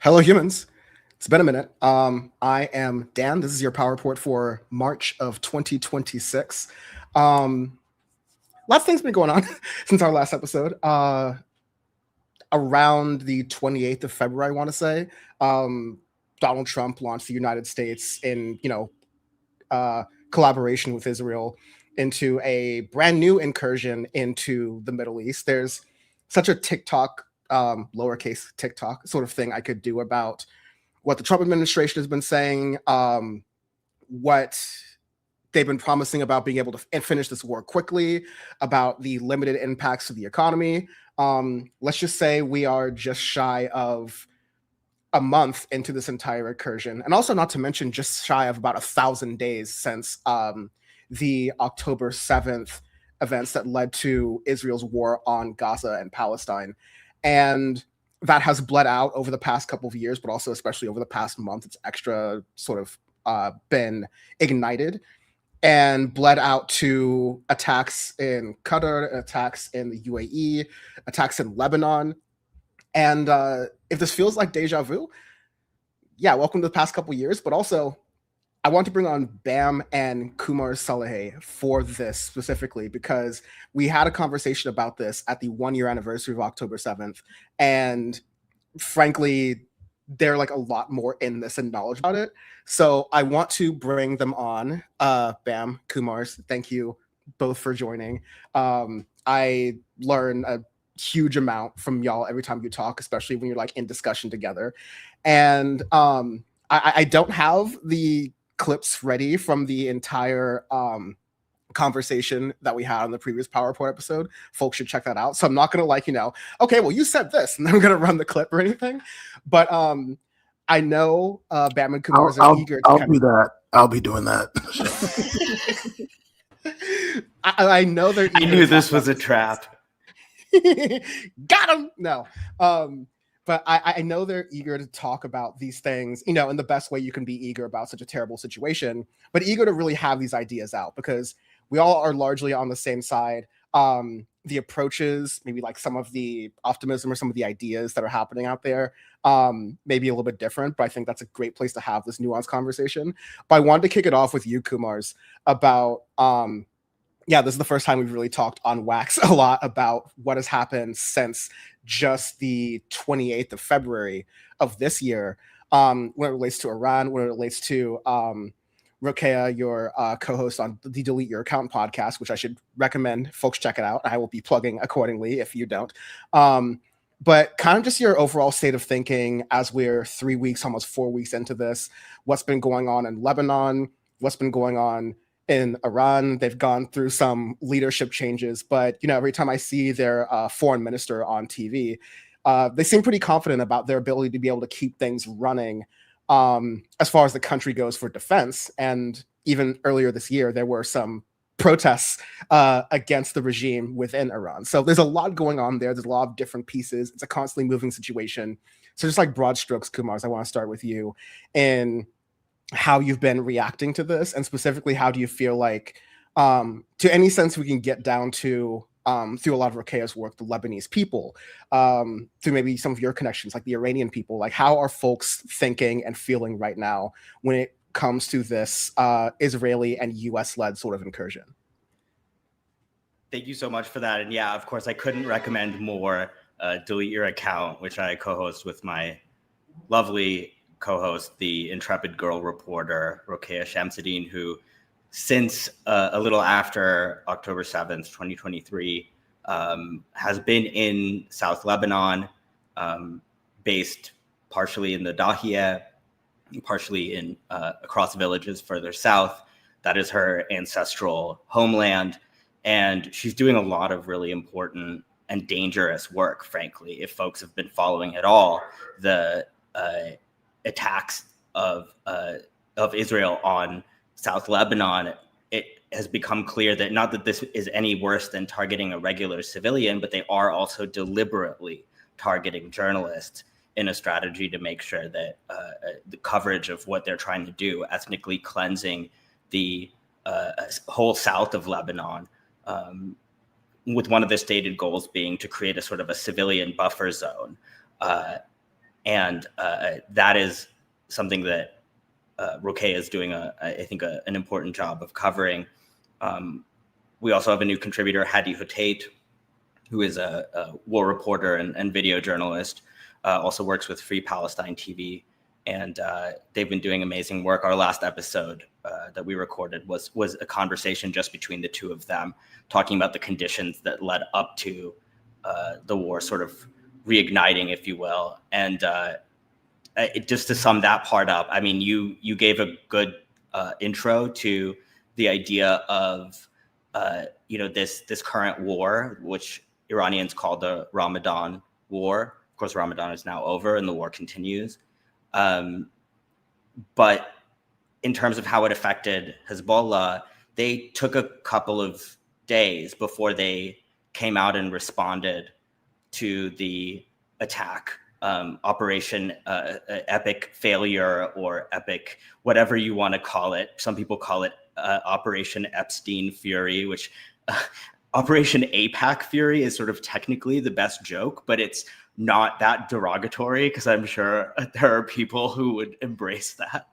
Hello, humans. It's been a minute. I am Dan. This is your power report for March of 2026. Lots of things been going on since our last episode. Around the 28th of February, I want to say, Donald Trump launched the United States in, collaboration with Israel into a brand new incursion into the Middle East. There's such a TikTok, lowercase TikTok sort of thing I could do about what the Trump administration has been saying, what they've been promising about being able to finish this war quickly, about the limited impacts to the economy. Let's just say we are just shy of a month into this entire incursion, and also not to mention just shy of about 1,000 days since the October 7th events that led to Israel's war on Gaza and Palestine. And that has bled out over the past couple of years, but also especially over the past month. It's extra sort of been ignited and bled out to attacks in Qatar, attacks in the UAE, attacks in Lebanon. And if this feels like deja vu, yeah, welcome to the past couple of years. But also, I want to bring on Bam and Kumars for this specifically because we had a conversation about this at the 1-year anniversary of October 7th. And frankly, they're like a lot more in this and knowledge about it. So I want to bring them on. Bam, Kumars, thank you both for joining. I learn a huge amount from y'all every time you talk, especially when you're like in discussion together. And I don't have the clips ready from the entire conversation that we had on the previous PowerPoint episode. Folks should check that out. So I'm not gonna okay, well, you said this, and I'm gonna run the clip or anything. But I know Bam and Kumars are eager to I'll do that. I'll be doing that. I know they're eager. I knew this was a trap. Got him. No. But I know they're eager to talk about these things, in the best way you can be eager about such a terrible situation, but eager to really have these ideas out because we all are largely on the same side. The approaches, maybe like some of the optimism or some of the ideas that are happening out there, maybe a little bit different, but I think that's a great place to have this nuanced conversation. But I wanted to kick it off with you, Kumars, about this is the first time we've really talked on Wax a lot about what has happened since just the 28th of February of this year, when it relates to Iran, when it relates to Rokeya, your co-host on the Delete Your Account podcast, which I should recommend folks check it out. I will be plugging accordingly if you don't. But kind of just your overall state of thinking as we're 3 weeks, almost 4 weeks into this, what's been going on in Lebanon, what's been going on in Iran. They've gone through some leadership changes, but every time I see their foreign minister on TV, they seem pretty confident about their ability to be able to keep things running as far as the country goes for defense. And even earlier this year, there were some protests against the regime within Iran. So there's a lot going on there. There's a lot of different pieces. It's a constantly moving situation. So just like broad strokes, Kumars, I want to start with you in how you've been reacting to this, and specifically, how do you feel like, to any sense we can get down to, through a lot of Rokeya's work, the Lebanese people, through maybe some of your connections, like the Iranian people, like how are folks thinking and feeling right now when it comes to this Israeli and US-led sort of incursion? Thank you so much for that. And yeah, of course, I couldn't recommend more Delete Your Account, which I co-host with my lovely co-host, the intrepid girl reporter, Rokeya Shamsuddin, who since a little after October 7th, 2023, has been in South Lebanon, based partially in the Dahiya, partially in across villages further south. That is her ancestral homeland. And she's doing a lot of really important and dangerous work, frankly. If folks have been following at all, the attacks of Israel on South Lebanon, it has become clear that not that this is any worse than targeting a regular civilian, but they are also deliberately targeting journalists in a strategy to make sure that the coverage of what they're trying to do, ethnically cleansing the whole south of Lebanon, with one of the stated goals being to create a sort of a civilian buffer zone. And that is something that Roque is doing, I think, an important job of covering. We also have a new contributor, Hadi Hotate, who is a war reporter and video journalist, also works with Free Palestine TV. And they've been doing amazing work. Our last episode that we recorded was a conversation just between the two of them, talking about the conditions that led up to the war sort of reigniting, if you will. And just to sum that part up, I mean, you gave a good intro to the idea of this current war, which Iranians call the Ramadan war. Of course, Ramadan is now over and the war continues. But in terms of how it affected Hezbollah, they took a couple of days before they came out and responded to the attack. Operation Epic Failure, or Epic, whatever you want to call it. Some people call it Operation Epstein Fury, which Operation APAC Fury is sort of technically the best joke, but it's not that derogatory, because I'm sure there are people who would embrace that.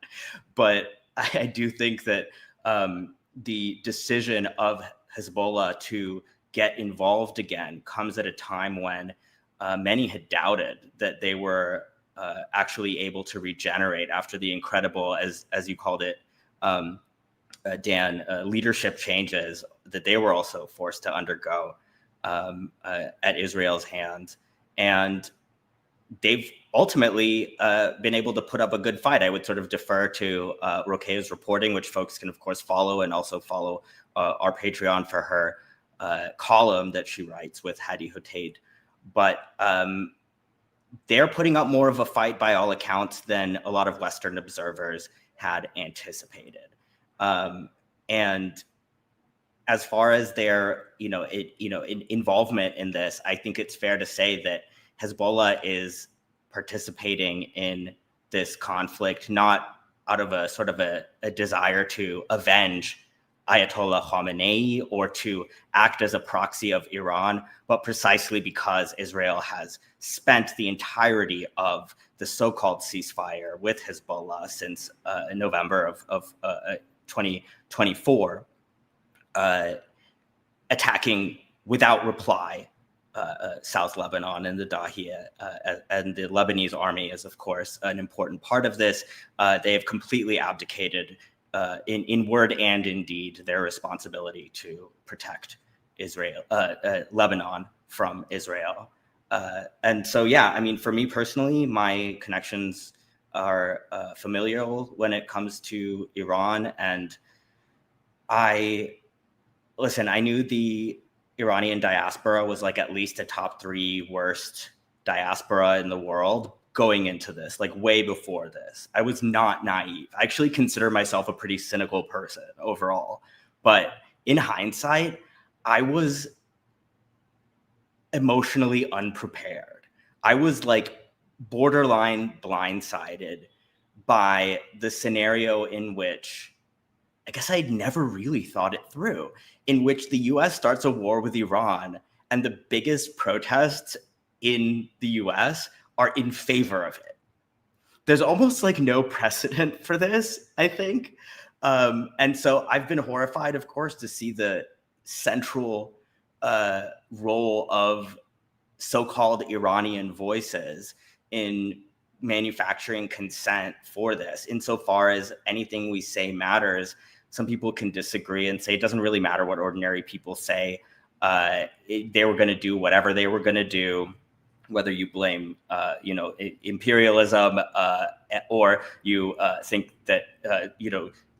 But I do think that the decision of Hezbollah to get involved again comes at a time when many had doubted that they were actually able to regenerate after the incredible, as you called it, Dan, leadership changes that they were also forced to undergo at Israel's hands. And they've ultimately been able to put up a good fight. I would sort of defer to Roque's reporting, which folks can, of course, follow, and also follow our Patreon for her column that she writes with Hadi Hotate. But they're putting up more of a fight by all accounts than a lot of Western observers had anticipated. And as far as their, involvement in this, I think it's fair to say that Hezbollah is participating in this conflict not out of a sort of a desire to avenge Ayatollah Khamenei or to act as a proxy of Iran, but precisely because Israel has spent the entirety of the so-called ceasefire with Hezbollah since November of 2024, attacking without reply South Lebanon and the Dahiyya, and the Lebanese army is, of course, an important part of this. They have completely abdicated, in word and in deed, their responsibility to protect Lebanon from Israel. And so, yeah, I mean, for me personally, my connections are familial when it comes to Iran. And I knew the Iranian diaspora was like at least a top 3 worst diaspora in the world going into this, like way before this. I was not naive. I actually consider myself a pretty cynical person overall. But in hindsight, I was emotionally unprepared. I was like borderline blindsided by the scenario in which I guess I'd never really thought it through, in which the US starts a war with Iran and the biggest protests in the US are in favor of it. There's almost like no precedent for this, I think. And so I've been horrified, of course, to see the central role of so-called Iranian voices in manufacturing consent for this. Insofar as anything we say matters, some people can disagree and say it doesn't really matter what ordinary people say. They were going to do whatever they were going to do, whether you blame, imperialism or you think that,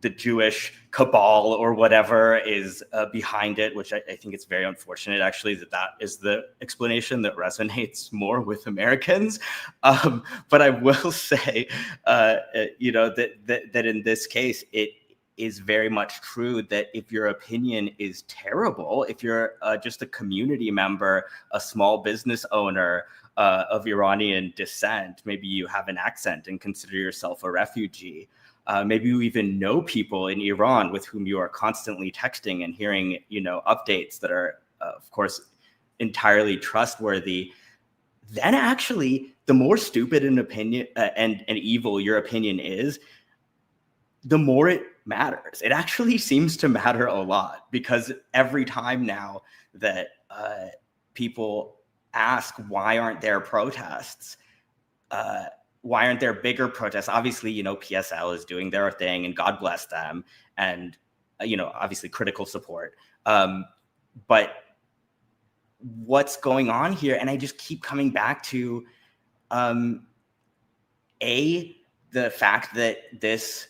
the Jewish cabal or whatever is behind it, which I think it's very unfortunate, actually, that is the explanation that resonates more with Americans. But I will say, that in this case, it is very much true that if your opinion is terrible, if you're just a community member, a small business owner of Iranian descent, maybe you have an accent and consider yourself a refugee, maybe you even know people in Iran with whom you are constantly texting and hearing, updates that are, of course, entirely trustworthy, then actually the more stupid an opinion and evil your opinion is, the more it matters. It actually seems to matter a lot, because every time now that people ask, why aren't there protests? Why aren't there bigger protests? Obviously, PSL is doing their thing, and God bless them. And, obviously critical support. But what's going on here? And I just keep coming back to, the fact that this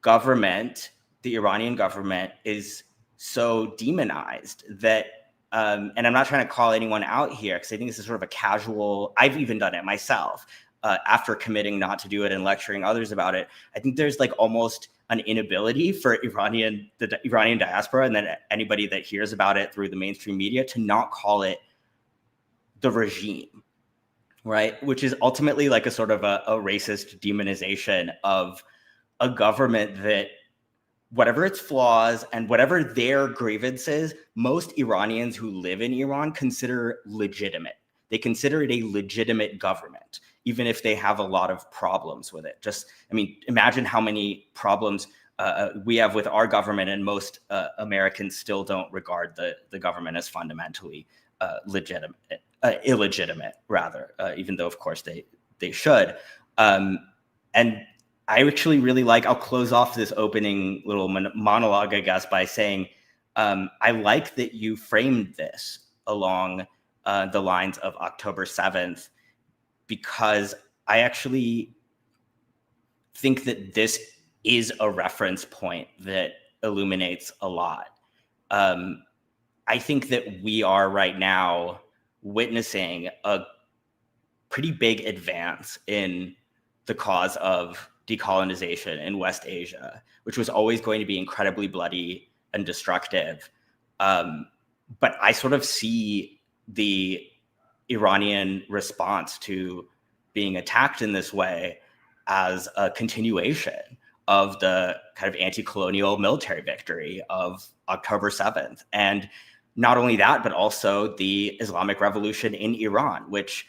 government, the Iranian government, is so demonized that, and I'm not trying to call anyone out here, because I think this is sort of a casual, I've even done it myself, after committing not to do it and lecturing others about it. I think there's like almost an inability for the Iranian diaspora, and then anybody that hears about it through the mainstream media, to not call it the regime, right? Which is ultimately like a sort of a racist demonization of a government that, whatever its flaws and whatever their grievances, most Iranians who live in Iran consider legitimate. They consider it a legitimate government, even if they have a lot of problems with it. Imagine how many problems we have with our government, and most Americans still don't regard the government as fundamentally illegitimate, rather, even though, of course, they should. And I actually really I'll close off this opening little monologue, I guess, by saying, I like that you framed this along the lines of October 7th, because I actually think that this is a reference point that illuminates a lot. I think that we are right now witnessing a pretty big advance in the cause of decolonization in West Asia, which was always going to be incredibly bloody and destructive. But I sort of see the Iranian response to being attacked in this way as a continuation of the kind of anti-colonial military victory of October 7th. And not only that, but also the Islamic Revolution in Iran, which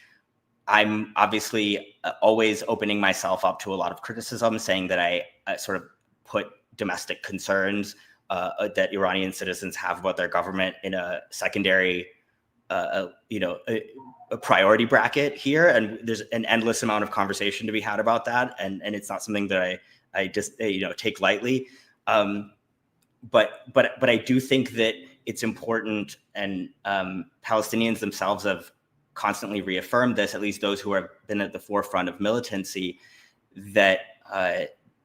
I'm obviously always opening myself up to a lot of criticism, saying that I sort of put domestic concerns that Iranian citizens have about their government in a secondary, a priority bracket here. And there's an endless amount of conversation to be had about that. And it's not something that I just, take lightly. But I do think that it's important, and Palestinians themselves have constantly reaffirmed this, at least those who have been at the forefront of militancy, that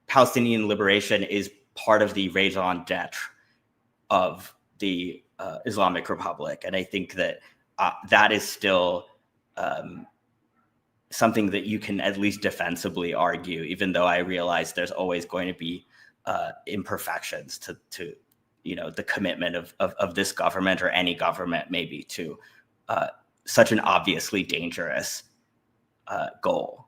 Palestinian liberation is part of the raison d'etre of the Islamic Republic. And I think that that is still something that you can at least defensively argue, even though I realize there's always going to be imperfections to the commitment of this government, or any government maybe, to such an obviously dangerous goal.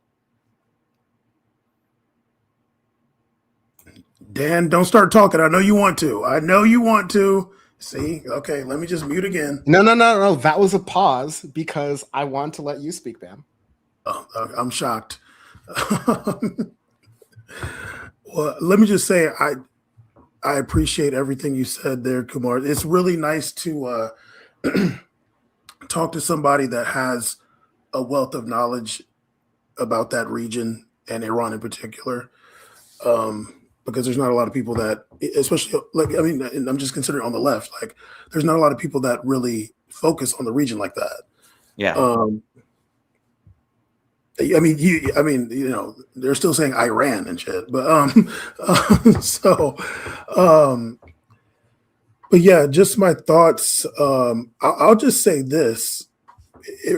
Dan, don't start talking. I know you want to. See? Okay, let me just mute again. No. That was a pause because I want to let you speak, Bam. Oh, I'm shocked. Well, let me just say, I appreciate everything you said there, Kumar. It's really nice to talk to somebody that has a wealth of knowledge about that region, and Iran in particular, because there's not a lot of people that, especially and I'm just considering on the left, there's not a lot of people that really focus on the region like that. Yeah. They're still saying Iran and shit, but but yeah, just my thoughts. I'll just say this: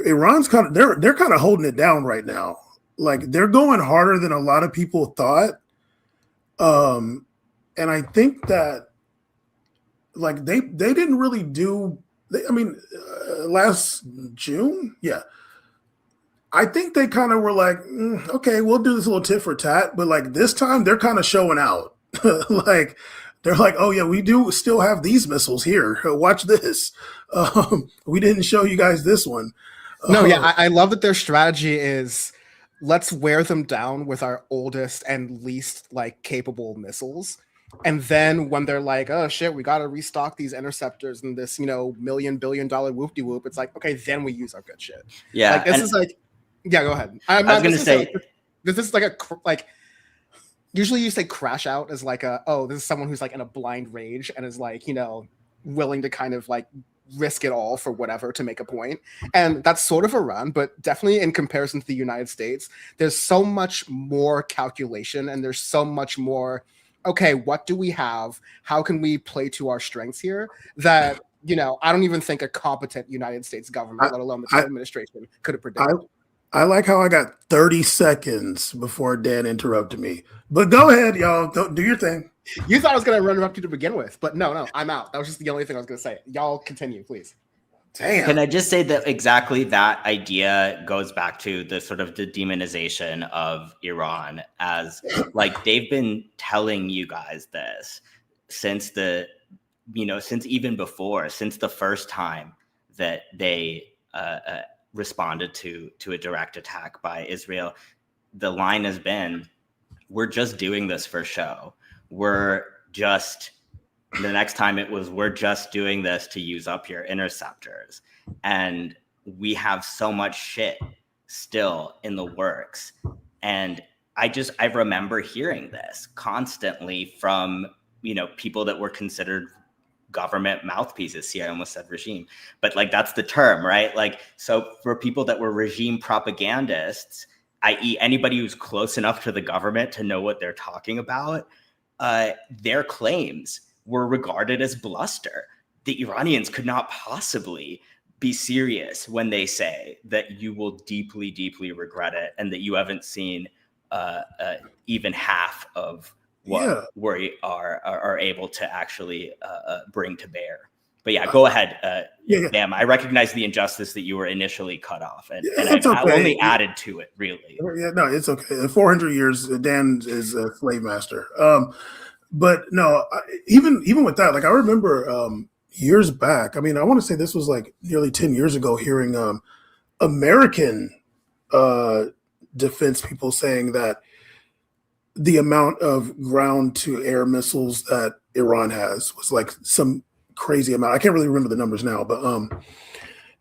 Iran's they're kind of holding it down right now. They're going harder than a lot of people thought, and I think that they didn't really do. Last June, yeah. I think they kind of were like, okay, we'll do this little tit for tat, but this time they're kind of showing out. They're like, oh yeah, we do still have these missiles here. Watch this. We didn't show you guys this one. No, yeah, I love that their strategy is let's wear them down with our oldest and least like capable missiles. And then when they're like, oh shit, we got to restock these interceptors and this, $1 billion whoop-de-whoop, it's like, okay, then we use our good shit. Yeah. Like this is like, yeah, go ahead. I was going to say, this is like usually you say crash out as like this is someone who's like in a blind rage and is like, willing to kind of like risk it all for whatever to make a point. And that's sort of Iran, but definitely in comparison to the United States, there's so much more calculation and there's so much more, okay, what do we have? How can we play to our strengths here? That, I don't even think a competent United States government, let alone the Trump administration, could have predicted. I like how I got 30 seconds before Dan interrupted me. But go ahead, y'all. Do your thing. You thought I was going to interrupt you to begin with, but no, I'm out. That was just the only thing I was going to say. Y'all continue, please. Damn. Can I just say that exactly that idea goes back to the sort of the demonization of Iran as like they've been telling you guys this since since even before, since the first time that they responded to a direct attack by Israel. The line has been, we're just doing this for show. The next time it was, we're just doing this to use up your interceptors. And we have so much shit still in the works. And I remember hearing this constantly from, people that were considered government mouthpieces. See, I almost said regime, but like, that's the term, right? Like, so for people that were regime propagandists, i.e. anybody who's close enough to the government to know what they're talking about, their claims were regarded as bluster. The Iranians could not possibly be serious when they say that you will deeply, deeply regret it and that you haven't seen even half of what we are able to actually bring to bear. But yeah, go ahead. Damn, I recognize the injustice that you were initially cut off, and I only added to it, really. Yeah, no, it's okay. 400 years, Dan is a slave master. But no, even with that, like I remember years back. I mean, I want to say this was like nearly 10 years ago. Hearing American defense people saying that the amount of ground-to-air missiles that Iran has was like some crazy amount. I can't really remember the numbers now, but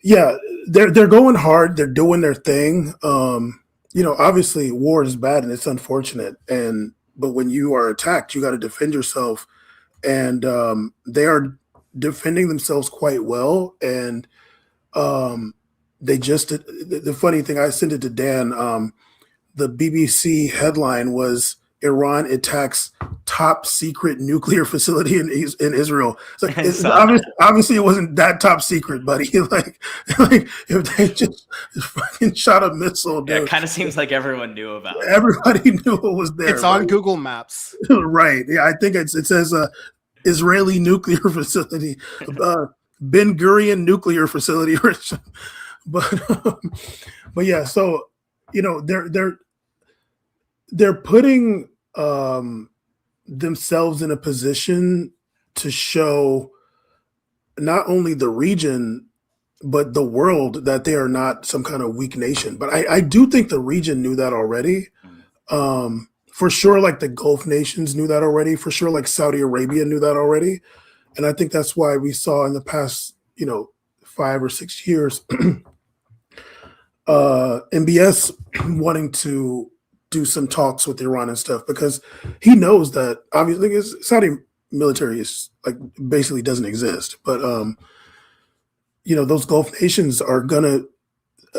yeah, they're going hard. They're doing their thing. Obviously, war is bad and it's unfortunate. But when you are attacked, you got to defend yourself, and they are defending themselves quite well. And they just the funny thing, I sent it to Dan. The BBC headline was Iran attacks top secret nuclear facility in Israel. It's like obviously it wasn't that top secret, buddy. like if they just fucking shot a missile, dude, it kind of seems like everyone knew about it. Everybody knew it was there. It's on Google Maps, right? Yeah, I think it says Israeli nuclear facility, Ben Gurion nuclear facility, but yeah. So they're putting themselves in a position to show not only the region but the world that they are not some kind of weak nation. But I do think the region knew that already. For sure, like the Gulf nations knew that already. For sure, like Saudi Arabia knew that already. And I think that's why we saw in the past, 5 or 6 years, MBS wanting to do some talks with Iran and stuff, because he knows that obviously Saudi military is like basically doesn't exist. But those Gulf nations are gonna.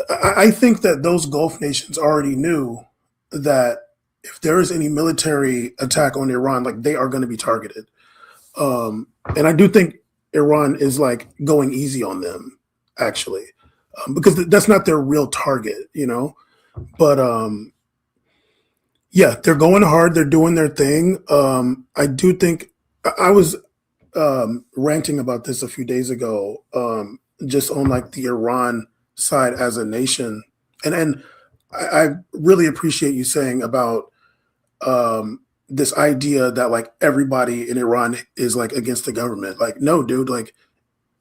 I think that those Gulf nations already knew that if there is any military attack on Iran, like they are going to be targeted. And I do think Iran is like going easy on them, actually, because that's not their real target, But yeah, they're going hard. They're doing their thing. I do think I was ranting about this a few days ago, just on like the Iran side as a nation. And I really appreciate you saying about this idea that like everybody in Iran is like against the government. Like, no, dude, like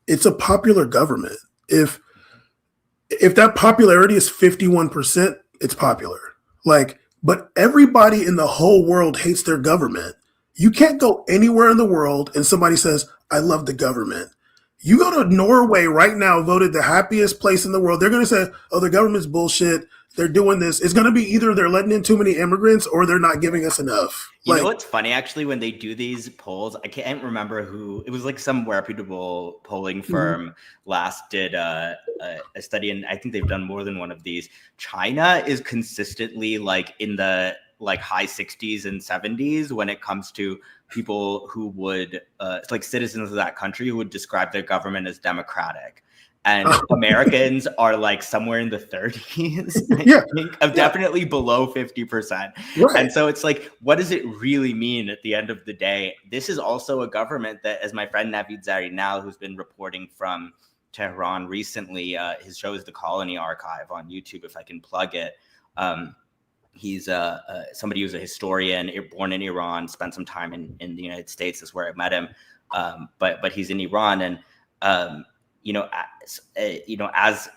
it's a popular government. If if that popularity is 51%, it's popular. Like, but everybody in the whole world hates their government. You can't go anywhere in the world and somebody says, I love the government. You go to Norway right now, voted the happiest place in the world. They're going to say, oh, the government's bullshit. They're doing this. It's going to be either they're letting in too many immigrants or they're not giving us enough. You know what's funny, actually, when they do these polls, I can't remember who, it was like some reputable polling firm last did a study, and I think they've done more than one of these. China is consistently like in the like high 60s and 70s when it comes to people who would, like citizens of that country who would describe their government as democratic. And Americans are like somewhere in the 30s, I think, of definitely below 50%. Right. And so it's like, what does it really mean at the end of the day? This is also a government that, as my friend Navid Zarinal, who's been reporting from Tehran recently, his show is The Colony Archive on YouTube, if I can plug it. He's somebody who's a historian, born in Iran, spent some time in the United States. That's where I met him. But he's in Iran, and as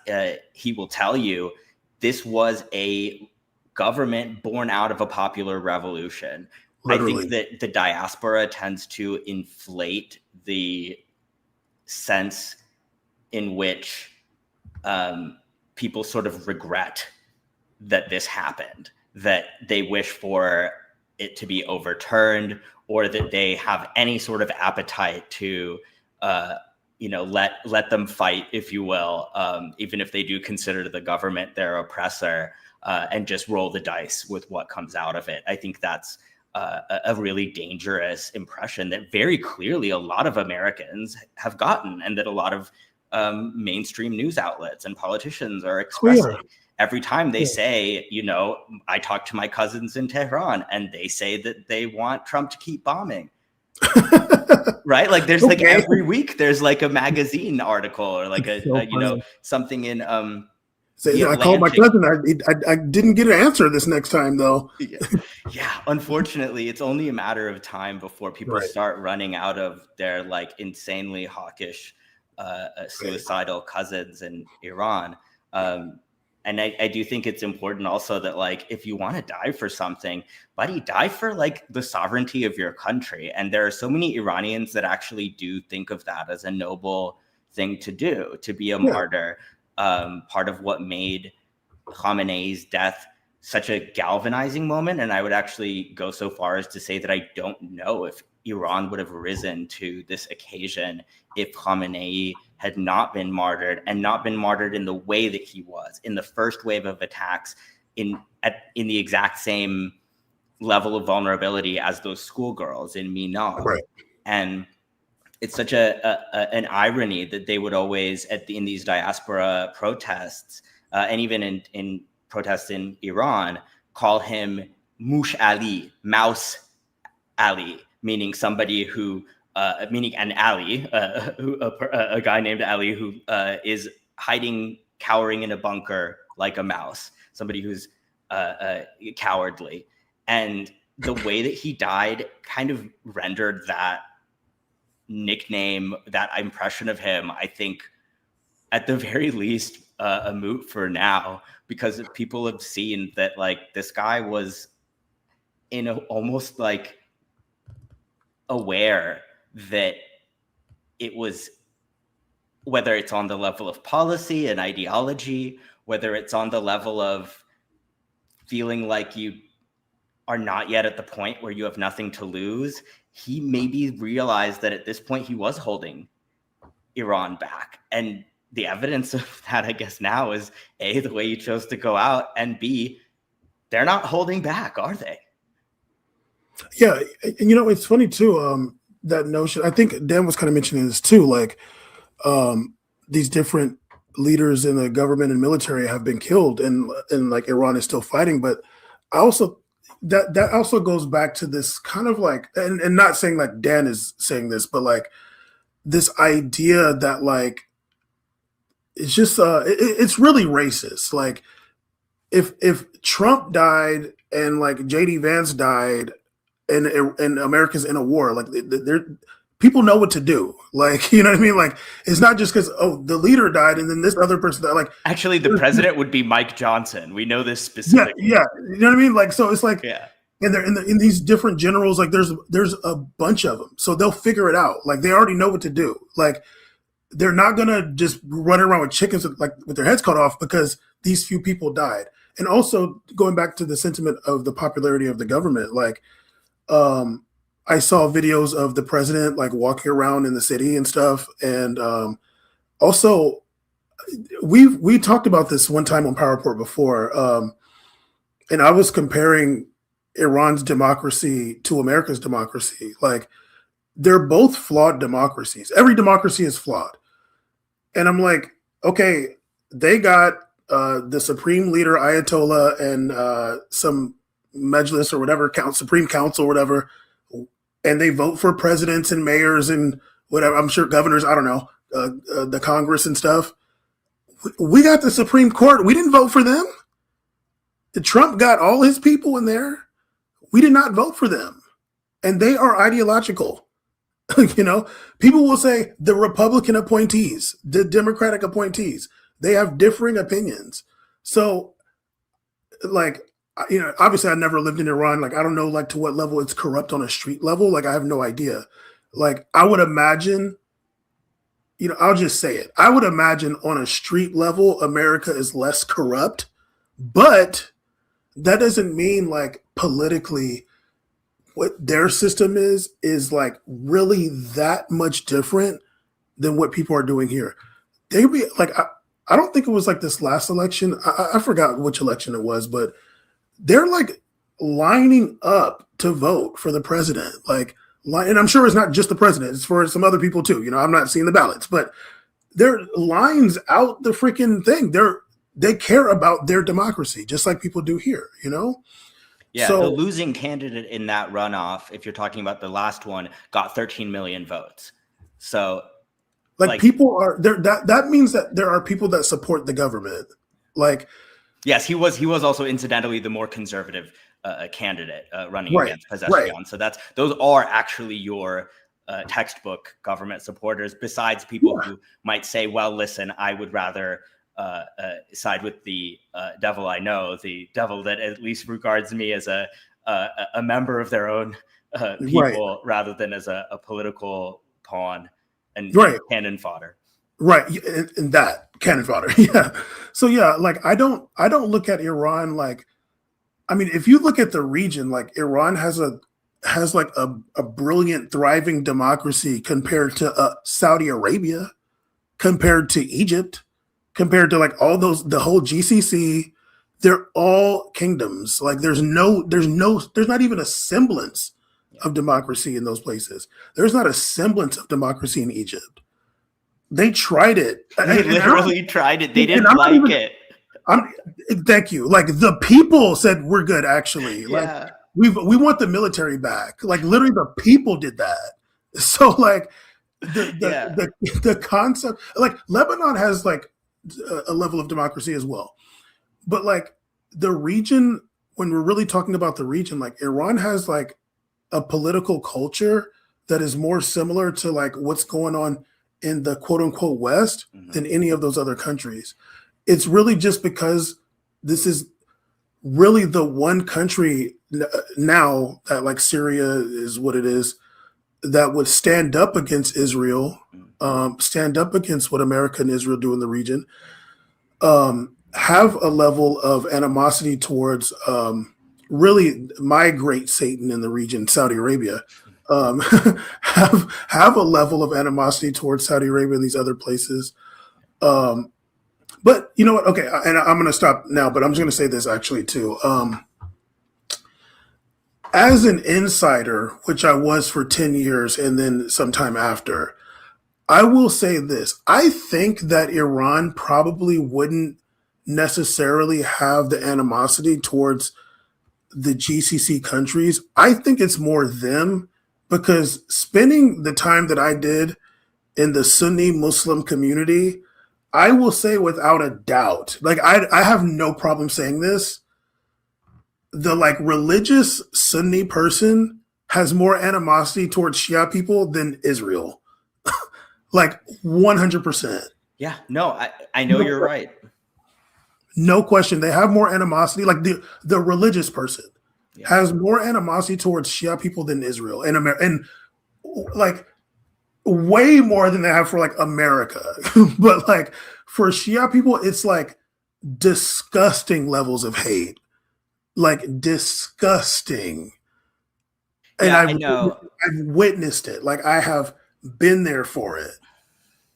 he will tell you, this was a government born out of a popular revolution. Literally. I think that the diaspora tends to inflate the sense in which people sort of regret that this happened, that they wish for it to be overturned, or that they have any sort of appetite to let them fight, if you will, even if they do consider the government their oppressor, and just roll the dice with what comes out of it. I think that's a really dangerous impression that very clearly a lot of Americans have gotten, and that a lot of mainstream news outlets and politicians are expressing. Every time they say, I talk to my cousins in Tehran and they say that they want Trump to keep bombing. Right? Like there's like every week there's like a magazine article or like something in I called my cousin. I didn't get an answer this next time though. Yeah, unfortunately, it's only a matter of time before people start running out of their like insanely hawkish suicidal cousins in Iran. And I do think it's important also that, like, if you want to die for something, buddy, die for like the sovereignty of your country. And there are so many Iranians that actually do think of that as a noble thing to do, to be a martyr. Part of what made Khamenei's death such a galvanizing moment. And I would actually go so far as to say that I don't know if Iran would have risen to this occasion if Khamenei had not been martyred, and not been martyred in the way that he was in the first wave of attacks, in the exact same level of vulnerability as those schoolgirls in Mina. Right. And it's such an irony that they would always in these diaspora protests, and even in protests in Iran, call him Mush Ali, Mouse Ali, meaning somebody who meaning an Ali, a guy named Ali who is hiding, cowering in a bunker like a mouse, somebody who's cowardly. And the way that he died kind of rendered that nickname, that impression of him, I think, at the very least, a moot for now, because people have seen that, like, this guy was almost like aware that it was, whether it's on the level of policy and ideology, whether it's on the level of feeling like you are not yet at the point where you have nothing to lose, he maybe realized that at this point he was holding Iran back. And the evidence of that, I guess, now is A, the way you chose to go out, and B, they're not holding back, are they? Yeah, it's funny too, that notion. I think Dan was kind of mentioning this too, like these different leaders in the government and military have been killed, and like Iran is still fighting. But I also that also goes back to this kind of like, and not saying like Dan is saying this, but like this idea that like it's just it's really racist. Like if Trump died and like JD Vance died, and America's in a war, like people know what to do. Like, you know what I mean? Like, it's not just because, oh, the leader died and then this other person died. Like, actually, the president would be Mike Johnson. We know this specifically. Yeah. You know what I mean? Like, so it's like, yeah. And they're in these different generals, like there's a bunch of them. So they'll figure it out. Like, they already know what to do. Like, they're not going to just run around with chickens like with their heads cut off because these few people died. And also going back to the sentiment of the popularity of the government, like, I saw videos of the president like walking around in the city and stuff. And also we talked about this one time on PowerPort before. And I was comparing Iran's democracy to America's democracy. Like, they're both flawed democracies. Every democracy is flawed. And I'm like, okay, they got the supreme leader, Ayatollah, and some Majlis or whatever, Supreme Council or whatever, and they vote for presidents and mayors and whatever, I'm sure governors, I don't know, the Congress and stuff. We got the Supreme Court. We didn't vote for them. Trump got all his people in there. We did not vote for them. And they are ideological. You know, people will say the Republican appointees, the Democratic appointees, they have differing opinions. So, like, you know, obviously I never lived in Iran. Like, I don't know, like, to what level it's corrupt on a street level. Like, I have no idea. Like, I would imagine, you know, I'll just say it. I would imagine on a street level, America is less corrupt, but that doesn't mean like politically what their system is like really that much different than what people are doing here. They be like, I don't think it was like this last election. I forgot which election it was, but they're like lining up to vote for the president. Like, and I'm sure it's not just the president, it's for some other people too. You know, I'm not seeing the ballots, but there lines out the freaking thing. They care about their democracy, just like people do here, you know? Yeah, so, the losing candidate in that runoff, if you're talking about the last one, got 13 million votes. So, like people are there. That means that there are people that support the government. Like, yes, he was also incidentally the more conservative candidate running against Pezeshkian. Right. So those are actually your textbook government supporters. Besides people who might say, "Well, listen, I would rather." Side with the devil I know, the devil that at least regards me as a member of their own people rather than as a political pawn and cannon fodder. Right, and that cannon fodder. Yeah. So yeah, like I don't look at Iran like, I mean, if you look at the region, like Iran has like a brilliant, thriving democracy compared to Saudi Arabia, compared to Egypt, compared to like all those, the whole GCC, they're all kingdoms. Like there's not even a semblance of democracy in those places. There's not a semblance of democracy in Egypt. They tried it. They literally tried it. They didn't like it. Thank you. Like the people said, we're good. Actually, like we want the military back. Like literally the people did that. So like the concept, like Lebanon has like a level of democracy as well, but like the region, when we're really talking about the region, like Iran has like a political culture that is more similar to like what's going on in the quote unquote West than any of those other countries. It's really just because this is really the one country now that like Syria is what it is that would stand up against Israel, stand up against what America and Israel do in the region, have a level of animosity towards really my great Satan in the region, Saudi Arabia, have a level of animosity towards Saudi Arabia and these other places. But you know what? Okay, and I'm going to stop now, but I'm just going to say this actually too. As an insider, which I was for 10 years and then sometime after, I will say this. I think that Iran probably wouldn't necessarily have the animosity towards the GCC countries. I think it's more them, because spending the time that I did in the Sunni Muslim community, I will say without a doubt, like I have no problem saying this, the like religious Sunni person has more animosity towards Shia people than Israel. Like 100%. Yeah, no, I know you're right. No question. They have more animosity. Like the religious person has more animosity towards Shia people than Israel and America, and like way more than they have for like America. But like for Shia people, it's like disgusting levels of hate. Like disgusting. And Yeah, I know. I've witnessed it. Like I have been there for it.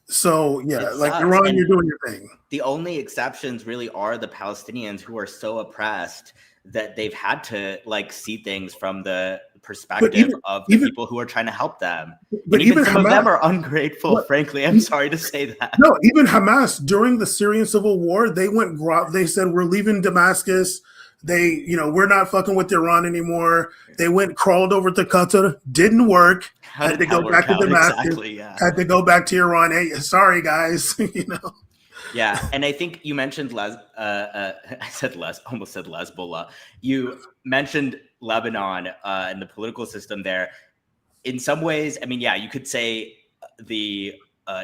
So yeah, It like sucks. Iran, And you're doing your thing. the only exceptions really are the Palestinians, who are so oppressed that they've had to like see things from the perspective of the people who are trying to help them. But and even some Hamas, of them are ungrateful, frankly. I'm sorry to say that. No, even Hamas during the Syrian civil war, they said we're leaving Damascus. We're not fucking with Iran anymore. They crawled over to Qatar, didn't work. Had to go back to Damascus. Exactly, yeah. Had to go back to Iran. Hey, sorry guys, Yeah, and I think you mentioned almost said Hezbollah. You mentioned Lebanon and the political system there. In some ways, I mean, yeah, you could say the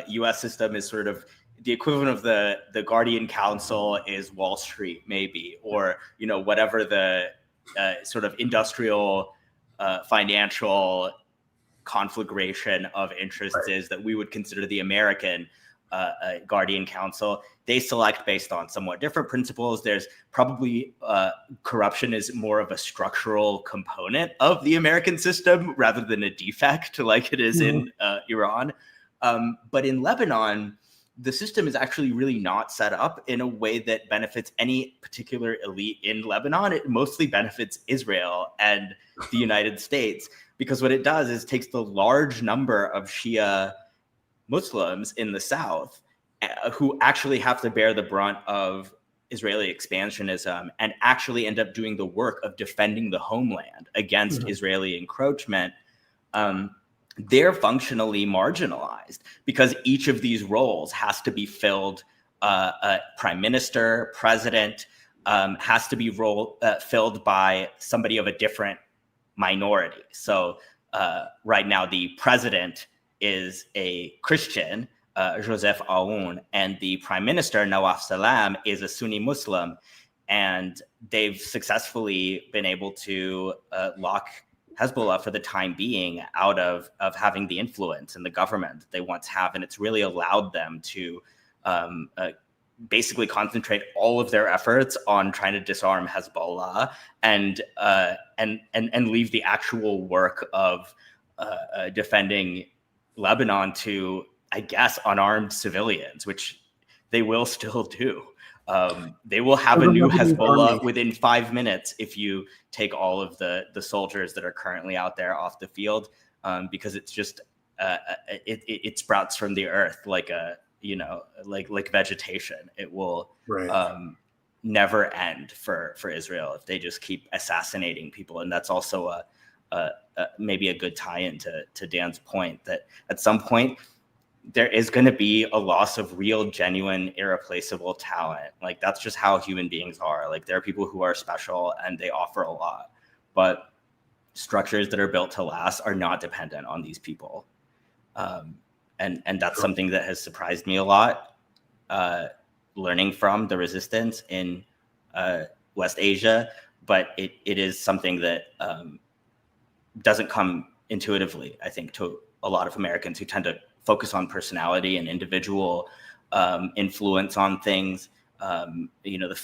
U.S. system is sort of the equivalent of the Guardian Council is Wall Street, maybe, or whatever the sort of industrial, financial conflagration of interests is that we would consider the American Guardian Council. They select based on somewhat different principles. There's probably corruption is more of a structural component of the American system rather than a defect like it is in Iran. But in Lebanon, the system is actually really not set up in a way that benefits any particular elite in Lebanon. It mostly benefits Israel and the United States, because what it does is takes the large number of Shia Muslims in the South who actually have to bear the brunt of Israeli expansionism and actually end up doing the work of defending the homeland against Israeli encroachment. They're functionally marginalized because each of these roles has to be filled. Prime minister, president has to be filled by somebody of a different minority. So right now, the president is a Christian, Joseph Aoun, and the prime minister, Nawaf Salam, is a Sunni Muslim. And they've successfully been able to lock Hezbollah for the time being out of having the influence in the government that they once have. And it's really allowed them to basically concentrate all of their efforts on trying to disarm Hezbollah and leave the actual work of defending Lebanon to, I guess, unarmed civilians, which they will still do. They will have a new Hezbollah within 5 minutes if you take all of the soldiers that are currently out there off the field, because it's just it sprouts from the earth like like vegetation. It will never end for Israel if they just keep assassinating people. And that's also maybe a good tie-in to Dan's point that at some point there is going to be a loss of real, genuine, irreplaceable talent. Like that's just how human beings are. Like there are people who are special and they offer a lot, but structures that are built to last are not dependent on these people. And that's something that has surprised me a lot, learning from the resistance in West Asia, but it is something that doesn't come intuitively, I think, to a lot of Americans who tend to focus on personality and individual influence on things. The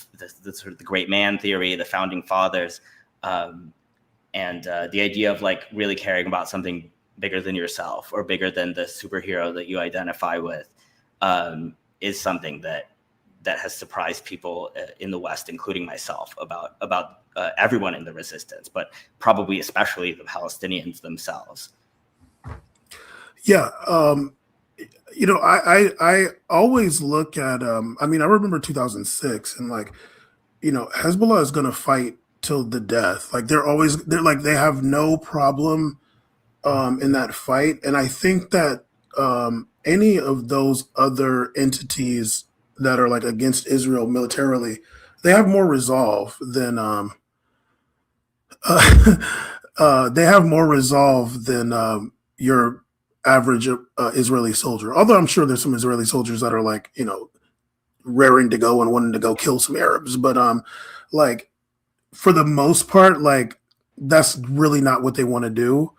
sort of the great man theory, the founding fathers, and the idea of like really caring about something bigger than yourself or bigger than the superhero that you identify with is something that has surprised people in the West, including myself, about everyone in the resistance, but probably especially the Palestinians themselves. Yeah. I always look at, I remember 2006 and like, Hezbollah is going to fight till the death. Like they have no problem in that fight. And I think that any of those other entities that are like against Israel militarily, they have more resolve than they have more resolve than your average Israeli soldier. Although I'm sure there's some Israeli soldiers that are like, raring to go and wanting to go kill some Arabs. But like for the most part, like that's really not what they want to do.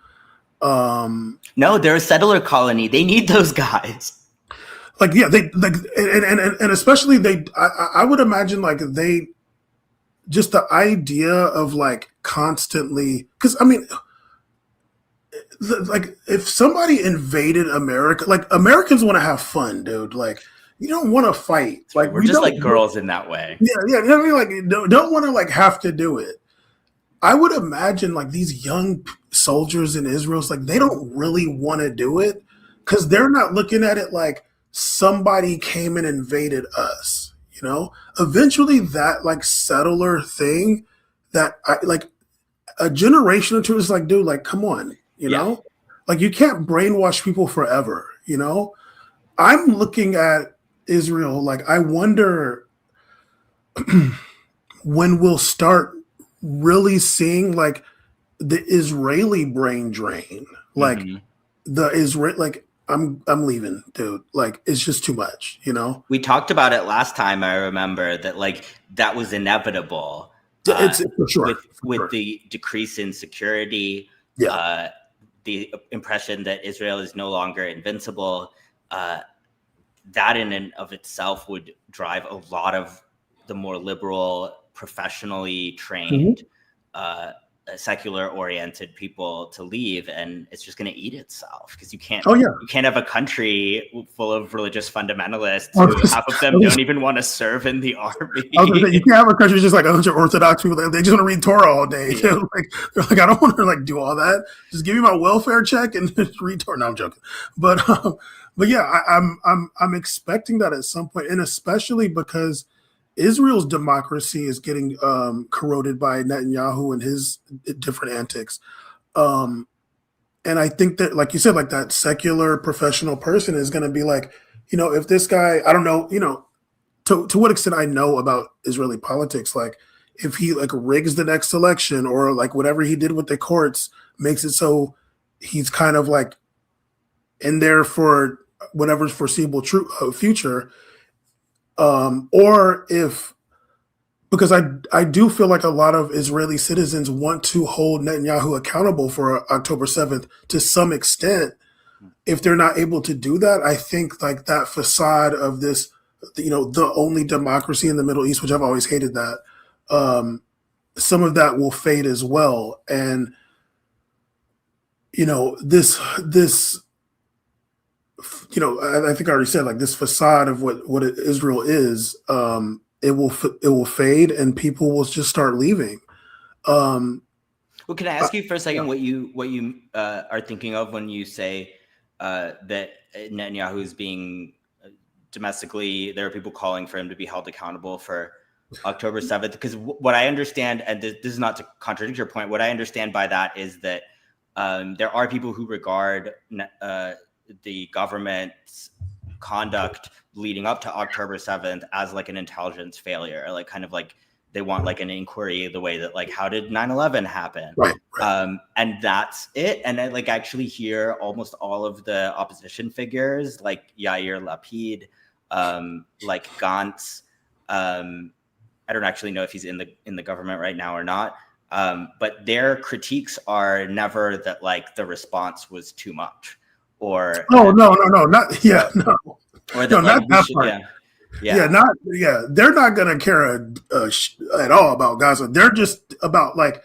No, they're a settler colony. They need those guys. Like, yeah, they like, and especially I would imagine like they, just the idea of like constantly, because I mean, like if somebody invaded America, like Americans want to have fun, dude. Like you don't want to fight. Like we're just like girls in that way. Yeah, yeah. You know what I mean? Like don't want to like have to do it. I would imagine like these young soldiers in Israel, it's like they don't really want to do it because they're not looking at it like somebody came and invaded us. Eventually that like settler thing that like a generation or two is like, dude, like, come on, like you can't brainwash people forever. I'm looking at Israel, like, I wonder when we'll start really seeing like the Israeli brain drain, like the Israel, like, I'm leaving, dude. Like, it's just too much, We talked about it last time. I remember that, like, that was inevitable. It's for sure. With the decrease in security, the impression that Israel is no longer invincible, that in and of itself would drive a lot of the more liberal, professionally trained, secular-oriented people to leave, and it's just going to eat itself because you can't. You can't have a country full of religious fundamentalists who half of them don't even want to serve in the army. You can't have a country just like a bunch of Orthodox people. They just want to read Torah all day. Yeah. They're like, I don't want to like do all that. Just give me my welfare check and read Torah. No, I'm joking. But yeah, I'm expecting that at some point, and especially because Israel's democracy is getting corroded by Netanyahu and his different antics. And I think that, like you said, like that secular professional person is going to be like, if this guy, I don't know, to what extent I know about Israeli politics, like if he like rigs the next election or like whatever he did with the courts makes it so he's kind of like in there for whatever's foreseeable future. Or if, because I do feel like a lot of Israeli citizens want to hold Netanyahu accountable for October 7th to some extent. If they're not able to do that, I think like that facade of this, the only democracy in the Middle East, which I've always hated that, some of that will fade as well. And, this I think I already said, like, this facade of what Israel is, it will fade, and people will just start leaving. Well, can I ask you for a second what you are thinking of when you say that Netanyahu is being domestically? There are people calling for him to be held accountable for October 7th. Because what I understand, and this is not to contradict your point, what I understand by that is that there are people who regard the government's conduct leading up to October 7th as like an intelligence failure, or like kind of like they want like an inquiry the way that like, how did 9/11 happen? Right. And that's it. And I like actually hear almost all of the opposition figures like Yair Lapid, like Gantz. I don't actually know if he's in the government right now or not. But their critiques are never that like the response was too much. Or no, not no. Or that, no, like, not that part. They're not gonna care at all about Gaza. They're just about like,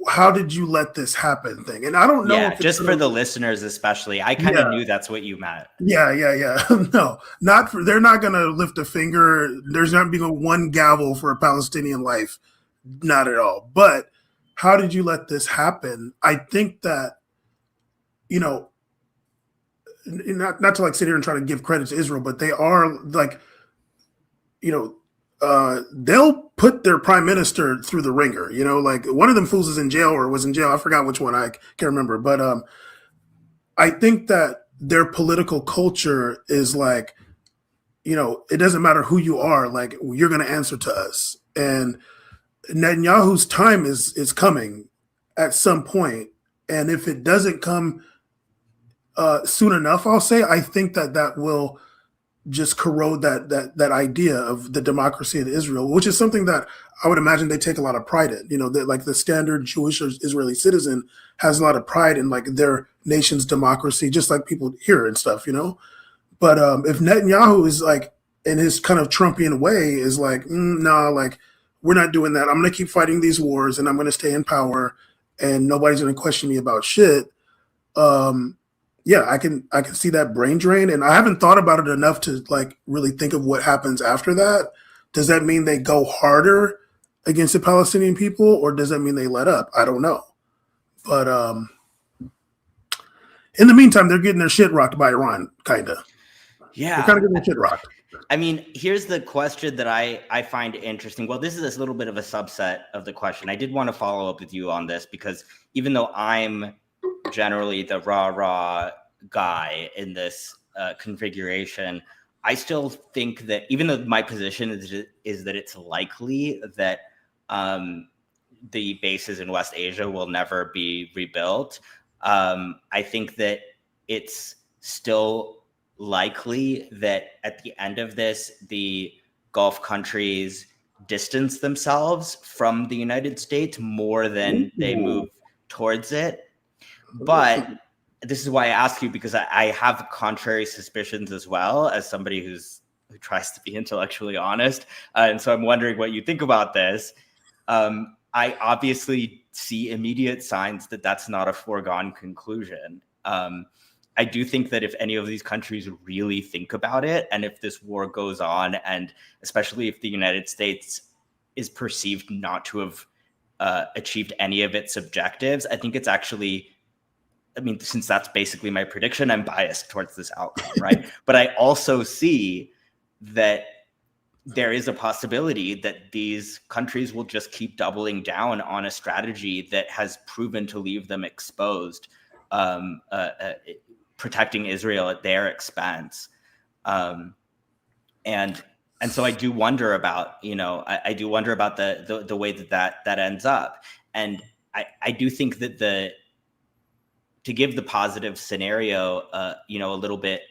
how did you let this happen thing? And I don't know. Yeah, just for the listeners, especially, I kind of knew that's what you meant. Yeah. No, they're not gonna lift a finger. There's not being one gavel for a Palestinian life, not at all. But how did you let this happen? I think that, not to like sit here and try to give credit to Israel, but they are like, they'll put their prime minister through the ringer. Like one of them fools is in jail or was in jail. I forgot which one. I can't remember. But I think that their political culture is like, it doesn't matter who you are. Like, you're going to answer to us. And Netanyahu's time is coming. at some point. And if it doesn't come soon enough, I'll say, I think that will just corrode that idea of the democracy in Israel, which is something that I would imagine they take a lot of pride in. You know, that like the standard Jewish or Israeli citizen has a lot of pride in like their nation's democracy, just like people here and stuff, you know. But if Netanyahu is like in his kind of Trumpian way is like, nah, like we're not doing that. I'm going to keep fighting these wars and I'm going to stay in power and nobody's going to question me about shit. Yeah, I can see that brain drain, and I haven't thought about it enough to like really think of what happens after that. Does that mean they go harder against the Palestinian people, or does that mean they let up? I don't know. But in the meantime, they're getting their shit rocked by Iran, kind of. Yeah, they're kind of getting their shit rocked. I mean, here's the question that I find interesting. Well, this is a little bit of a subset of the question. I did want to follow up with you on this because even though I'm generally the rah guy in this configuration, I still think that even though my position is that it's likely that the bases in West Asia will never be rebuilt, I think that it's still likely that at the end of this, the Gulf countries distance themselves from the United States more than they move towards it. But this is why I ask you, because I have contrary suspicions as well, as somebody who tries to be intellectually honest. And so I'm wondering what you think about this. I obviously see immediate signs that that's not a foregone conclusion. I do think that if any of these countries really think about it, and if this war goes on, and especially if the United States is perceived not to have achieved any of its objectives, I think it's actually, I mean, since that's basically my prediction, I'm biased towards this outcome, right? But I also see that there is a possibility that these countries will just keep doubling down on a strategy that has proven to leave them exposed, protecting Israel at their expense. And so I do wonder about, I do wonder about the way that ends up. And I do think that to give the positive scenario, a little bit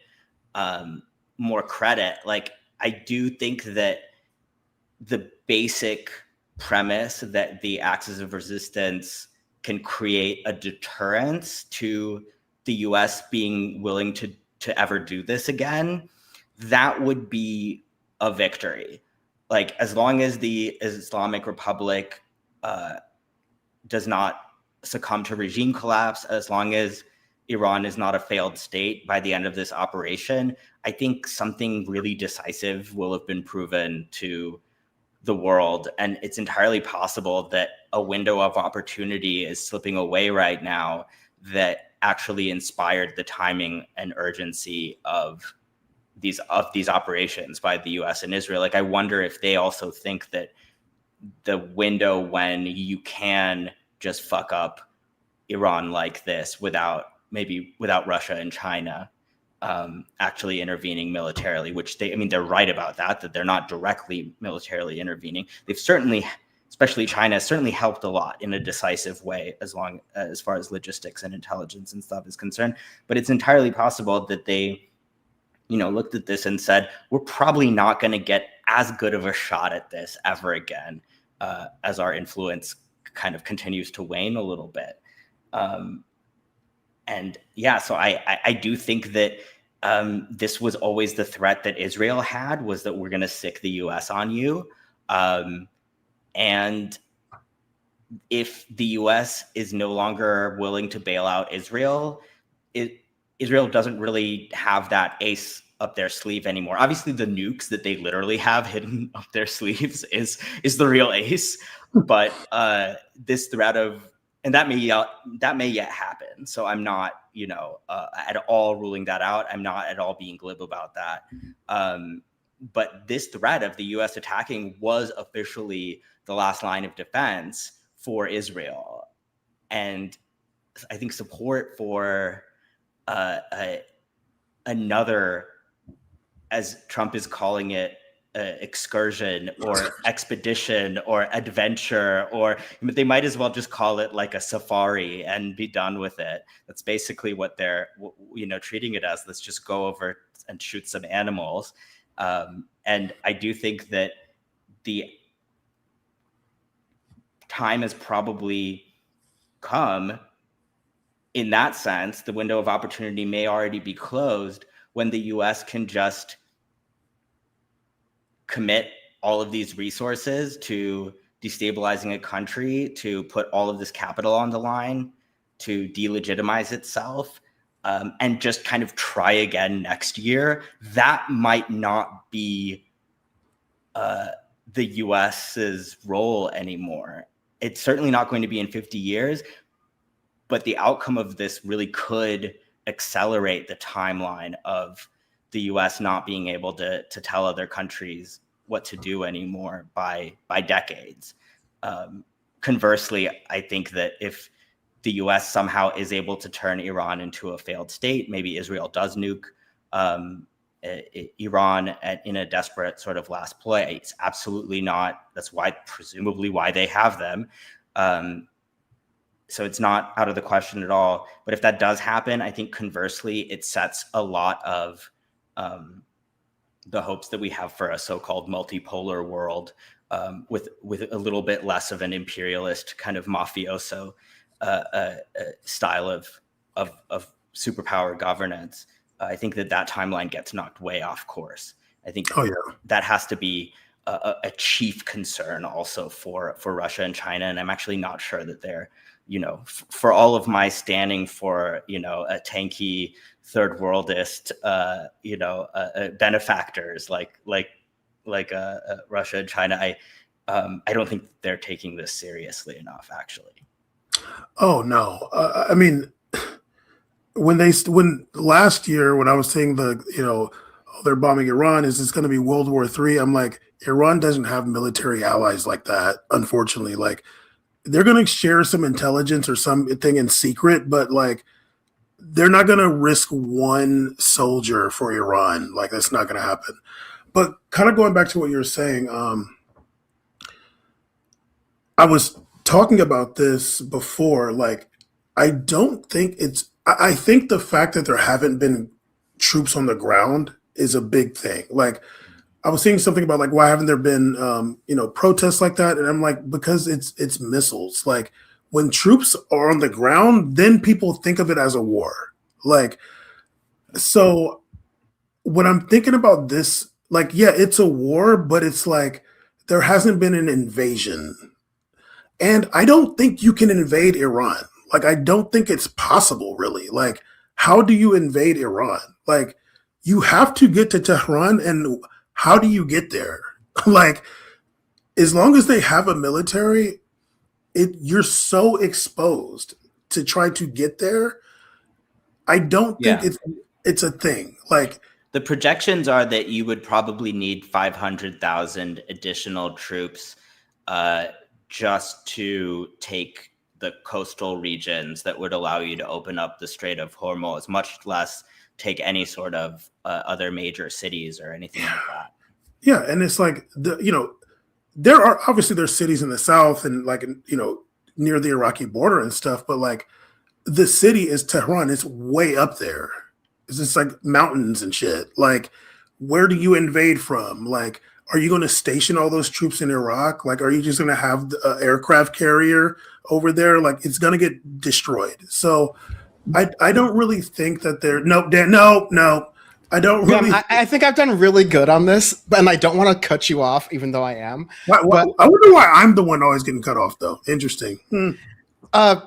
more credit, like I do think that the basic premise that the axis of resistance can create a deterrence to the US being willing to ever do this again, that would be a victory. Like, as long as the Islamic Republic does not succumb to regime collapse, as long as Iran is not a failed state by the end of this operation, I think something really decisive will have been proven to the world. And it's entirely possible that a window of opportunity is slipping away right now that actually inspired the timing and urgency of these operations by the US and Israel. Like, I wonder if they also think that the window when you can just fuck up Iran like this without Russia and China actually intervening militarily, which they're right about that they're not directly militarily intervening. They've certainly, especially China, certainly helped a lot in a decisive way as far as logistics and intelligence and stuff is concerned. But it's entirely possible that they, looked at this and said, we're probably not going to get as good of a shot at this ever again, as our influence kind of continues to wane a little bit. And yeah, so I do think that this was always the threat that Israel had, was that we're going to sick the US on you. And if the US is no longer willing to bail out Israel, Israel doesn't really have that ace up their sleeve anymore. Obviously, the nukes that they literally have hidden up their sleeves is the real ace. But this threat of, and that may yet happen. So I'm not, at all ruling that out. I'm not at all being glib about that. But this threat of the U.S. attacking was officially the last line of defense for Israel. And I think support for another, as Trump is calling it, excursion or expedition or adventure, or they might as well just call it like a safari and be done with it. That's basically what they're, treating it as. Let's just go over and shoot some animals. And I do think that the time has probably come in that sense. The window of opportunity may already be closed when the US can just commit all of these resources to destabilizing a country, to put all of this capital on the line, to delegitimize itself, and just kind of try again next year. That might not be the US's role anymore. It's certainly not going to be in 50 years, but the outcome of this really could accelerate the timeline of the US not being able to tell other countries what to do anymore by decades. Conversely, I think that if the US somehow is able to turn Iran into a failed state, maybe Israel does nuke Iran in a desperate sort of last play. It's absolutely not. That's presumably why they have them. So it's not out of the question at all. But if that does happen, I think conversely, it sets a lot of the hopes that we have for a so-called multipolar world with a little bit less of an imperialist kind of mafioso style of superpower governance. I think that timeline gets knocked way off course. I think that has to be a chief concern also for Russia and China. And I'm actually not sure that they're, for all of my standing for, a tanky third worldist, benefactors like Russia and China, I don't think they're taking this seriously enough, actually. Oh no, I mean, when last year when I was saying they're bombing Iran, is this going to be World War III? I'm like, Iran doesn't have military allies like that, unfortunately. Like, they're going to share some intelligence or something in secret, but like, they're not going to risk one soldier for Iran. Like, that's not going to happen. But kind of going back to what you were saying, I was talking about this before. Like, I don't think I think the fact that there haven't been troops on the ground is a big thing. Like, I was seeing something about like, why haven't there been protests like that? And I'm like, because it's missiles. Like, when troops are on the ground, then people think of it as a war. Like, so when I'm thinking about this, like, yeah, it's a war, but it's like there hasn't been an invasion. And I don't think you can invade Iran. Like, I don't think it's possible, really. Like, how do you invade Iran? Like, you have to get to Tehran, and how do you get there? Like, as long as they have a military, you're so exposed to try to get there. I don't think it's a thing. Like, the projections are that you would probably need 500,000 additional troops just to take the coastal regions that would allow you to open up the Strait of Hormuz, much less take any sort of other major cities or anything like that. Yeah, and it's like, there are obviously there's cities in the south and like, near the Iraqi border and stuff, but like, the city is Tehran. It's way up there. It's just like mountains and shit. Like, where do you invade from? Like, are you going to station all those troops in Iraq? Like, are you just going to have an aircraft carrier over there? Like, it's going to get destroyed. So I don't really think that they're no. I don't really. I think I've done really good on this, and I don't want to cut you off, even though I am. But I wonder why I'm the one always getting cut off, though. Interesting.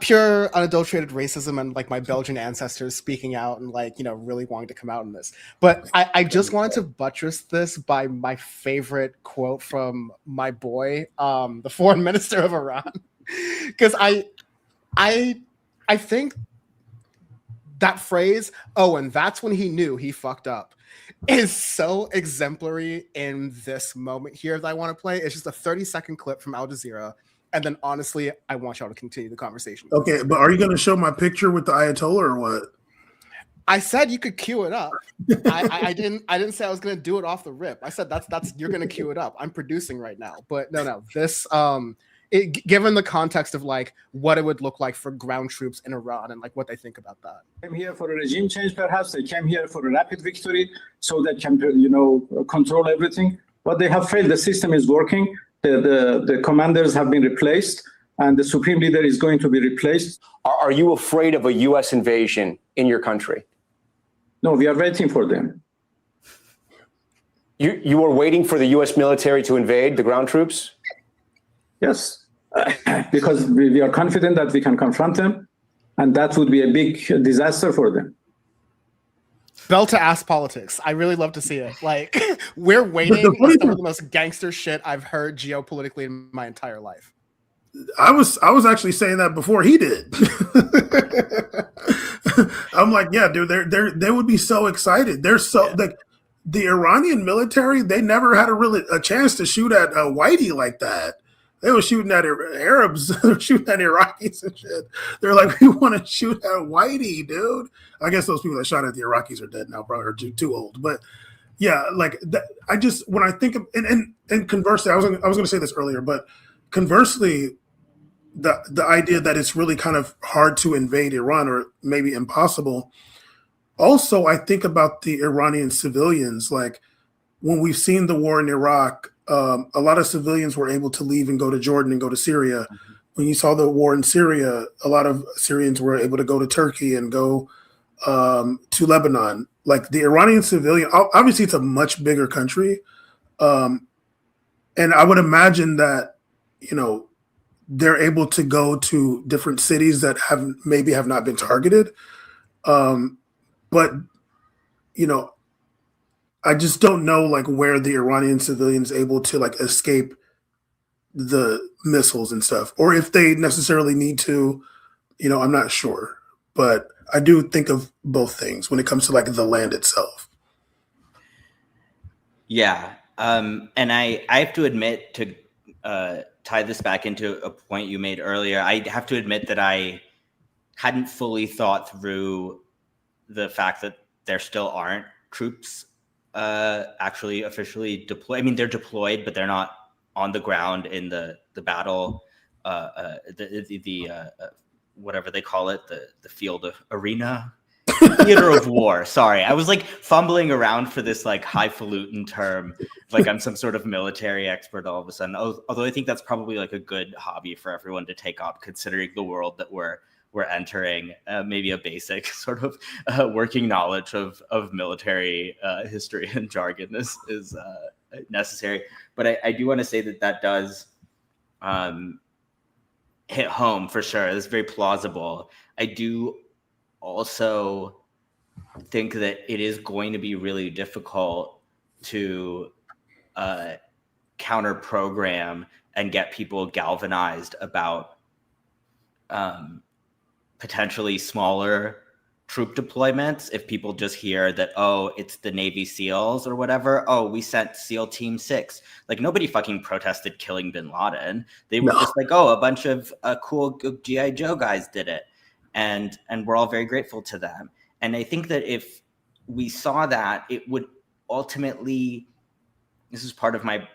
Pure unadulterated racism and like my Belgian ancestors speaking out and like, really wanting to come out in this. But I just wanted to buttress this by my favorite quote from my boy, the foreign minister of Iran. Because I think that phrase, oh, and that's when he knew he fucked up, is so exemplary in this moment here that I want to play. It's just a 30-second clip from Al Jazeera. And then, honestly, I want y'all to continue the conversation. Okay, but are you going to show my picture with the Ayatollah or what? I said you could queue it up. I didn't say I was gonna do it off the rip. I said that's you're gonna queue it up. I'm producing right now, but no. This given the context of like what it would look like for ground troops in Iran and like what they think about that. Came here for a regime change, perhaps they came here for a rapid victory, so they can control everything. But they have failed. The system is working. The commanders have been replaced, and the supreme leader is going to be replaced. Are you afraid of a U.S. invasion in your country? No, we are waiting for them. You are waiting for the U.S. military to invade the ground troops? Yes, because we are confident that we can confront them, and that would be a big disaster for them. Bell to ass politics. I really love to see it. Like, we're waiting for some of the most gangster shit I've heard geopolitically in my entire life. I was actually saying that before he did. I'm like, yeah, dude, they would be so excited. They're so like the Iranian military. They never had a chance to shoot at Whitey like that. They were shooting at Arabs, they were shooting at Iraqis and shit. They're like, we want to shoot at Whitey, dude. I guess those people that shot at the Iraqis are dead now, probably are too old. But yeah, like that, I just when I think of and conversely, I was going to say this earlier, but conversely, the idea that it's really kind of hard to invade Iran or maybe impossible. Also, I think about the Iranian civilians. Like when we've seen the war in Iraq, a lot of civilians were able to leave and go to Jordan and go to Syria. Mm-hmm. When you saw the war in Syria, a lot of Syrians were able to go to Turkey and go to Lebanon. Like the Iranian civilian, obviously it's a much bigger country. And I would imagine that, they're able to go to different cities that have not been targeted. But, I just don't know like where the Iranian civilians able to like escape the missiles and stuff, or if they necessarily need to, I'm not sure. But I do think of both things when it comes to like the land itself. Yeah. And I have to admit, to tie this back into a point you made earlier, I have to admit that I hadn't fully thought through the fact that there still aren't troops actually officially deployed. I mean, they're deployed, but they're not on the ground in the battle, whatever they call it, the field of arena, theater of war. Sorry, I was like fumbling around for this like highfalutin term, like I'm some sort of military expert all of a sudden. Although I think that's probably like a good hobby for everyone to take up, considering the world that we're entering. Maybe a basic sort of working knowledge of military history and jargon is necessary. But I do want to say that does hit home for sure. It's very plausible. I do also think that it is going to be really difficult to counter program and get people galvanized about potentially smaller troop deployments if people just hear that, oh, it's the Navy SEALs or whatever. Oh, we sent SEAL Team 6. Like nobody fucking protested killing bin Laden. They were just like, oh, a bunch of cool G.I. Joe guys did it. And we're all very grateful to them. And I think that if we saw that, it would ultimately, this is part of my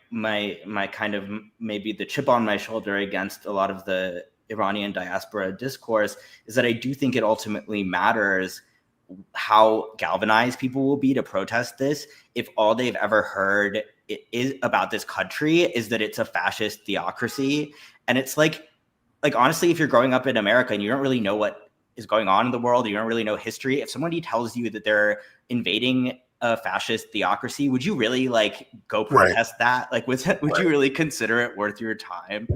kind of maybe the chip on my shoulder against a lot of the Iranian diaspora discourse, is that I do think it ultimately matters how galvanized people will be to protest this if all they've ever heard is about this country is that it's a fascist theocracy. And it's like honestly, if you're growing up in America and you don't really know what is going on in the world, you don't really know history, if somebody tells you that they're invading a fascist theocracy, would you really like go protest that? Like would you really consider it worth your time?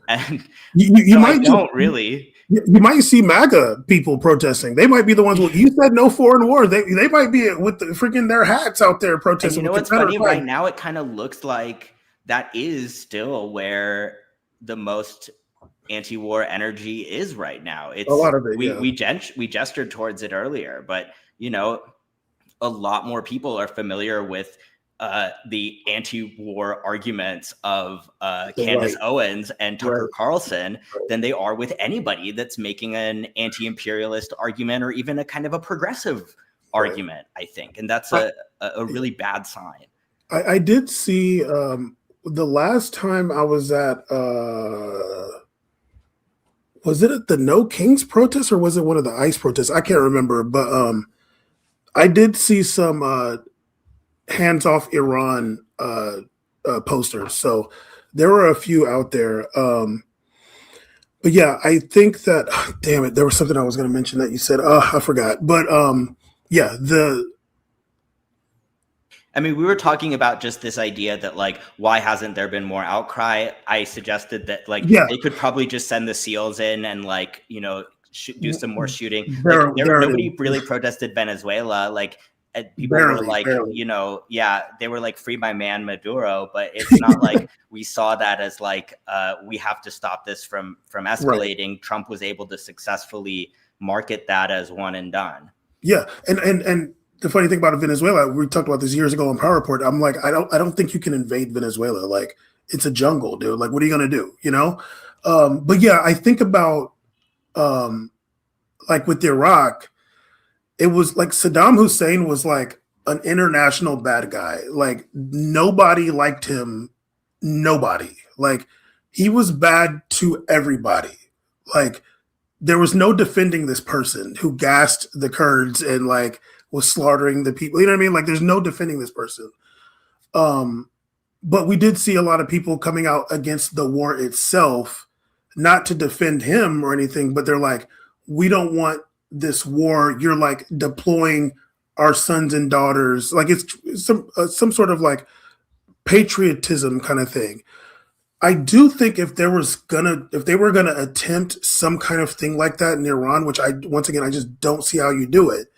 And you might really. You might see MAGA people protesting. They might be the ones. You said no foreign war. They might be with the freaking their hats out there protesting. And you know what's funny? Right now, it kind of looks like that is still where the most anti-war energy is right now. It's a lot of it. We gestured towards it earlier, but a lot more people are familiar with the anti-war arguments of Candace Owens and Tucker Carlson than they are with anybody that's making an anti-imperialist argument or even a kind of a progressive argument, I think. And that's a really bad sign. I did see the last time I was at was it at the No Kings protest or was it one of the ICE protests? I can't remember, but I did see some hands off Iran posters. So there were a few out there. But yeah, I think that damn it, there was something I was going to mention that you said. I forgot. But yeah, I mean, we were talking about just this idea that, like, why hasn't there been more outcry? I suggested that, like, they could probably just send the SEALs in and, like, you know, do some more shooting. Like, nobody really protested Venezuela. Like, people were like, you know, they were like, free my man Maduro. But it's not like we saw that as like, we have to stop this from escalating. Right. Trump was able to successfully market that as one and done. Yeah, and the funny thing about Venezuela, we talked about this years ago on Power Report. I'm like, I don't think you can invade Venezuela. Like, it's a jungle, dude. Like, what are you gonna do? You know? But yeah, I think about like with Iraq, it was like Saddam Hussein was like an international bad guy. Like, nobody liked him. Nobody. Like, he was bad to everybody. Like, there was no defending this person who gassed the Kurds and like was slaughtering the people. You know what I mean? Like, there's no defending this person. But we did see a lot of people coming out against the war itself, not to defend him or anything, but they're like, we don't want this war. You're like deploying our sons and daughters. Like, it's some sort of like patriotism kind of thing. I do think if they were gonna attempt some kind of thing like that in Iran, which I just don't see how you do it.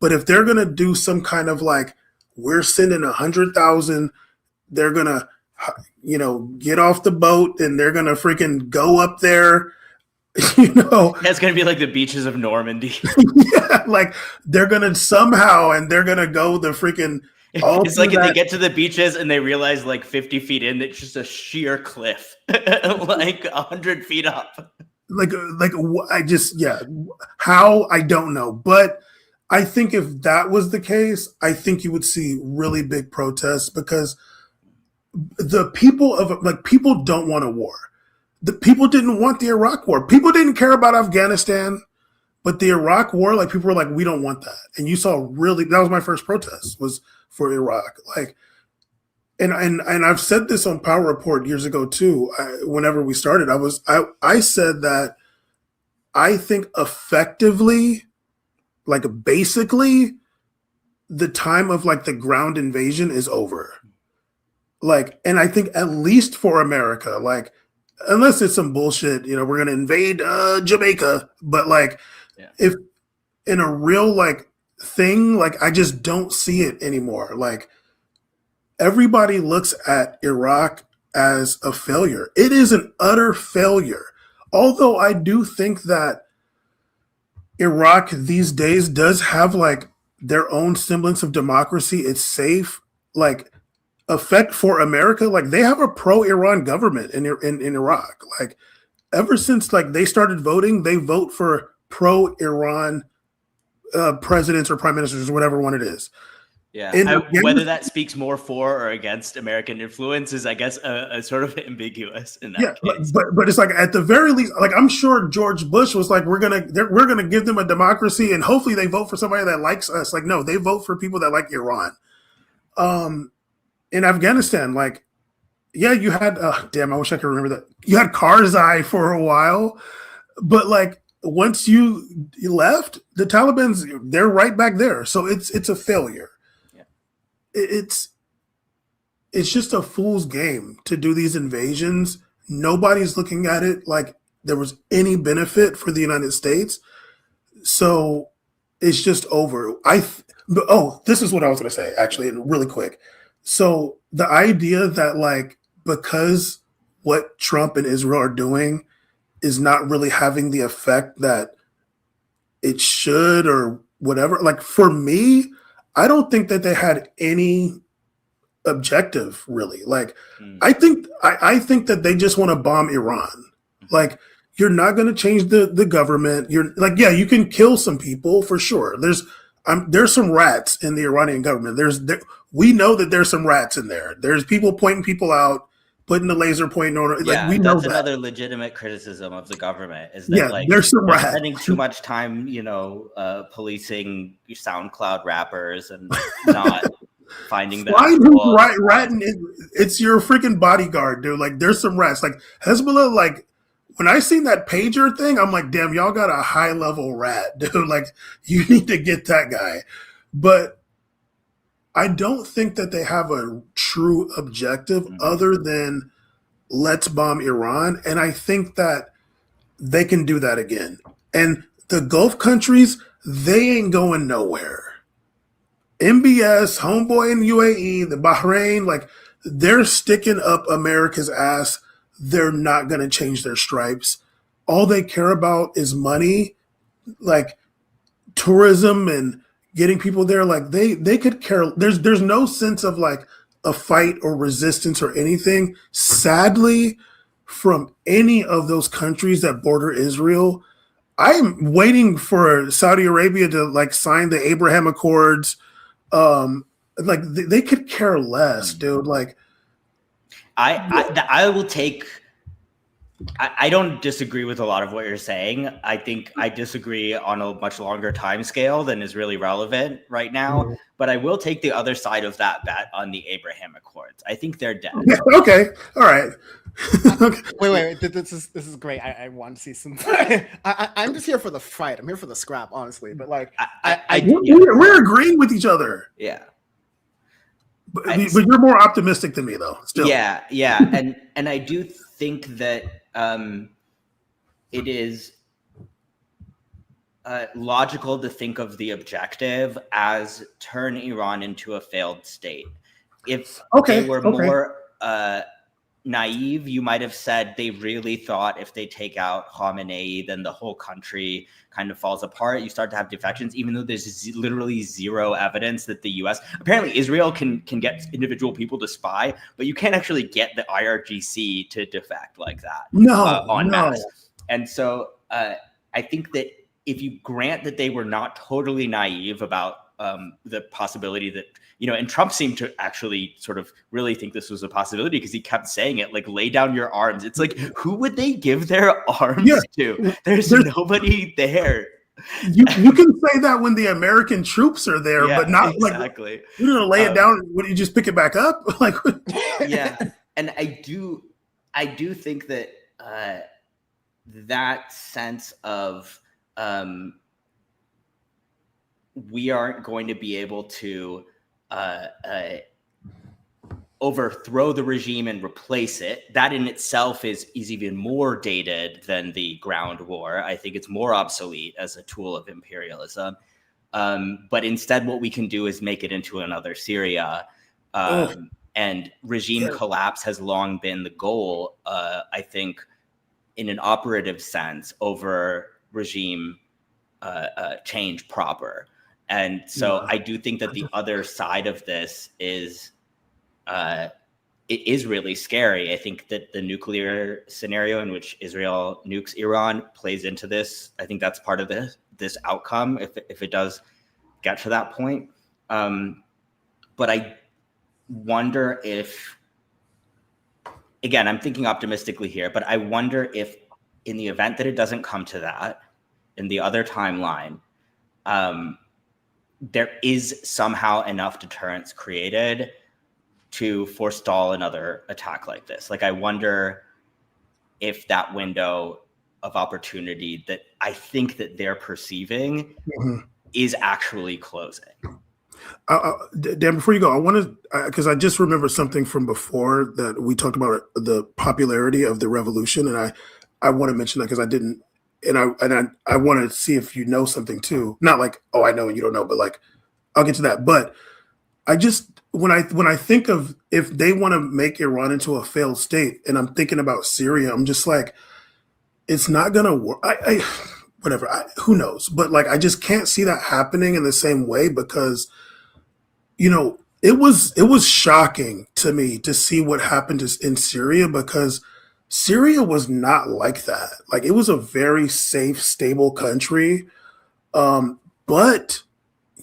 But if they're gonna do some kind of like, we're sending 100,000, they're gonna, you know, get off the boat and they're gonna freaking go up there, you know. It's gonna be like the beaches of Normandy. Yeah, like they're gonna somehow and they're gonna go the freaking. It's like if they get to the beaches and they realize like 50 feet in, it's just a sheer cliff, like 100 feet up. How, I don't know. But I think if that was the case, I think you would see really big protests because the people don't want a war. The people didn't want the Iraq war. People didn't care about Afghanistan, but the Iraq war, like people were like, we don't want that. And you saw that was my first protest was for Iraq. Like, and I've said this on Power Report years ago too. Whenever we started, I said that I think effectively, like basically, the time of like the ground invasion is over. Like, and I think at least for America, like, unless it's some bullshit, you know, we're gonna invade Jamaica, but like, if in a real like thing, like I just don't see it anymore. Like, everybody looks at Iraq as a failure. It is an utter failure. Although I do think that Iraq these days does have like their own semblance of democracy. It's safe. Like, effect for America, like they have a pro-Iran government in Iraq. Like, ever since like they started voting, they vote for pro-Iran presidents or prime ministers or whatever one it is. Yeah, whether that speaks more for or against American influence is, I guess, a sort of ambiguous in that case. But it's like at the very least, like I'm sure George Bush was like, we're gonna give them a democracy and hopefully they vote for somebody that likes us. Like, no, they vote for people that like Iran. In Afghanistan, like, yeah, you had damn, I wish I could remember that. You had Karzai for a while, but like once you left, the Taliban's they're right back there. So it's a failure. It's just a fool's game to do these invasions. Nobody's looking at it like there was any benefit for the United States. So it's just over. This is what I was going to say, actually, really quick. So the idea that like, because what Trump and Israel are doing is not really having the effect that it should or whatever, like for me, I don't think that they had any objective really. Like, I think that they just want to bomb Iran. Like, you're not going to change the government. You're like, yeah, you can kill some people for sure. there's some rats in the Iranian government. We know that there's some rats in there. There's people pointing people out, putting the laser pointing on it. Yeah, like we know that's that. another legitimate criticism of the government is that like there's some they're rats. spending too much time, policing SoundCloud rappers and not finding them. Ratting it's your freaking bodyguard, dude. Like there's some rats. Like Hezbollah, like when I seen that pager thing, I'm like, damn, y'all got a high level rat, dude. Like you need to get that guy. But I don't think that they have a true objective other than let's bomb Iran. And I think that they can do that again. And the Gulf countries, they ain't going nowhere. MBS, Homeboy in UAE, the Bahrain, like they're sticking up America's ass. They're not going to change their stripes. All they care about is money, like tourism and getting people there. Like they could care. There's no sense of like a fight or resistance or anything. Sadly, from any of those countries that border Israel, I'm waiting for Saudi Arabia to like sign the Abraham Accords. Like they could care less, dude. Like I will take. I don't disagree with a lot of what you're saying. I think I disagree on a much longer time scale than is really relevant right now. But I will take the other side of that bet on the Abraham Accords. I think they're dead. Yeah, okay, all right. Wait. This is great. I want to see some. I'm just here for the fight. I'm here for the scrap, honestly. But like, we're agreeing with each other. Yeah. But you're more optimistic than me, though. Still. Yeah, and I do think that it is logical to think of the objective as turn Iran into a failed state. If they were more naive, you might have said they really thought if they take out Khamenei, then the whole country kind of falls apart. You start to have defections, even though there's literally zero evidence that the U.S. Apparently Israel can get individual people to spy, but you can't actually get the IRGC to defect like that. Mass. And so I think that if you grant that they were not totally naive about the possibility that, and Trump seemed to actually sort of really think this was a possibility because he kept saying it, like, lay down your arms. It's like, who would they give their arms to? There's nobody there. You can say that when the American troops are there, but not exactly. Like, you're going to lay it down. Would you just pick it back up? Like, yeah. And I do think that that sense of we aren't going to be able to overthrow the regime and replace it. That in itself is even more dated than the ground war. I think it's more obsolete as a tool of imperialism. But instead, what we can do is make it into another Syria. And regime collapse has long been the goal, I think, in an operative sense, over regime change proper. And so I do think that the other side of this is it is really scary. I think that the nuclear scenario in which Israel nukes Iran plays into this. I think that's part of this outcome if it does get to that point. But I wonder if, again, I'm thinking optimistically here, but I wonder if in the event that it doesn't come to that, in the other timeline, there is somehow enough deterrence created to forestall another attack like this. Like, I wonder if that window of opportunity that I think that they're perceiving is actually closing. Dan, before you go, I want to, because I just remember something from before that we talked about the popularity of the revolution, and I want to mention that because I didn't. And I want to see if you know something too. Not like, oh, I know and you don't know, but like, I'll get to that. But I just, when I think of if they want to make Iran into a failed state, and I'm thinking about Syria, I'm just like, it's not gonna work. Who knows? But like, I just can't see that happening in the same way because, it was shocking to me to see what happened in Syria because Syria was not like that. Like, it was a very safe, stable country. But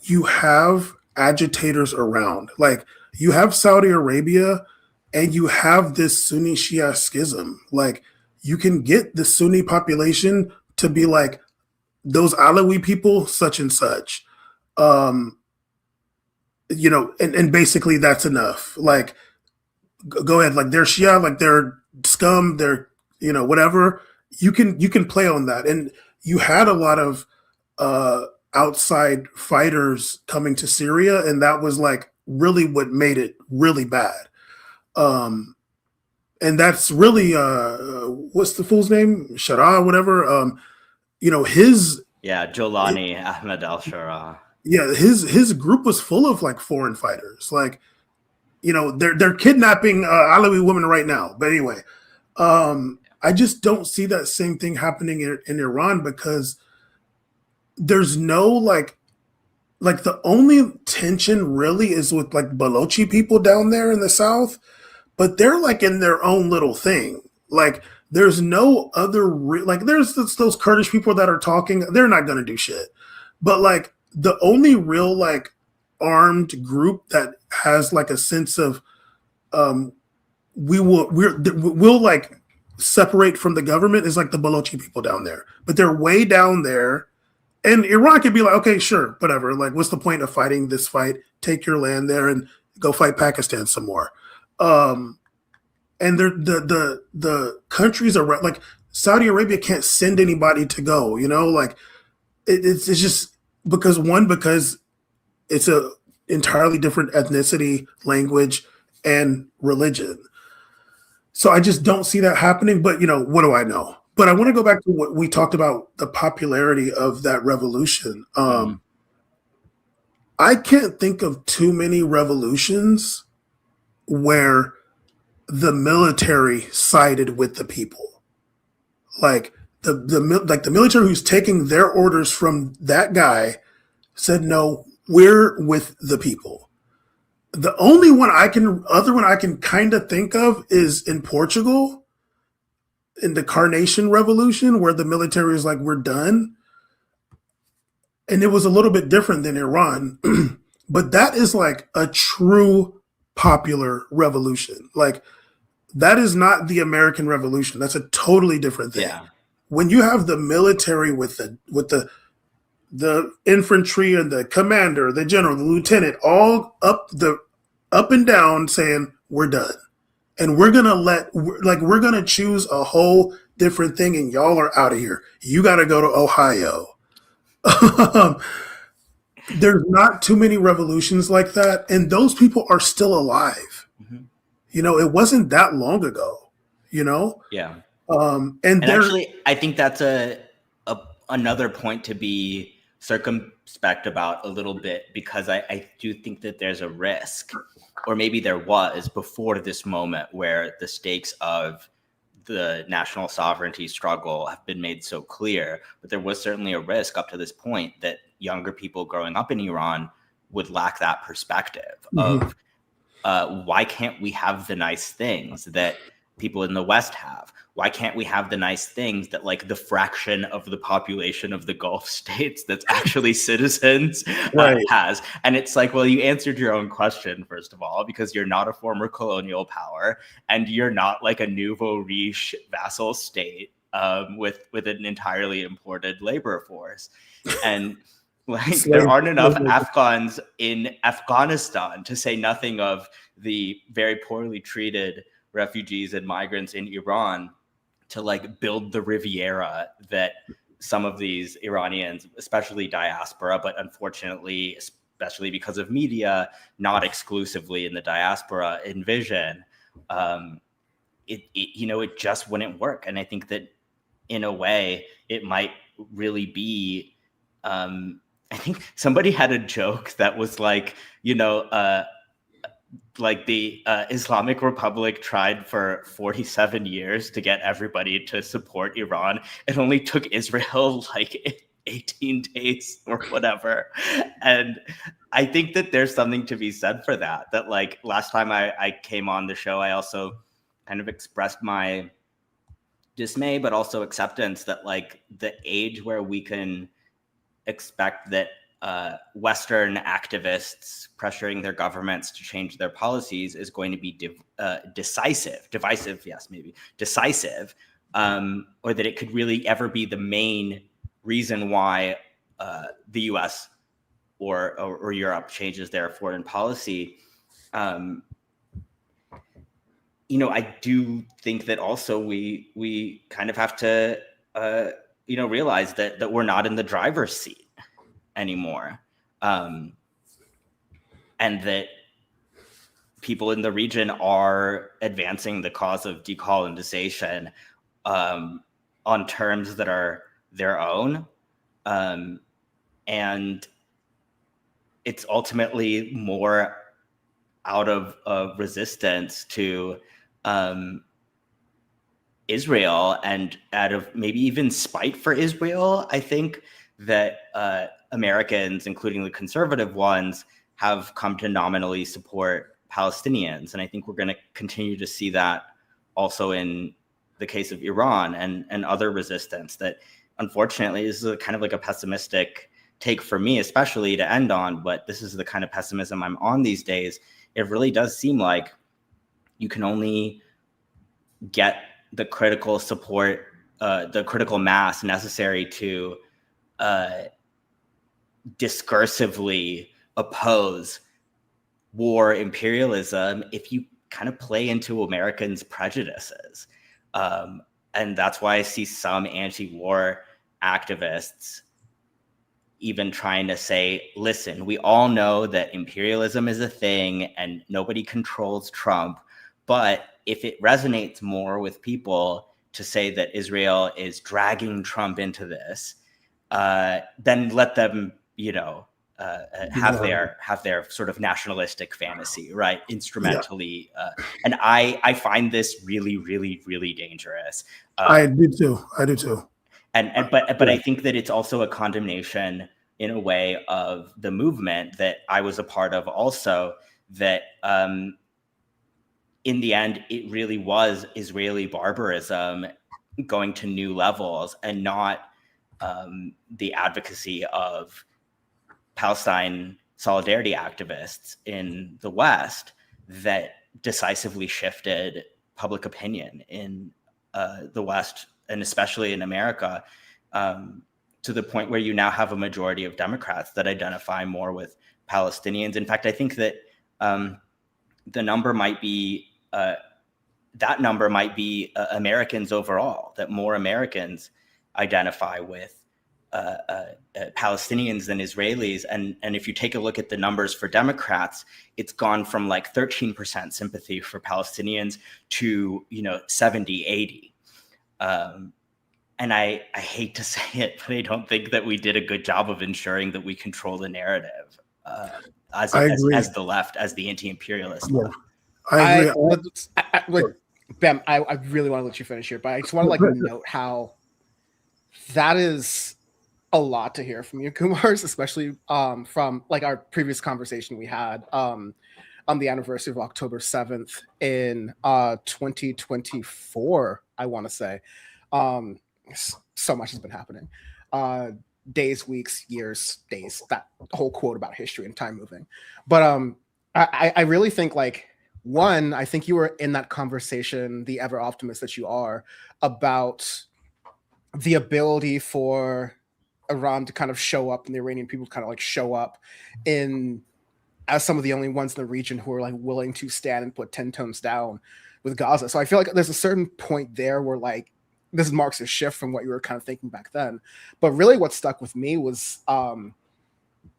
you have agitators around. Like you have Saudi Arabia and you have this Sunni Shia schism. Like you can get the Sunni population to be like those Alawi people, such and such. Um, and basically that's enough. Like go ahead, like they're Shia, like they're scum, they're whatever. You can play on that. And you had a lot of outside fighters coming to Syria, and that was like really what made it really bad. And that's really what's the fool's name? Shara, whatever. His Jolani Ahmed Al Shara. Yeah, his group was full of like foreign fighters. Like, they're kidnapping Alawi women right now. But anyway, I just don't see that same thing happening in Iran because there's no like the only tension really is with like Balochi people down there in the south, but they're like in their own little thing. Like there's no other there's those Kurdish people that are talking. They're not going to do shit. But like the only real like armed group that has like a sense of we'll like separate from the government is like the Balochi people down there. But they're way down there. And Iran could be like, okay, sure, whatever. Like, what's the point of fighting this fight? Take your land there and go fight Pakistan some more. And the countries around, like Saudi Arabia can't send anybody to go. Like it's just because it's a entirely different ethnicity, language, and religion. So I just don't see that happening. But what do I know? But I want to go back to what we talked about, the popularity of that revolution. I can't think of too many revolutions where the military sided with the people. Like the military who's taking their orders from that guy said, no, we're with the people. The only other one I can kind of think of is in Portugal, in the Carnation Revolution, where the military is like, we're done. And it was a little bit different than Iran, but that is like a true popular revolution. Like that is not the American Revolution. That's a totally different thing. Yeah. When you have the military with the infantry and the commander, the general, the lieutenant, all up and down saying, we're done. And we're going to choose a whole different thing and y'all are out of here. You got to go to Ohio. There's not too many revolutions like that. And those people are still alive. Mm-hmm. It wasn't that long ago, Yeah. And actually, I think that's another point to be circumspect about a little bit, because I do think that there's a risk, or maybe there was before this moment, where the stakes of the national sovereignty struggle have been made so clear, but there was certainly a risk up to this point that younger people growing up in Iran would lack that perspective of why can't we have the nice things that people in the West have? Why can't we have the nice things that like the fraction of the population of the Gulf states that's actually citizens has? And it's like, well, you answered your own question, first of all, because you're not a former colonial power and you're not like a nouveau riche vassal state with an entirely imported labor force. And like there aren't enough Afghans in Afghanistan, to say nothing of the very poorly treated refugees and migrants in Iran, to like build the Riviera that some of these Iranians, especially diaspora, but unfortunately, especially because of media, not exclusively in the diaspora, envision. It just wouldn't work. And I think that in a way it might really be, I think somebody had a joke that was like, like the Islamic Republic tried for 47 years to get everybody to support Iran. It only took Israel like 18 days or whatever. And I think that there's something to be said for that. That like last time I came on the show, I also kind of expressed my dismay, but also acceptance that like the age where we can expect that Western activists pressuring their governments to change their policies is going to be divisive, yes, maybe decisive, or that it could really ever be the main reason why the U.S. or Europe changes their foreign policy. I do think that also we kind of have to realize that we're not in the driver's seat anymore, and that people in the region are advancing the cause of decolonization on terms that are their own, and it's ultimately more out of resistance to Israel and out of maybe even spite for Israel. I think that Americans, including the conservative ones, have come to nominally support Palestinians. And I think we're going to continue to see that also in the case of Iran and other resistance. That unfortunately this is a kind of like a pessimistic take for me, especially to end on, but this is the kind of pessimism I'm on these days. It really does seem like you can only get the critical support, the critical mass necessary to discursively oppose war imperialism if you kind of play into Americans' prejudices. And that's why I see some anti-war activists even trying to say, listen, we all know that imperialism is a thing and nobody controls Trump. But if it resonates more with people to say that Israel is dragging Trump into this, then let them, have their sort of nationalistic fantasy, right? Instrumentally. And I find this really, really, really dangerous. I do too. But I think that it's also a condemnation in a way of the movement that I was a part of also, that in the end, it really was Israeli barbarism going to new levels and not the advocacy of Palestine solidarity activists in the West that decisively shifted public opinion in the West, and especially in America, to the point where you now have a majority of Democrats that identify more with Palestinians. In fact, I think that the number might be Americans overall, that more Americans identify with Palestinians than Israelis. And if you take a look at the numbers for Democrats, it's gone from like 13% sympathy for Palestinians to 70, 80. And I hate to say it, but I don't think that we did a good job of ensuring that we control the narrative as the left, as the anti-imperialist left. I agree. Bam, I really want to let you finish here, but I just want to note how that is a lot to hear from you, Kumars, especially from like our previous conversation we had on the anniversary of October 7th in 2024, I want to say. So much has been happening. Days, weeks, years, days, that whole quote about history and time moving. But I really think I think you were in that conversation, the ever optimist that you are, about the ability for Iran to kind of show up and the Iranian people to kind of show up as some of the only ones in the region who are willing to stand and put 10 tones down with Gaza. So I feel like there's a certain point there where this marks a shift from what you were kind of thinking back then. But really what stuck with me was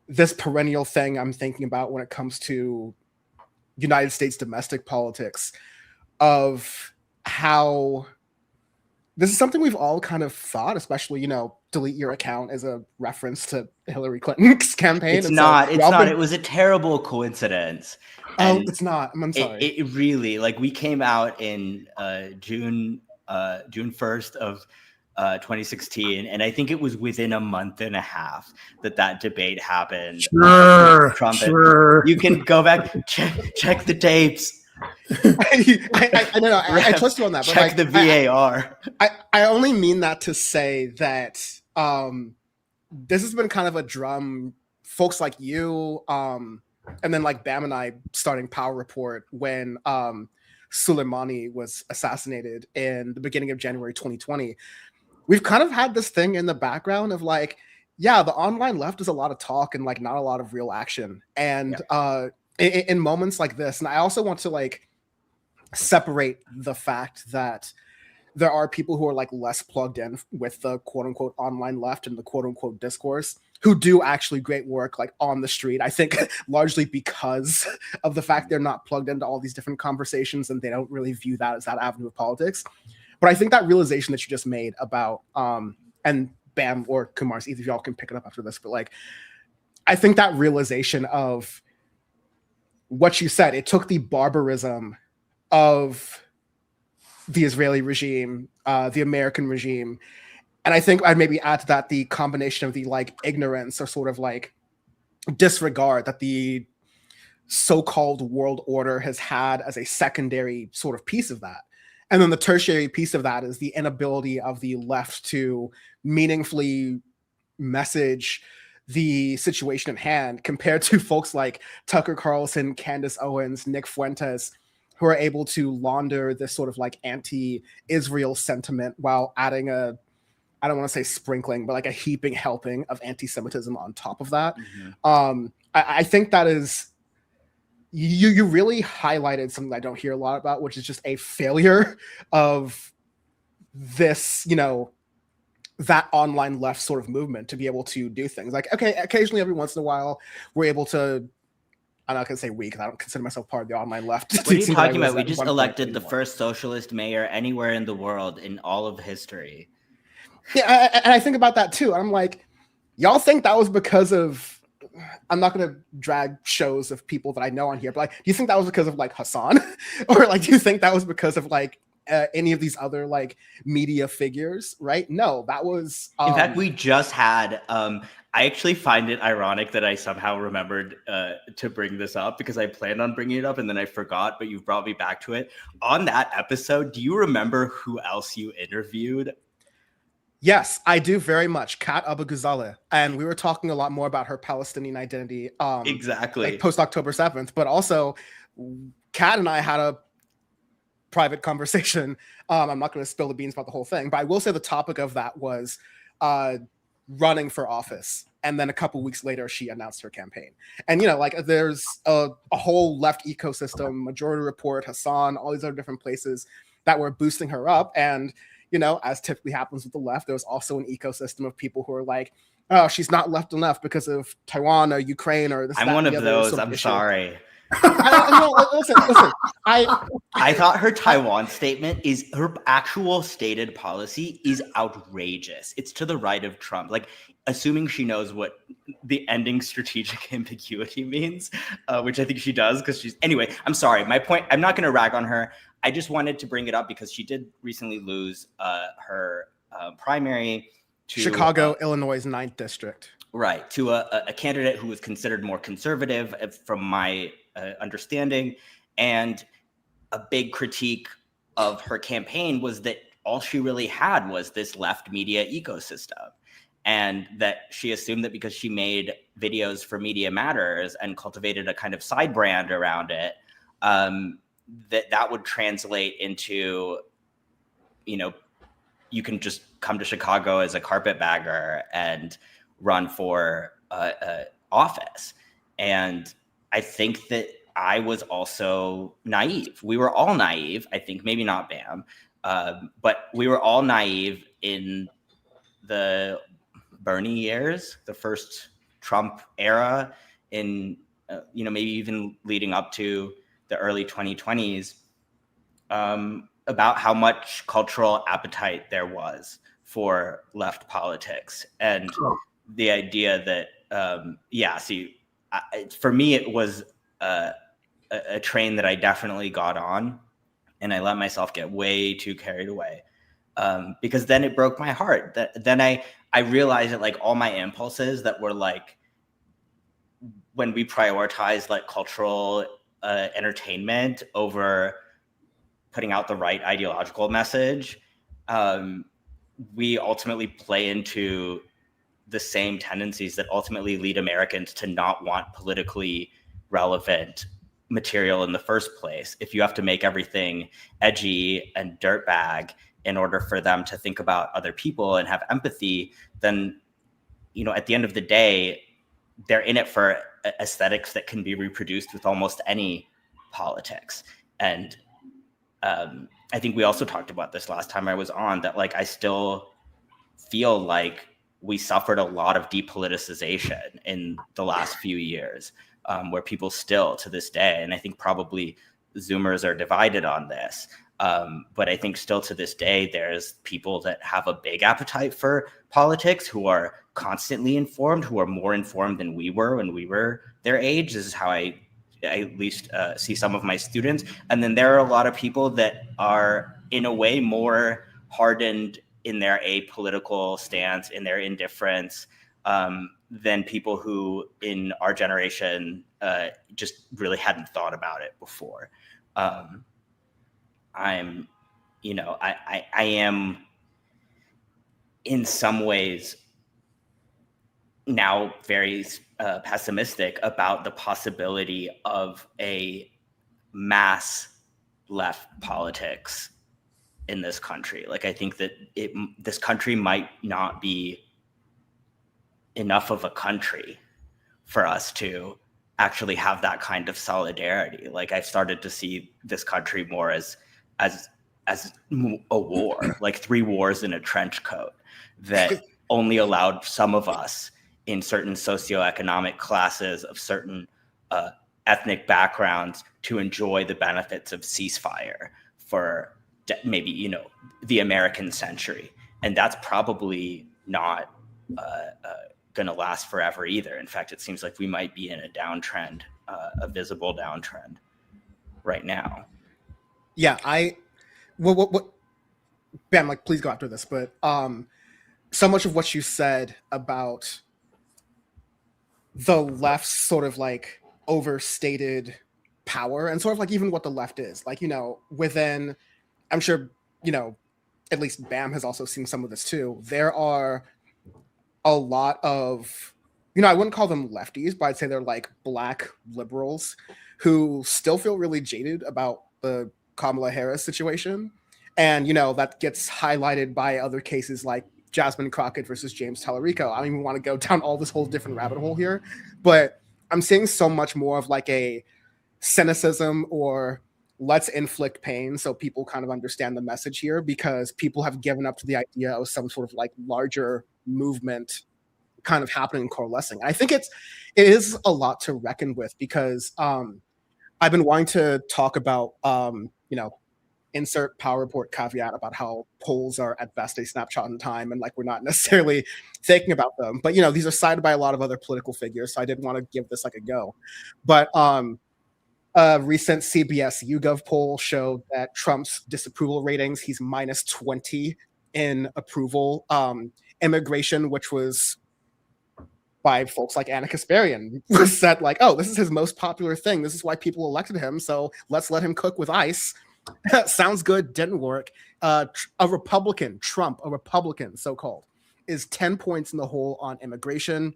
this perennial thing I'm thinking about when it comes to United States domestic politics, of how this is something we've all kind of thought, especially, delete your account as a reference to Hillary Clinton's campaign. It's not. It was a terrible coincidence. It's not. I'm sorry. It really, we came out in June 1st of 2016, and I think it was within a month and a half that debate happened. Sure. You can go back, check the tapes. I know. I trust you on that. Check the VAR. I only mean that to say that this has been kind of a drum folks like you, and then like Bam and I starting Power Report when Soleimani was assassinated in the beginning of January 2020, we've kind of had this thing in the background of like, yeah, the online left is a lot of talk and like not a lot of real action. And in moments like this, and I also want to like separate the fact that there are people who are like less plugged in with the quote unquote online left and the quote unquote discourse who do actually great work like on the street. I think largely because of the fact they're not plugged into all these different conversations and they don't really view that as that avenue of politics. But I think that realization that you just made about, and Bam or Kumars, either of y'all can pick it up after this, but like, I think that realization of what you said, it took the barbarism of the Israeli regime, the American regime. And I think I'd maybe add to that the combination of the like ignorance or sort of like disregard that the so-called world order has had as a secondary sort of piece of that. And then the tertiary piece of that is the inability of the left to meaningfully message the situation at hand compared to folks like Tucker Carlson, Candace Owens, Nick Fuentes, who are able to launder this sort of like anti-Israel sentiment while adding a, I don't want to say sprinkling, but like a heaping helping of anti-Semitism on top of that. Mm-hmm. I think that is, you really highlighted something I don't hear a lot about, which is just a failure of this, you know, that online left sort of movement to be able to do things like, okay, occasionally every once in a while we're able to, I'm not going to say we because I don't consider myself part of the online left. What are you talking about? We just elected the first socialist mayor anywhere in the world in all of history. Yeah, and I think about that too. I'm like, y'all think that was because of, I'm not going to drag shows of people that I know on here, but like, do you think that was because of like Hassan? Or like, do you think that was because of like any of these other like media figures, right? No, that was... In fact, we just had... I actually find it ironic that I somehow remembered to bring this up because I planned on bringing it up and then I forgot, but you've brought me back to it. On that episode, do you remember who else you interviewed? Yes, I do very much. Kat Abu Ghazaleh. And we were talking a lot more about her Palestinian identity. Exactly. Like post October 7th. But also, Kat and I had a private conversation. I'm not going to spill the beans about the whole thing, but I will say the topic of that was running for office. And then a couple weeks later, she announced her campaign. And, you know, like there's a whole left ecosystem, Majority Report, Hassan, all these other different places that were boosting her up. And, you know, as typically happens with the left, there's also an ecosystem of people who are like, oh, she's not left enough because of Taiwan or Ukraine or this. I'm one of those. I'm sorry. Listen. I thought her Taiwan statement is her actual stated policy is outrageous. It's to the right of Trump. Like, assuming she knows what the ending strategic ambiguity means, which I think she does because she's... Anyway, I'm sorry. My point, I'm not going to rag on her. I just wanted to bring it up because she did recently lose her primary to Chicago, Illinois' 9th district. Right, to a candidate who was considered more conservative from my understanding. And a big critique of her campaign was that all she really had was this left media ecosystem. And that she assumed that because she made videos for Media Matters and cultivated a kind of side brand around it, that would translate into, you know, you can just come to Chicago as a carpetbagger and run for office. And I think that I was also naive. We were all naive. I think maybe not Bam, but we were all naive in the Bernie years, the first Trump era, in you know, maybe even leading up to the early 2020s, about how much cultural appetite there was for left politics and the idea that for me it was a train that I definitely got on, and I let myself get way too carried away, because then it broke my heart. Then I realized that like all my impulses that were like, when we prioritize like cultural entertainment over putting out the right ideological message, we ultimately play into the same tendencies that ultimately lead Americans to not want politically relevant material in the first place. If you have to make everything edgy and dirtbag in order for them to think about other people and have empathy, then, at the end of the day, they're in it for aesthetics that can be reproduced with almost any politics. And I think we also talked about this last time I was on, that like I still feel like we suffered a lot of depoliticization in the last few years, where people still to this day, and I think probably Zoomers are divided on this, but I think still to this day, there's people that have a big appetite for politics, who are constantly informed, who are more informed than we were when we were their age. This is how I at least see some of my students. And then there are a lot of people that are in a way more hardened in their apolitical stance, in their indifference, than people who in our generation just really hadn't thought about it before. I am in some ways now very pessimistic about the possibility of a mass left politics in this country. Like, I think that this country might not be enough of a country for us to actually have that kind of solidarity. Like, I've started to see this country more as a war, like 3 wars in a trench coat that only allowed some of us in certain socioeconomic classes of certain ethnic backgrounds to enjoy the benefits of ceasefire for maybe, the American century. And that's probably not going to last forever either. In fact, it seems like we might be in a downtrend, a visible downtrend right now. Yeah, what Bam, like, please go after this, but so much of what you said about the left's sort of like overstated power, and sort of like even what the left is, like, within, I'm sure, at least Bam has also seen some of this too. There are a lot of, I wouldn't call them lefties, but I'd say they're like Black liberals who still feel really jaded about the Kamala Harris situation. And, that gets highlighted by other cases like Jasmine Crockett versus James Tallarico. I don't even want to go down all this whole different rabbit hole here, but I'm seeing so much more of like a cynicism, or let's inflict pain so people kind of understand the message here, because people have given up to the idea of some sort of like larger movement kind of happening and coalescing. And I think it is a lot to reckon with, because I've been wanting to talk about, insert PowerPoint caveat about how polls are at best a snapshot in time, and like we're not necessarily thinking about them. But these are cited by a lot of other political figures, so I didn't want to give this like a go. But a recent CBS YouGov poll showed that Trump's disapproval ratings, he's minus 20 in approval. Immigration, which was by folks like Anna Kasparian, was said like, oh, this is his most popular thing. This is why people elected him. So let's let him cook with ice. Sounds good. Didn't work. A Republican, Trump, a Republican, so-called, is 10 points in the hole on immigration,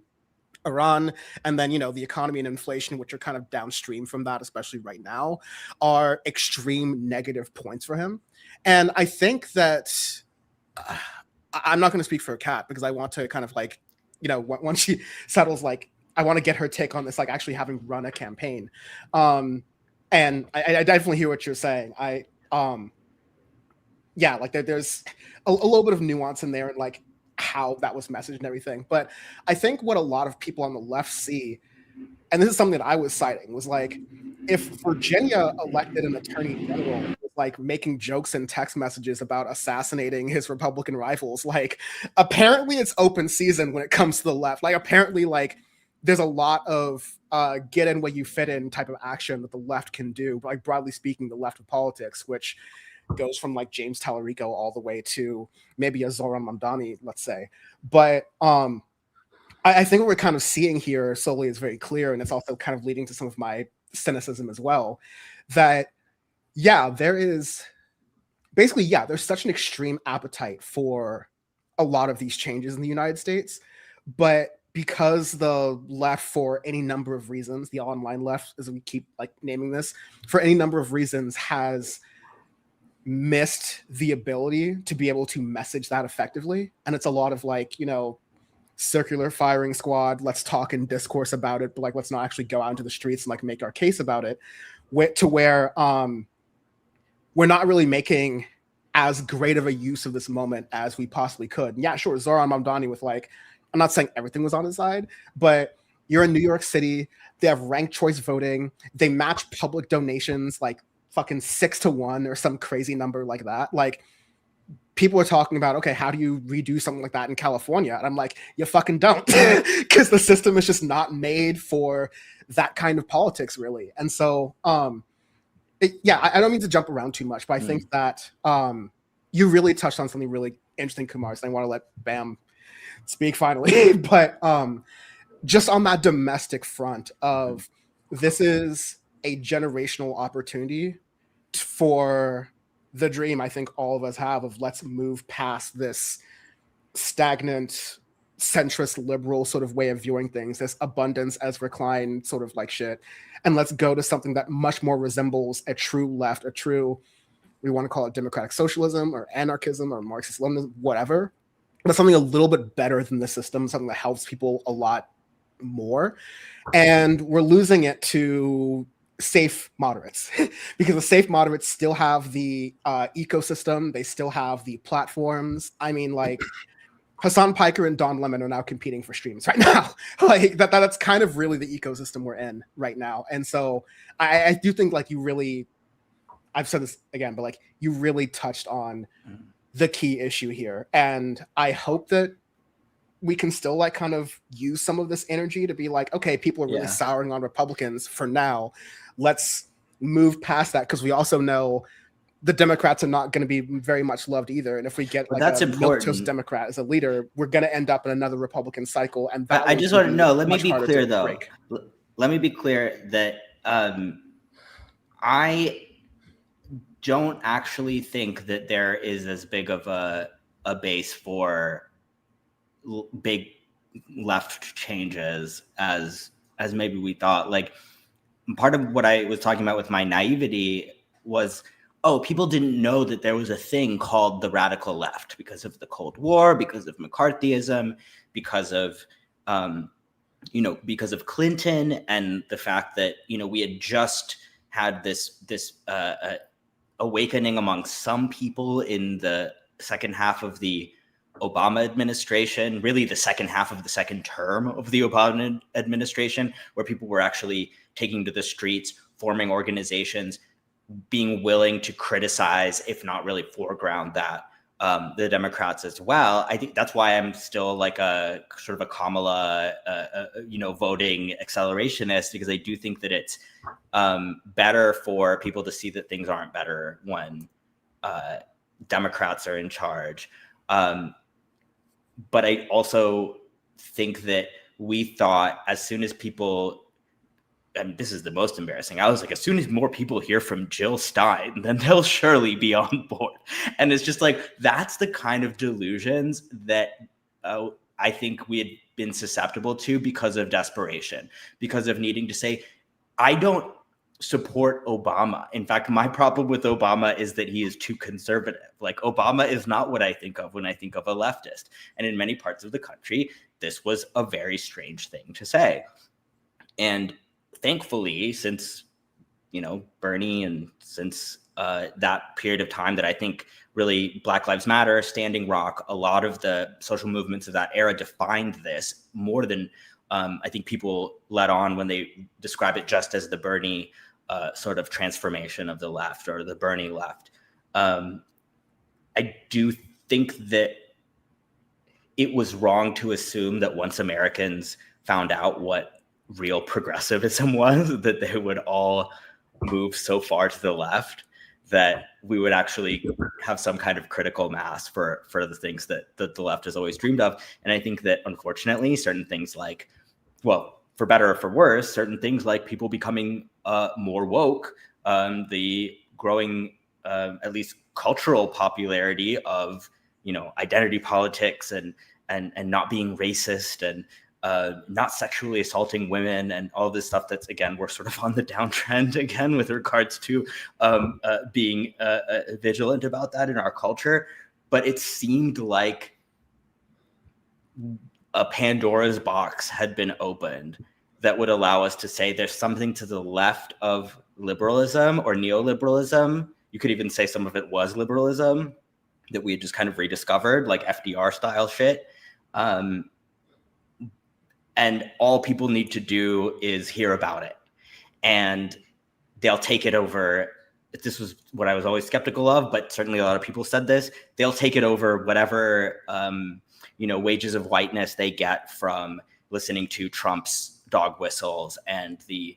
Iran, and then, the economy and inflation, which are kind of downstream from that, especially right now, are extreme negative points for him. And I think that I'm not going to speak for Kat, because I want to kind of like, once she settles, like, I want to get her take on this, like actually having run a campaign. And I definitely hear what you're saying. Like there's a little bit of nuance in there, and like how that was messaged and everything. But I think what a lot of people on the left see, and this is something that I was citing, was like, if Virginia elected an attorney general like making jokes and text messages about assassinating his Republican rivals, like apparently it's open season when it comes to the left. Like apparently, like there's a lot of get in where you fit in type of action that the left can do. But like broadly speaking, the left of politics, which goes from like James Tallarico all the way to maybe a Zoran Mamdani, let's say. But I think what we're kind of seeing here solely is very clear, and it's also kind of leading to some of my cynicism as well, that there's such an extreme appetite for a lot of these changes in the United States, but because the left, for any number of reasons, the online left, as we keep like naming this, for any number of reasons, has missed the ability to be able to message that effectively. And it's a lot of like, you know, circular firing squad, let's talk and discourse about it, but like let's not actually go out into the streets and like make our case about it, to where we're not really making as great of a use of this moment as we possibly could. And yeah, sure, Zoran Mamdani with like, I'm not saying everything was on his side, but you're in New York City, they have ranked choice voting, they match public donations like fucking 6-1 or some crazy number like that. Like, people are talking about, okay, how do you redo something like that in California? And I'm like, you fucking don't, because the system is just not made for that kind of politics, really. And so, I don't mean to jump around too much, but I think that you really touched on something really interesting, Kumars, and I want to let Bam speak finally. But just on that domestic front of, this is a generational opportunity for the dream I think all of us have of, let's move past this stagnant, centrist, liberal sort of way of viewing things, this abundance as recline sort of like shit, and let's go to something that much more resembles a true left, a true, we want to call it democratic socialism or anarchism or Marxist-Leninism, whatever, but something a little bit better than the system, something that helps people a lot more. And we're losing it to safe moderates because the safe moderates still have the ecosystem, they still have the platforms. I mean, like, Hassan Piker and Don Lemon are now competing for streams right now. Like that's kind of really the ecosystem we're in right now. And so I do think, like, you really, I've said this again, but like, you really touched on the key issue here. And I hope that we can still like kind of use some of this energy to be like, okay, people are really souring on Republicans for now. Let's move past that, because we also know the Democrats are not going to be very much loved either. And if we get like that's a important. milquetoast Democrat as a leader, we're going to end up in another Republican cycle. And that I just want to know, let me be clear though. Break. Let me be clear that I don't actually think that there is as big of a base for big left changes as maybe we thought. Like, part of what I was talking about with my naivety was, people didn't know that there was a thing called the radical left because of the Cold War, because of McCarthyism, because of because of Clinton, and the fact that we had just had this awakening among some people in the second half of the Obama administration, really the second half of the second term of the Obama administration, where people were actually taking to the streets, forming organizations, being willing to criticize, if not really foreground that, the Democrats as well. I think that's why I'm still like a sort of a Kamala, voting accelerationist, because I do think that it's better for people to see that things aren't better when Democrats are in charge. But I also think that we thought, as soon as people, and this is the most embarrassing, I was like, as soon as more people hear from Jill Stein, then they'll surely be on board. And it's just like, that's the kind of delusions that I think we had been susceptible to because of desperation, because of needing to say, I don't support Obama. In fact, my problem with Obama is that he is too conservative. Like, Obama is not what I think of when I think of a leftist. And in many parts of the country, this was a very strange thing to say. And thankfully, since, Bernie, and since that period of time that I think really Black Lives Matter, Standing Rock, a lot of the social movements of that era defined this more than I think people let on when they describe it just as the Bernie sort of transformation of the left, or the Bernie left. I do think that it was wrong to assume that once Americans found out what real progressivism was, that they would all move so far to the left that we would actually have some kind of critical mass for the things that the left has always dreamed of. And I think that, unfortunately, certain things like, well, for better or for worse, certain things like people becoming more woke, the growing, at least cultural popularity of, identity politics and not being racist and not sexually assaulting women and all this stuff that's, again, we're sort of on the downtrend again with regards to being vigilant about that in our culture. But it seemed like a Pandora's box had been opened that would allow us to say there's something to the left of liberalism or neoliberalism. You could even say some of it was liberalism that we had just kind of rediscovered, like FDR style shit. And all people need to do is hear about it. And they'll take it over. This was what I was always skeptical of, but certainly a lot of people said this. They'll take it over whatever, wages of whiteness they get from listening to Trump's dog whistles and the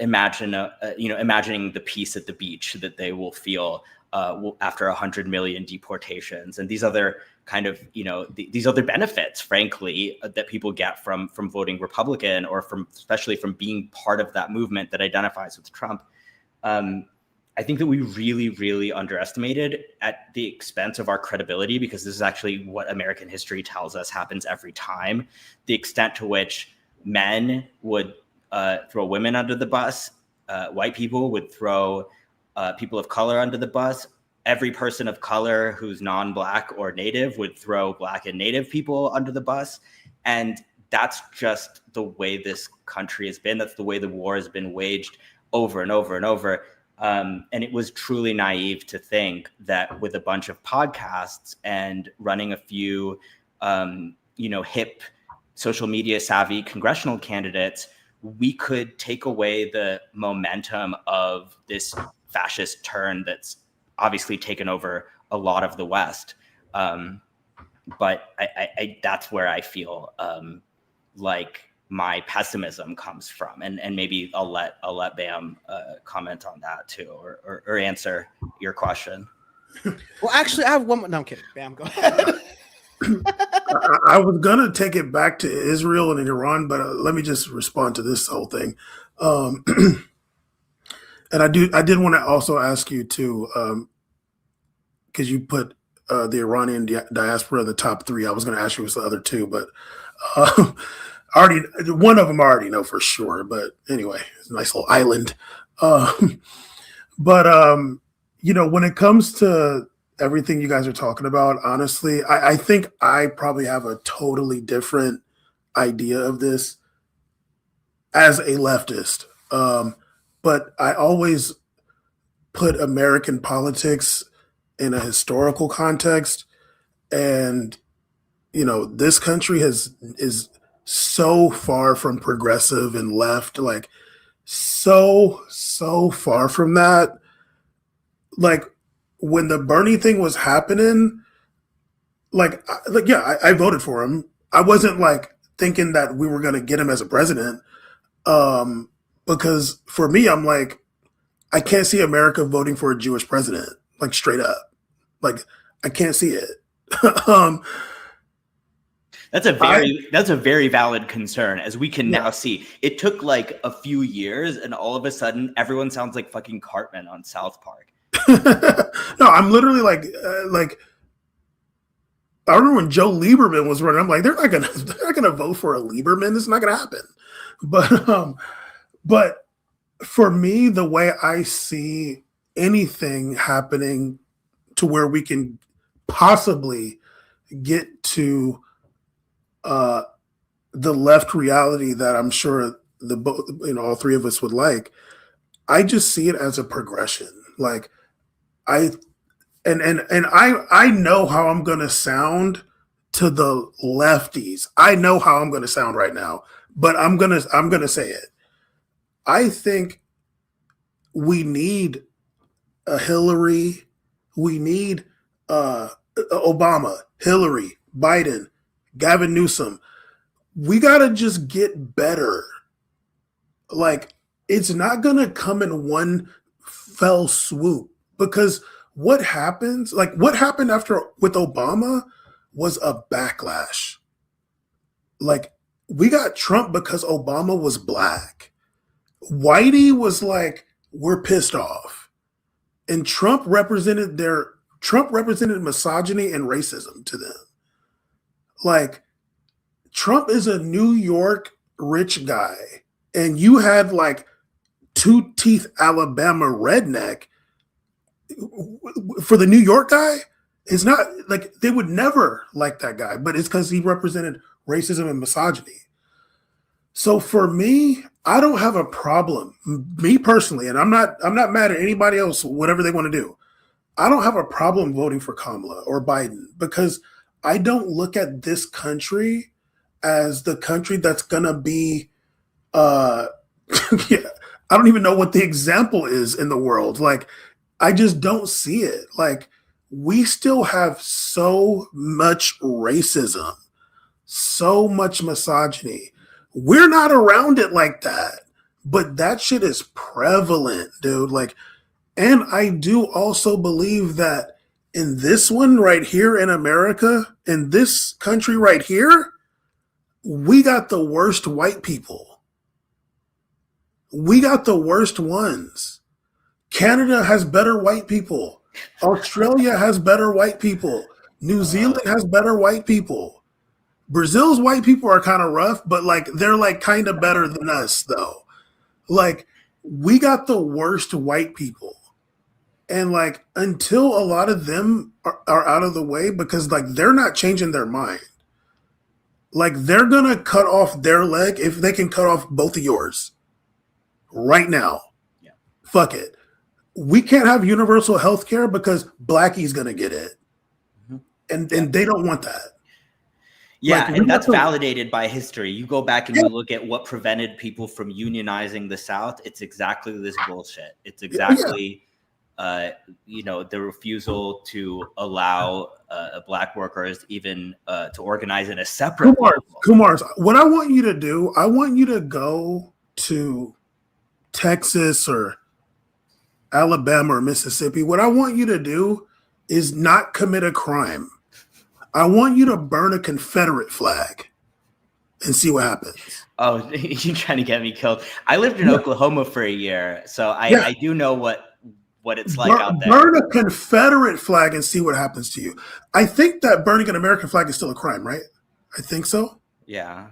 imagining the peace at the beach that they will feel after 100 million deportations and these other kind of, these other benefits, frankly, that people get from voting Republican or especially from being part of that movement that identifies with Trump. I think that we really, really underestimated at the expense of our credibility, because this is actually what American history tells us happens every time, the extent to which men would throw women under the bus, white people would throw people of color under the bus. Every person of color who's non-Black or Native would throw Black and Native people under the bus. And that's just the way this country has been. That's the way the war has been waged over and over and over. And it was truly naive to think that with a bunch of podcasts and running a few, hip social media savvy congressional candidates, we could take away the momentum of this fascist turn that's obviously taken over a lot of the West. But I that's where I feel like my pessimism comes from. And maybe I'll let Bam comment on that too, or answer your question. Well, actually, I have one more. No, I'm kidding. Bam, go ahead. I was gonna take it back to Israel and Iran, but let me just respond to this whole thing. And I did want to also ask you too, because you put the Iranian diaspora in the top 3. I was going to ask you what's the other 2, but already one of them I already know for sure. But anyway, it's a nice little island. But when it comes to everything you guys are talking about, honestly, I think I probably have a totally different idea of this as a leftist. But I always put American politics in a historical context. And, this country is so far from progressive and left, like so far from that. Like when the Bernie thing was happening, I voted for him. I wasn't like thinking that we were going to get him as a president. Because for me, I'm like, I can't see America voting for a Jewish president, like straight up. Like I can't see it. That's a very valid concern, as we can now see. It took like a few years, and all of a sudden, everyone sounds like fucking Cartman on South Park. No, I'm literally like I remember when Joe Lieberman was running. I'm like, they're not gonna vote for a Lieberman. This is not gonna happen. But for me, the way I see anything happening to where we can possibly get to the left reality that I'm sure all 3 of us would like, I just see it as a progression. Like I know how I'm going to sound to the lefties. I know how I'm going to sound right now, but I'm going to say it. I think we need a Hillary. We need Obama, Hillary, Biden, Gavin Newsom. We got to just get better. Like, it's not going to come in one fell swoop, because what happened with Obama was a backlash. Like, we got Trump because Obama was black. Whitey was like, we're pissed off. And Trump represented misogyny and racism to them. Like, Trump is a New York rich guy, and you had like two teeth Alabama redneck. For the New York guy, it's not like they would never like that guy, but it's because he represented racism and misogyny. So for me, I don't have a problem. Me personally, and I'm not mad at anybody else, whatever they want to do. I don't have a problem voting for Kamala or Biden because I don't look at this country as the country that's gonna be yeah, I don't even know what the example is in the world. Like, I just don't see it. Like, we still have so much racism, so much misogyny. We're not around it like that, but that shit is prevalent, dude. Like, and I do also believe that in this one right here in America, in this country right here, we got the worst white people. We got the worst ones. Canada has better white people. Australia has better white people. New Zealand has better white people. Brazil's white people are kind of rough, but like they're like kind of better than us though. Like, we got the worst white people. And like, until a lot of them are out of the way, because like they're not changing their mind. Like, they're gonna cut off their leg if they can cut off both of yours right now. Yeah. Fuck it. We can't have universal health care because Blackie's gonna get it. And they don't want that. Yeah, Like, and that's validated by history. You go back and you look at what prevented people from unionizing the South. It's exactly this bullshit. It's exactly, the refusal to allow Black workers even to organize in a separate Kumars, what I want you to do, I want you to go to Texas or Alabama or Mississippi. What I want you to do is not commit a crime. I want you to burn a Confederate flag and see what happens. Oh, you're trying to get me killed. I lived in Oklahoma for a year, so I do know what it's like out there. Burn a Confederate flag and see what happens to you. I think that burning an American flag is still a crime, right? I think so. Yeah.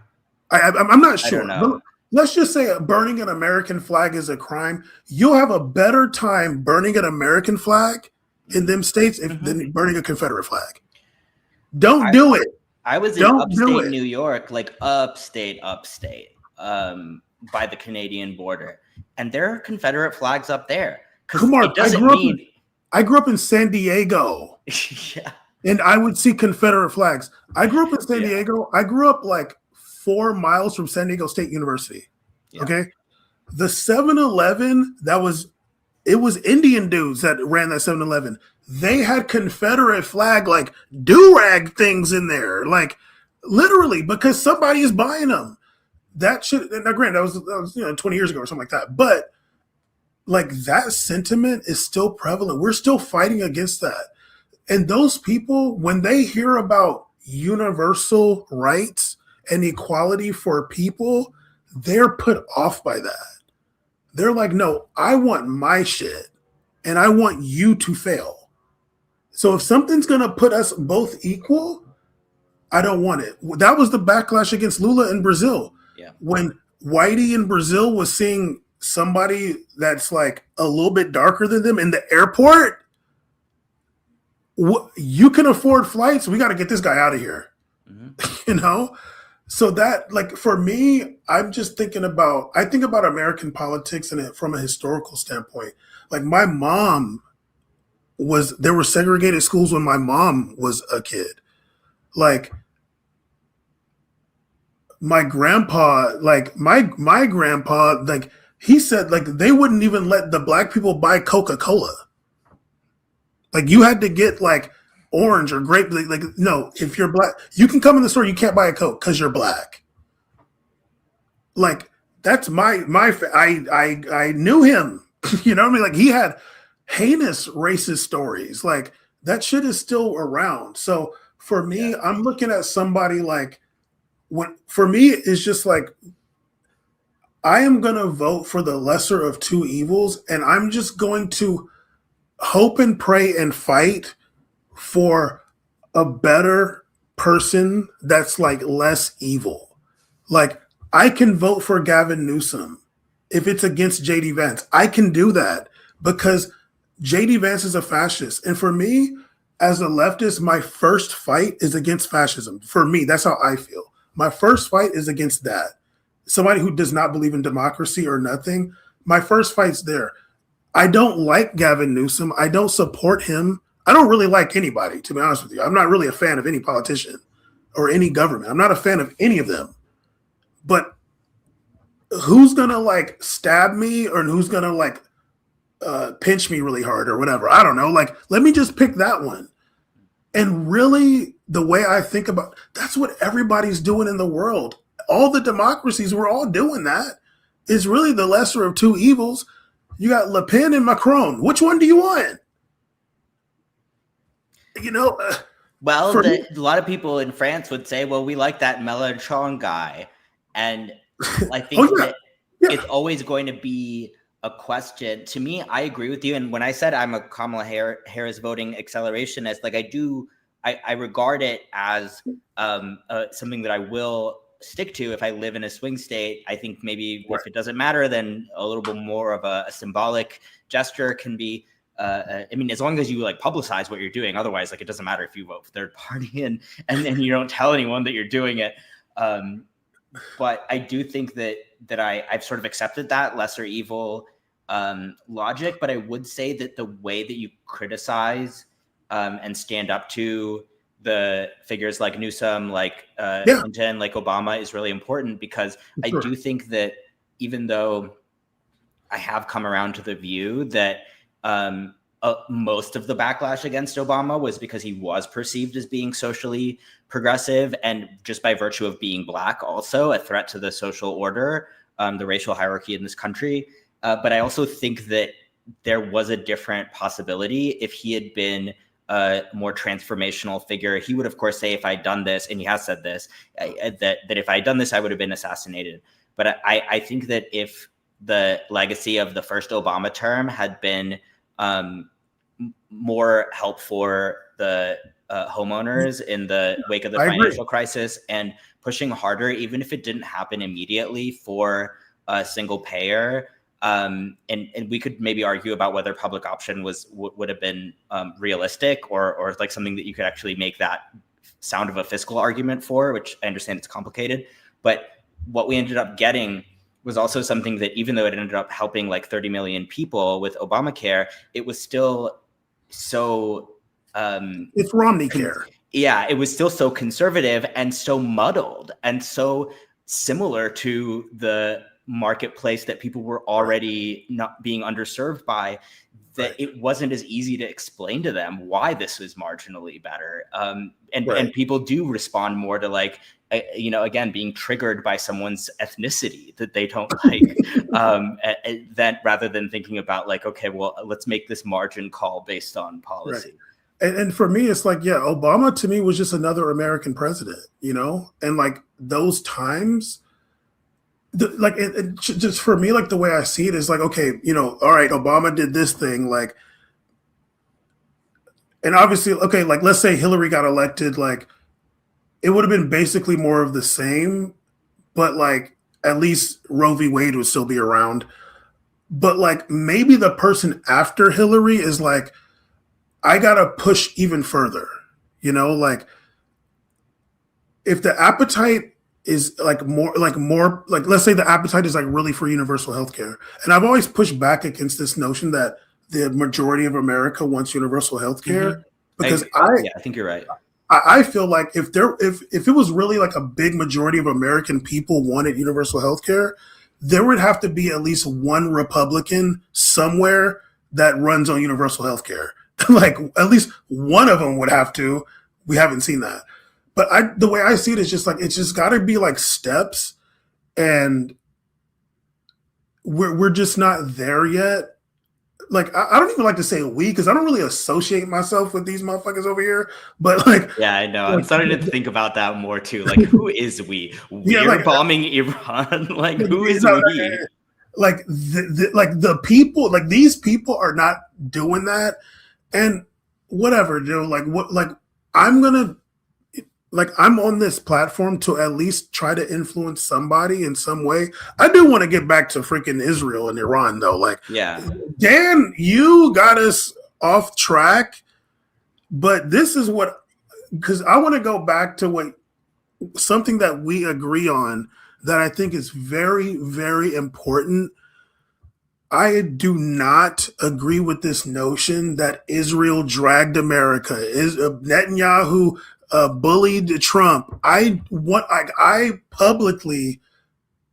I'm not sure. I don't know. Let's just say burning an American flag is a crime. You'll have a better time burning an American flag in them states than burning a Confederate flag. Don't do it. I was in upstate New York, like upstate, by the Canadian border, and there are Confederate flags up there. Kumar, I grew up in San Diego. Yeah. And I would see Confederate flags. I grew up in San Diego. I grew up like 4 miles from San Diego State University. Yeah. Okay. The 7-Eleven, it was Indian dudes that ran that 7-Eleven. They had Confederate flag, like do-rag things in there. Like, literally, because somebody is buying them. That shit, now granted, that was 20 years ago or something like that. But like, that sentiment is still prevalent. We're still fighting against that. And those people, when they hear about universal rights and equality for people, they're put off by that. They're like, no, I want my shit and I want you to fail. So if something's going to put us both equal, I don't want it. That was the backlash against Lula in Brazil. Yeah. When Whitey in Brazil was seeing somebody that's like a little bit darker than them in the airport, you can afford flights. We got to get this guy out of here. So that, like, for me, I'm just thinking about American politics and from a historical standpoint. Like, my mom there were segregated schools when my mom was a kid. Like, my grandpa, like my grandpa, like, he said, like, they wouldn't even let the Black people buy Coca-Cola. Like, you had to get like orange or grape. Like, no, if you're Black, you can come in the store. You can't buy a Coke because you're Black. Like, that's I knew him. You know what I mean? Like, he had heinous racist stories. Like, that shit is still around. So for me, I'm looking at somebody like, for me, it's just like, I am going to vote for the lesser of two evils. And I'm just going to hope and pray and fight for a better person that's like less evil. Like I can vote for Gavin Newsom if it's against JD Vance. I can do that because JD Vance is a fascist. And for me, as a leftist, my first fight is against fascism. For me, that's how I feel. My first fight is against that. Somebody who does not believe in democracy or nothing, my first fight's there. I don't like Gavin Newsom. I don't support him. I don't really like anybody, to be honest with you. I'm not really a fan of any politician or any government. I'm not a fan of any of them. But who's going to like stab me or who's going to like pinch me really hard or whatever? I don't know. Like, let me just pick that one. And really, the way I think about that's what everybody's doing in the world. All the democracies, we're all doing that. It's really the lesser of two evils. You got Le Pen and Macron. Which one do you want? You know, well, a lot of people in France would say, well, we like that Mélenchon guy. And I think that it's always going to be a question. To me, I agree with you. And when I said I'm a Kamala Harris voting accelerationist, like I regard it as something that I will stick to if I live in a swing state. I think maybe if it doesn't matter, then a little bit more of a symbolic gesture can be. I mean, as long as you like publicize what you're doing, otherwise, like it doesn't matter if you vote for third party and then you don't tell anyone that you're doing it. But I do think that I've sort of accepted that lesser evil logic. But I would say that the way that you criticize and stand up to the figures like Newsom, like Clinton, like Obama is really important because I do think that even though I have come around to the view that most of the backlash against Obama was because he was perceived as being socially progressive and just by virtue of being Black, also a threat to the social order, the racial hierarchy in this country. But I also think that there was a different possibility if he had been a more transformational figure. He would, of course, say, if I'd done this, and he has said this, that if I'd done this, I would have been assassinated. But I think that if the legacy of the first Obama term had been more help for the homeowners in the wake of the financial crisis and pushing harder, even if it didn't happen immediately, for a single payer. And we could maybe argue about whether public option would have been realistic or like something that you could actually make that sound of a fiscal argument for, which I understand it's complicated. But what we ended up getting was also something that, even though it ended up helping like 30 million people with Obamacare, it was still so it's Romney care. Yeah, it was still so conservative and so muddled and so similar to the marketplace that people were already not being underserved by, that it wasn't as easy to explain to them why this was marginally better. And people do respond more to like, again, being triggered by someone's ethnicity that they don't like, that rather than thinking about like, okay, well, let's make this margin call based on policy. Right. And for me, it's like, Obama to me was just another American president, and like those times, just for me, like the way I see it is like, okay, all right, Obama did this thing, like, and obviously, okay, like let's say Hillary got elected, like it would have been basically more of the same, but like at least Roe v. Wade would still be around. But like maybe the person after Hillary is like, I gotta push even further, like if the appetite is like more, let's say the appetite is like really for universal healthcare. And I've always pushed back against this notion that the majority of America wants universal healthcare, because I think you're right. I feel like if it was really like a big majority of American people wanted universal healthcare, there would have to be at least one Republican somewhere that runs on universal healthcare. Like at least one of them would have to. We haven't seen that. But the way I see it is just like, it's just got to be like steps, and we're just not there yet. Like, I don't even like to say we, because I don't really associate myself with these motherfuckers over here. But like, yeah, I know. I'm starting to think about that more too. Like, who is we? We're bombing Iran. Like, who is we? Like the people, like these people are not doing that, and whatever, dude. Like what? Like I'm gonna. like I'm on this platform to at least try to influence somebody in some way. I do want to get back to freaking Israel and Iran though. Like, Yeah. Dan, you got us off track, but this is what, because I want to go back to what something that we agree on that I think is very, very important. I do not agree with this notion that Israel dragged America. Is Netanyahu bullied Trump? I publicly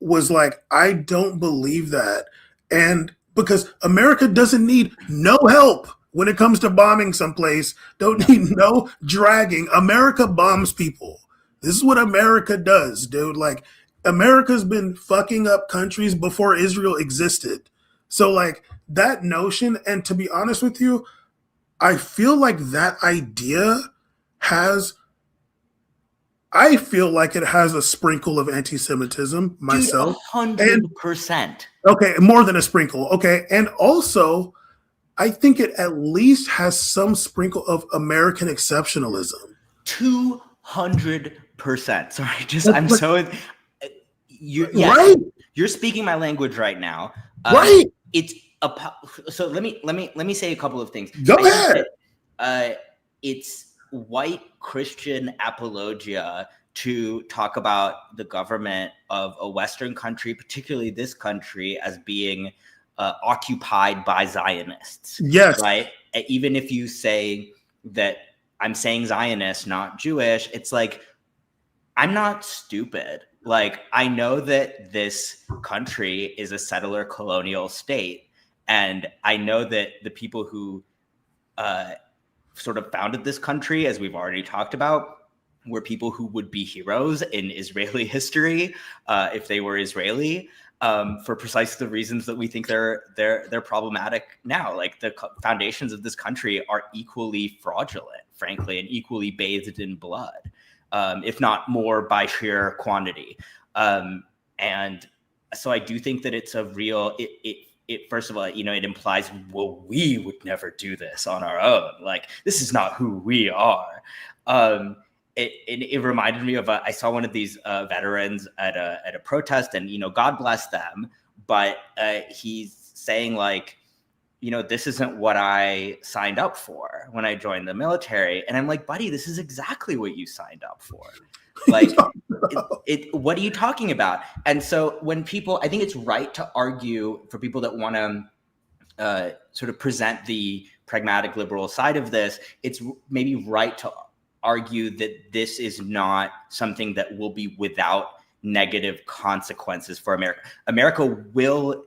was like, I don't believe that, and because America doesn't need no help when it comes to bombing someplace, don't need no dragging. America bombs people. This is what America does, dude. Like, America's been fucking up countries before Israel existed. So like that notion, and to be honest with you, I feel like that idea I feel like it has a sprinkle of anti-Semitism myself. 100%. Okay, more than a sprinkle. Okay, and also I think it at least has some sprinkle of American exceptionalism. 200%. Sorry, Right? You're speaking my language right now. Right. So let me say a couple of things. Go ahead. It's white Christian apologia to talk about the government of a Western country, particularly this country, as being occupied by Zionists. Yes. Right. Even if you say that I'm saying Zionist, not Jewish, it's like, I'm not stupid. Like, I know that this country is a settler colonial state. And I know that the people who sort of founded this country, as we've already talked about, were people who would be heroes in Israeli history if they were Israeli, for precisely the reasons that we think they're problematic now. Like, the foundations of this country are equally fraudulent, frankly, and equally bathed in blood. If not more by sheer quantity. And so I do think that it's a real, it first of all, it implies, well, we would never do this on our own. Like, this is not who we are. It reminded me of, I saw one of these veterans at a protest, and, God bless them. But he's saying, like, this isn't what I signed up for when I joined the military. And I'm like, buddy, this is exactly what you signed up for. Like, what are you talking about? And so when people, I think it's right to argue for people that want to sort of present the pragmatic liberal side of this, it's maybe right to argue that this is not something that will be without negative consequences for America. America will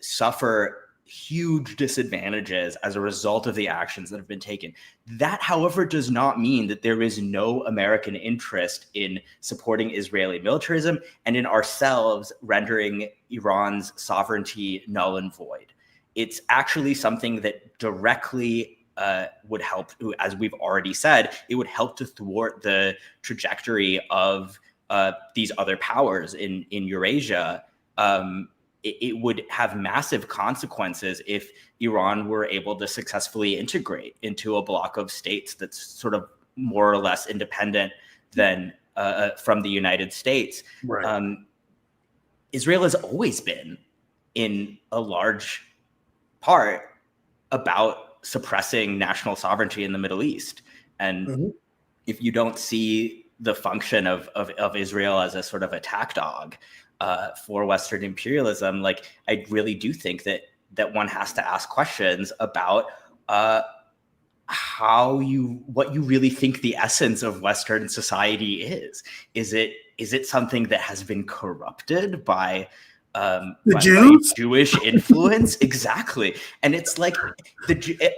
suffer huge disadvantages as a result of the actions that have been taken. That, however, does not mean that there is no American interest in supporting Israeli militarism and in ourselves rendering Iran's sovereignty null and void. It's actually something that directly would help, as we've already said, it would help to thwart the trajectory of these other powers in Eurasia. It would have massive consequences if Iran were able to successfully integrate into a block of states that's sort of more or less independent than from the United States. Right. Israel has always been, in a large part, about suppressing national sovereignty in the Middle East. And if you don't see the function of Israel as a sort of attack dog for Western imperialism, like, I really do think that one has to ask questions about what you really think the essence of Western society is. Is it something that has been corrupted by the Jews? Jewish influence? Exactly. And it's like,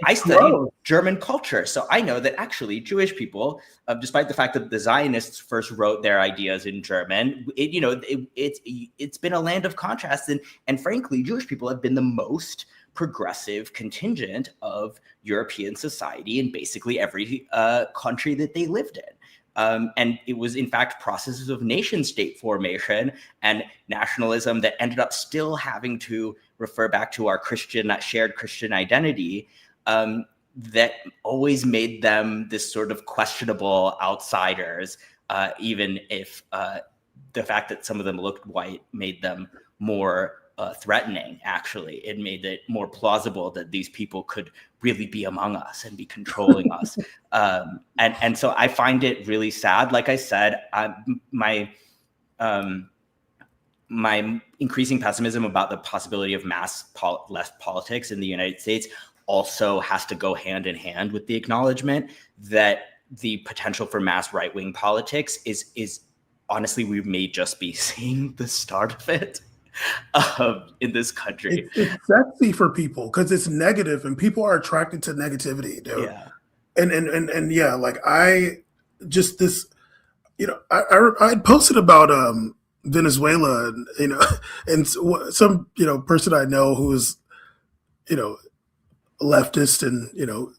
I studied German culture, so I know that actually Jewish people, despite the fact that the Zionists first wrote their ideas in German, it's been a land of contrast, and frankly, Jewish people have been the most progressive contingent of European society in basically every country that they lived in. And it was, in fact, processes of nation state formation and nationalism that ended up still having to refer back to our shared Christian identity that always made them this sort of questionable outsiders, even if the fact that some of them looked white made them more threatening. Actually, it made it more plausible that these people could really be among us and be controlling us. And so I find it really sad. Like I said, my increasing pessimism about the possibility of left politics in the United States also has to go hand in hand with the acknowledgement that the potential for mass right-wing politics is honestly, we may just be seeing the start of it in this country. It's sexy for people because it's negative and people are attracted to negativity, dude. Yeah. And yeah, like I just this, you know, I posted about Venezuela, and, you know, and some, you know, person I know who is, you know, leftist and, you know,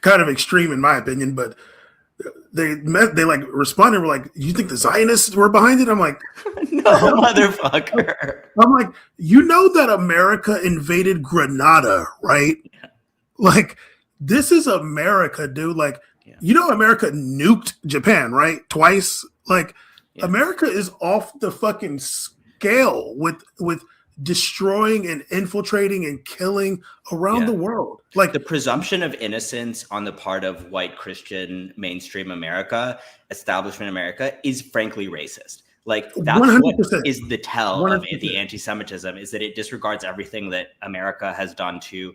kind of extreme in my opinion, but they like responded, were like, you think the Zionists were behind it? I'm like, no, motherfucker. I'm like, you know that America invaded Grenada, right? Yeah. Like, this is America, dude. Like, yeah. You know, America nuked Japan, right? Twice. Like, yeah. America is off the fucking scale with destroying and infiltrating and killing around the world. Like, the presumption of innocence on the part of white Christian mainstream America, establishment America, is frankly racist. Like, that's 100%. What is the tell 100%. Of the anti-Semitism, is that it disregards everything that America has done to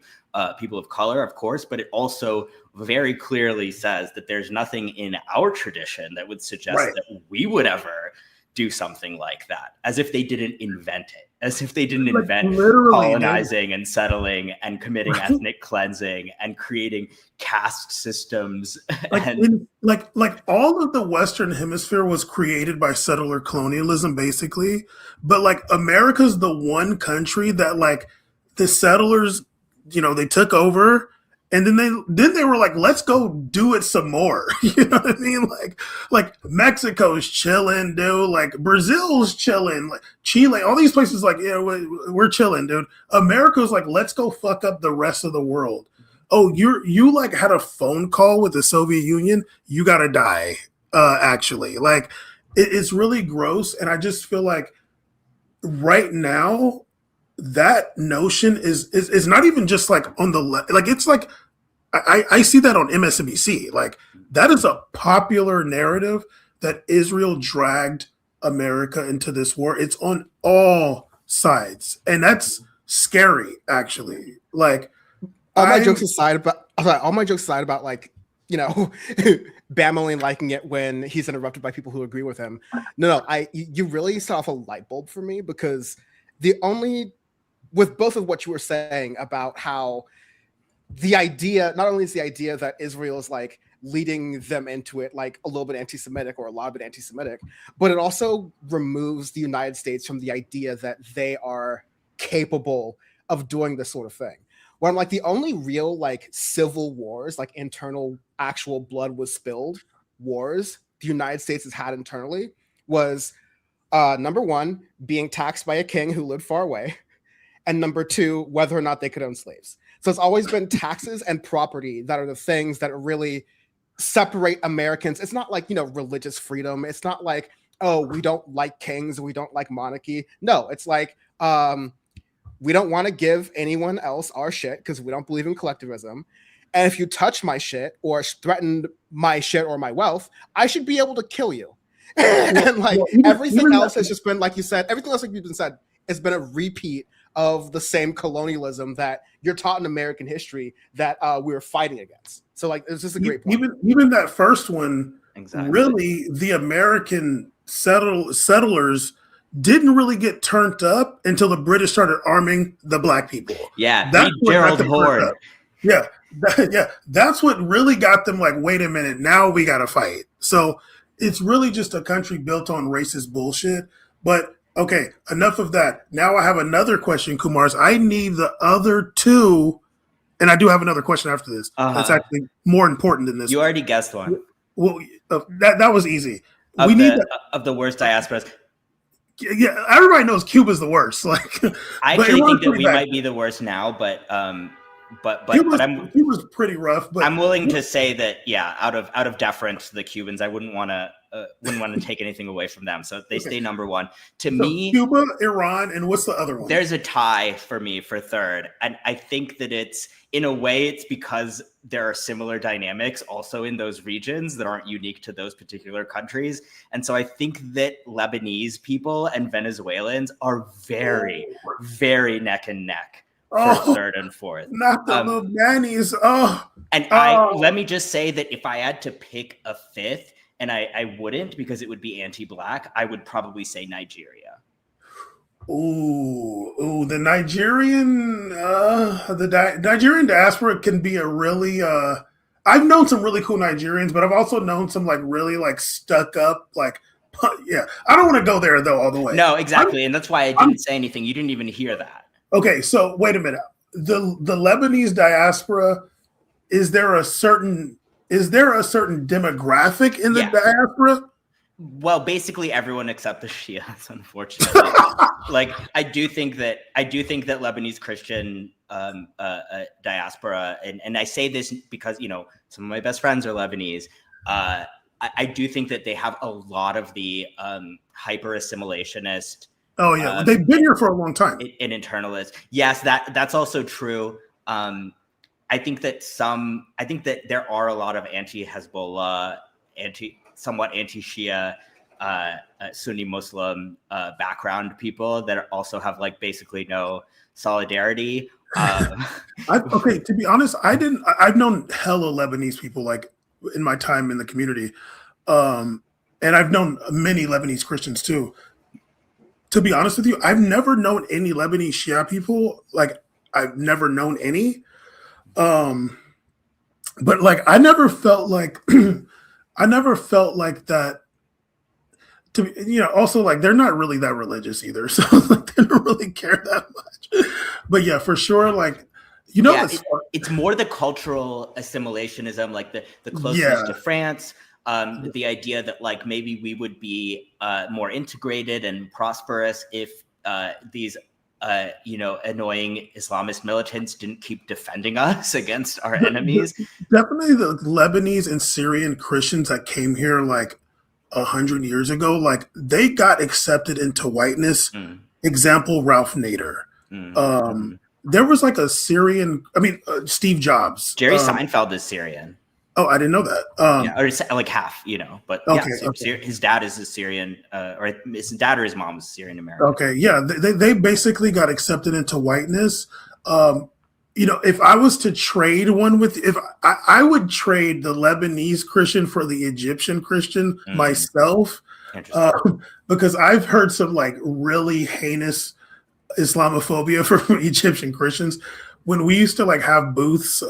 people of color, of course, but it also very clearly says that there's nothing in our tradition that would suggest that we would ever do something like that, as if they didn't invent it, as if they didn't invent colonizing and settling and committing ethnic cleansing and creating caste systems. Like all of the Western Hemisphere was created by settler colonialism, basically. But like, America's the one country that, like, the settlers, you know, they took over. And then they were like, let's go do it some more. You know what I mean? Like Mexico's chilling, dude. Like, Brazil's chilling. Like, Chile, all these places, like, yeah, we're chilling, dude. America's like, let's go fuck up the rest of the world. Oh, you like had a phone call with the Soviet Union? You gotta die. Actually, like, it's really gross, and I just feel like right now, that notion is not even just like on the left. Like, it's like, I see that on MSNBC. Like, that is a popular narrative that Israel dragged America into this war. It's on all sides, and that's scary, actually. Like, all my jokes aside about like, you know, Bammerling liking it when he's interrupted by people who agree with him. No, you really set off a light bulb for me, because with both of what you were saying about how the idea, not only is the idea that Israel is like leading them into it like a little bit anti-Semitic or a lot of it anti-Semitic, but it also removes the United States from the idea that they are capable of doing this sort of thing. Where I'm like, the only real like civil wars, like internal actual blood was spilled wars the United States has had internally was number one, being taxed by a king who lived far away. And number two, whether or not they could own slaves. So it's always been taxes and property that are the things that really separate Americans. It's not like, you know, religious freedom. It's not like, oh, we don't like kings, we don't like monarchy. No, it's like, we don't want to give anyone else our shit because we don't believe in collectivism. And if you touch my shit or threaten my shit or my wealth, I should be able to kill you. And like, everything else has just been, like you said, everything else like you've been said, it's been a repeat of the same colonialism that you're taught in American history that we were fighting against. So like, it's just a great point. Even that first one, exactly. Really, the American settlers didn't really get turned up until the British started arming the black people. Yeah, that's Gerald Ford. Yeah, that's what really got them like, wait a minute, now we got to fight. So it's really just a country built on racist bullshit. But okay, enough of that. Now I have another question, Kumars. I need the other two, and I do have another question after this. That's actually more important than this. You already guessed one. Well, that was easy. Of the worst diasporas. Yeah, everybody knows Cuba's the worst. Like, I actually think that we might be the worst now, but but he was pretty rough. But I'm willing to say that, yeah, out of deference to the Cubans, I wouldn't want to take anything away from them. So they stay number one. To me, Cuba, Iran, and what's the other one? There's a tie for me for third. And I think that it's, in a way, it's because there are similar dynamics also in those regions that aren't unique to those particular countries. And so I think that Lebanese people and Venezuelans are very, very neck and neck for third and fourth. Not the Lebanese. Let me just say that if I had to pick a fifth, and I wouldn't because it would be anti-Black, I would probably say Nigeria. Ooh, the Nigerian diaspora can be a really. I've known some really cool Nigerians, but I've also known some like really like stuck up like. Yeah, I don't want to go there though all the way. No, exactly, and that's why I didn't say anything. You didn't even hear that. Okay, so wait a minute. The Lebanese diaspora, is there a certain demographic in the diaspora? Well, basically everyone except the Shias, unfortunately. Like I do think that Lebanese Christian diaspora, and I say this because some of my best friends are Lebanese. I do think that they have a lot of the hyper assimilationist. Oh yeah, they've been here for a long time. An internalist. Yes, that's also true. I think that there are a lot of anti-Hezbollah, somewhat anti-Shia, Sunni Muslim background people that also have like basically no solidarity. Okay, to be honest, I've known hella Lebanese people like in my time in the community, and I've known many Lebanese Christians too. To be honest with you, I've never known any Lebanese Shia people. Like I've never known any. But like I never felt like that to also like they're not really that religious either, so like they don't really care that much. But yeah, for sure, like it's more the cultural assimilationism, like the closeness to France, the idea that like maybe we would be more integrated and prosperous if these annoying Islamist militants didn't keep defending us against our enemies. Definitely the Lebanese and Syrian Christians that came here like 100 years ago, like they got accepted into whiteness. Example, Ralph Nader. There was like a Syrian, Steve Jobs. Jerry Seinfeld is Syrian. Oh, I didn't know that. Or like half, but okay. His dad is a Syrian, or his dad or his mom is Syrian American. Okay, yeah, they basically got accepted into whiteness. If I was to trade one I would trade the Lebanese Christian for the Egyptian Christian myself, because I've heard some like really heinous Islamophobia from Egyptian Christians. When we used to like have booths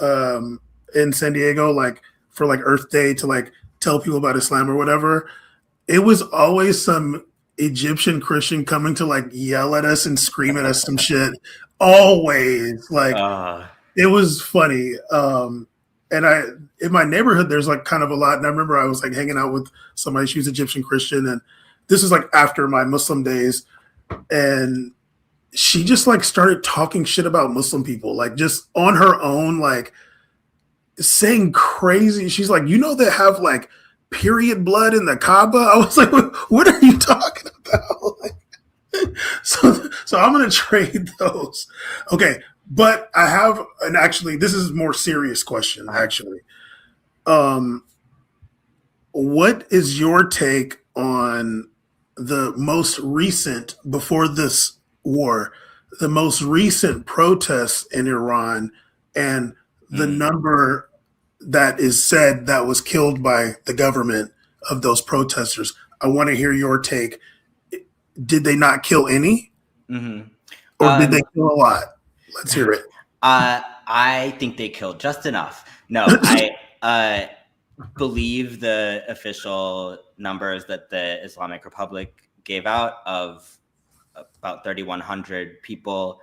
in San Diego, like for like Earth Day to like tell people about Islam or whatever, it was always some Egyptian Christian coming to like yell at us and scream at us some shit. Always like it was funny. And in my neighborhood, there's like kind of a lot. And I remember I was like hanging out with somebody, she was Egyptian Christian, and this was like after my Muslim days, and she just like started talking shit about Muslim people, like just on her own, like saying crazy. She's like, they have like period blood in the Kaaba. I was like, what are you talking about? Like, so I'm going to trade those. Okay. But I have, and actually this is a more serious question, actually. What is your take on the most recent, before this war, the most recent protests in Iran and the number that is said that was killed by the government of those protesters? I want to hear your take. Did they not kill any? Or did they kill a lot? Let's hear it. I think they killed just enough. No, I believe the official numbers that the Islamic Republic gave out of about 3,100 people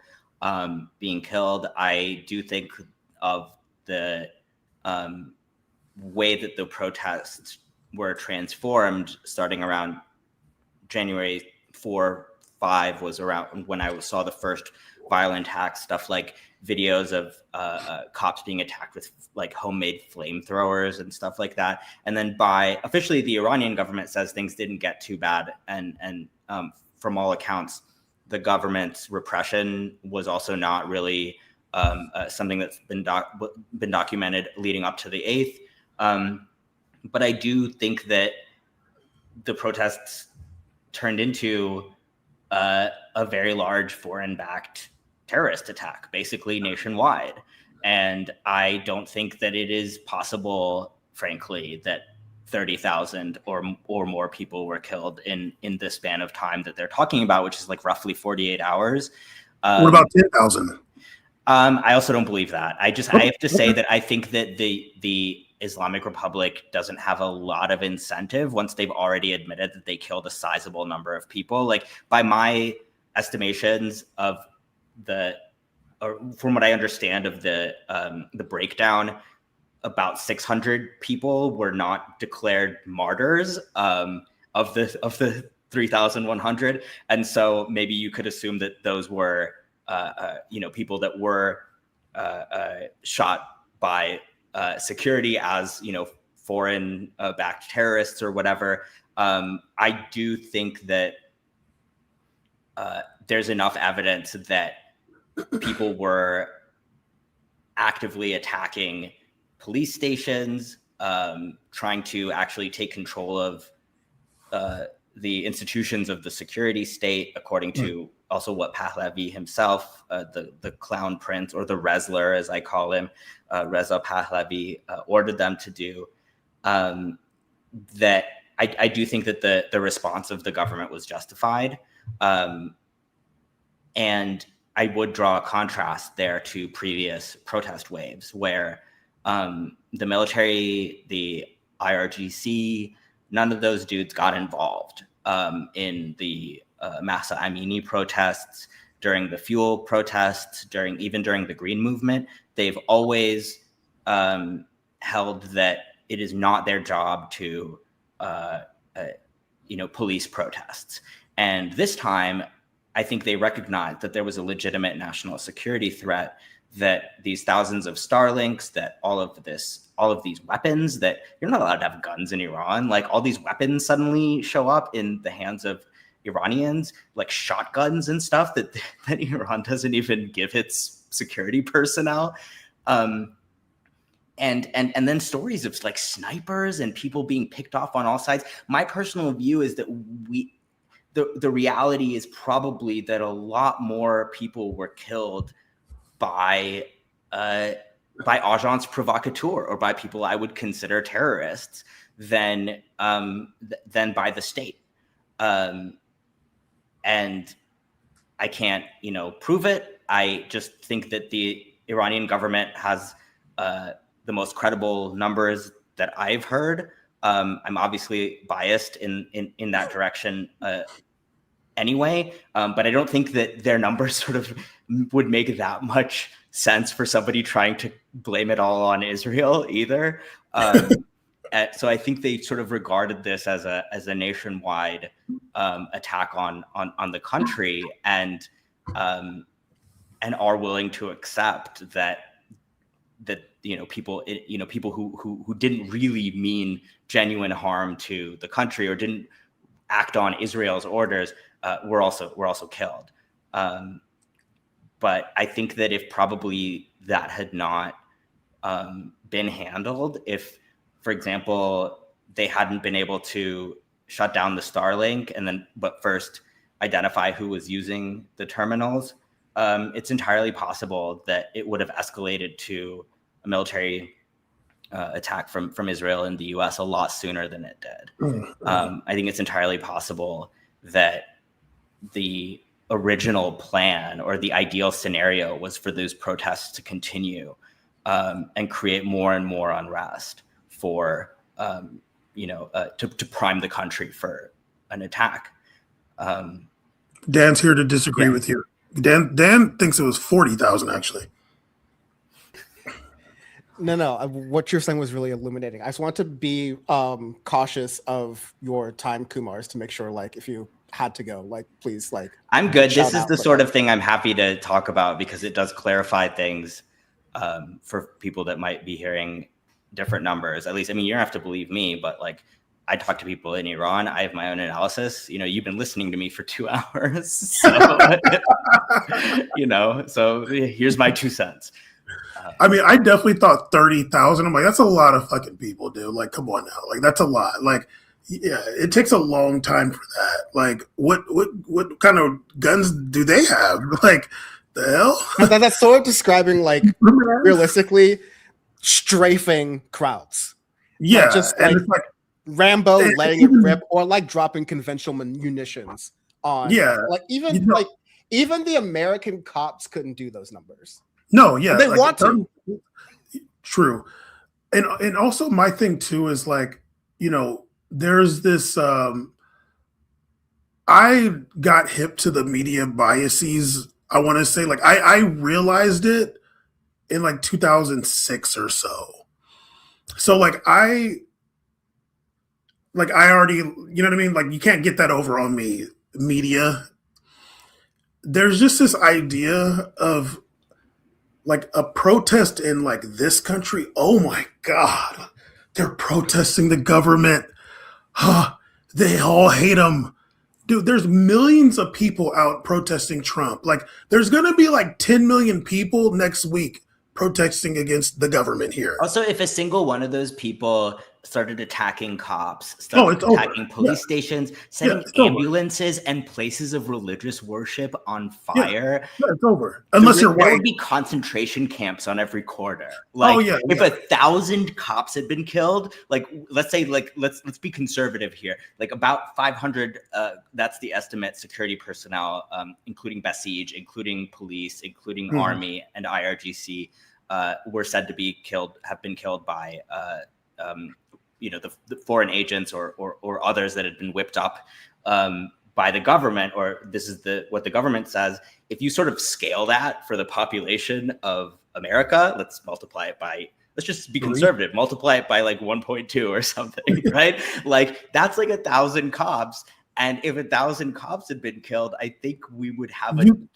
being killed. I do think of the way that the protests were transformed starting around January 4th 2005 was around when I saw the first violent attacks, stuff like videos of cops being attacked with like homemade flamethrowers and stuff like that. And then officially the Iranian government says things didn't get too bad. And from all accounts, the government's repression was also not really something that's been documented leading up to the 8th. But I do think that the protests turned into a very large foreign-backed terrorist attack, basically nationwide. And I don't think that it is possible, frankly, that 30,000 or more people were killed in the span of time that they're talking about, which is like roughly 48 hours. What about 10,000? I also don't believe that. I have to say that I think that the Islamic Republic doesn't have a lot of incentive once they've already admitted that they killed a sizable number of people. Like by my estimations from what I understand of the breakdown, about 600 people were not declared martyrs of the 3,100, and so maybe you could assume that those were people that were shot by security as foreign backed terrorists or whatever. I do think that there's enough evidence that people were actively attacking police stations, trying to actually take control of the institutions of the security state, according to also what Pahlavi himself, the clown prince, or the Rezler, as I call him, Reza Pahlavi, ordered them to do. That I do think that the response of the government was justified. And I would draw a contrast there to previous protest waves where the military, the IRGC, none of those dudes got involved in the Mahsa Amini protests, during the fuel protests, even during the Green Movement. They've always held that it is not their job to police protests. And this time, I think they recognized that there was a legitimate national security threat, that these thousands of Starlinks, that all of these weapons, that you're not allowed to have guns in Iran, like all these weapons suddenly show up in the hands of Iranians, like shotguns and stuff that Iran doesn't even give its security personnel. And then stories of like snipers and people being picked off on all sides. My personal view is that the reality is probably that a lot more people were killed by agents provocateurs, or by people I would consider terrorists, than by the state. And I can't, prove it. I just think that the Iranian government has the most credible numbers that I've heard. I'm obviously biased in that direction anyway, but I don't think that their numbers sort of would make that much sense for somebody trying to blame it all on Israel either. So I think they sort of regarded this as a nationwide attack on the country, and are willing to accept that people who didn't really mean genuine harm to the country or didn't act on Israel's orders were also killed. But I think that if probably that had not been handled, if, for example, they hadn't been able to shut down the Starlink but first identify who was using the terminals, it's entirely possible that it would have escalated to a military attack from Israel in the US a lot sooner than it did. I think it's entirely possible that the original plan or the ideal scenario was for those protests to continue and create more and more unrest for to prime the country for an attack. Dan's here to disagree with you. Dan thinks it was 40,000 actually. No. What you're saying was really illuminating. I just want to be cautious of your time, Kumars, to make sure, like, if you had to go. Like, please, like. I'm good. shout This is out the for sort that. of thing I'm happy to talk about because it does clarify things for people that might be hearing different numbers. At least, I mean, you don't have to believe me, but like, I talk to people in Iran. I have my own analysis. You know, you've been listening to me for 2 hours, so so here's my 2 cents. I mean, I definitely thought 30,000. I'm like, that's a lot of fucking people, dude. Like, come on now. Like, that's a lot. Like, yeah, it takes a long time for that. Like, what kind of guns do they have? Like, the hell? That's sort of describing, like, realistically, strafing crowds. Yeah, Like, just and like it's like Rambo it- letting it rip, or like dropping conventional munitions on. Yeah, like even you know- like even the American cops couldn't do those numbers. no, yeah, They like, want to. True, and also my thing too is like, there's this. I got hip to the media biases. I want to say, like, I realized it in like 2006 or so. So like I already, you know what I mean? Like, you can't get that over on me, media. There's just this idea of like a protest in like this country. Oh my God. They're protesting the government. They all hate them. Dude, there's millions of people out protesting Trump. Like, there's going to be like 10 million people next week protesting against the government here. Also, if a single one of those people started attacking cops, it's started over. attacking police stations, setting it's over. ambulances and places of religious worship on fire, Yeah, it's over. Unless you're there white. would be concentration camps on every corner. Like, if 1,000 cops had been killed, like, let's say, like, let's be conservative here, like about 500, that's the estimate, security personnel, including Basij, including police, including Army and IRGC, were said to be killed, have been killed by the foreign agents or others that had been whipped up by the government, or this is what the government says. If you sort of scale that for the population of America, let's multiply it by, let's just be conservative, multiply it by like 1.2 or something, right? Like, that's like 1,000 cops. And if 1,000 cops had been killed, I think we would have an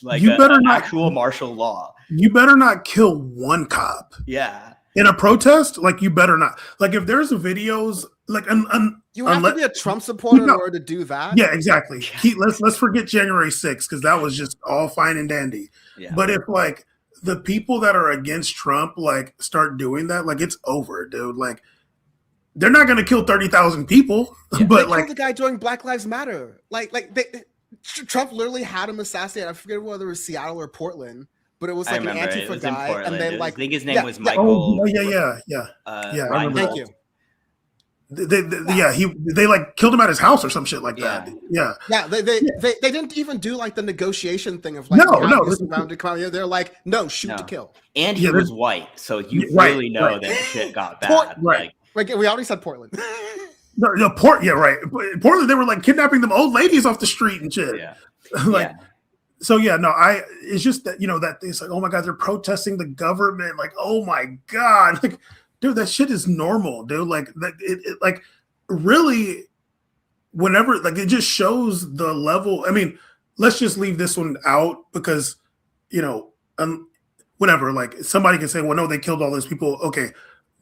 actual martial law. You better not kill one cop. Yeah. In a protest, like, you better not. Like, if there's videos, like, you have to be a Trump supporter in order to do that. Yeah, exactly. Let's forget January 6th, because that was just all fine and dandy. Yeah. But if like the people that are against Trump like start doing that, like, it's over, dude. Like, they're not going to kill 30,000 people, but they like killed the guy during Black Lives Matter. Trump literally had him assassinated. I forget whether it was Seattle or Portland. But it was like an Antifa guy, and then like I think his name was Michael. Oh, yeah. Thank you. They like killed him at his house or some shit like that. Yeah. They didn't even do like the negotiation thing of like they're like, no, shoot to kill. And he was white, so you really know that shit got bad. Right. Like, we already said Portland. Portland, they were like kidnapping them old ladies off the street and shit. Yeah. So it's just that, that it's like, oh my God, they're protesting the government. Like, oh my God, like, dude, that shit is normal, dude. Like, it like, really, whenever, like, it just shows the level. I mean, let's just leave this one out because, whatever, like, somebody can say, well, no, they killed all those people. Okay.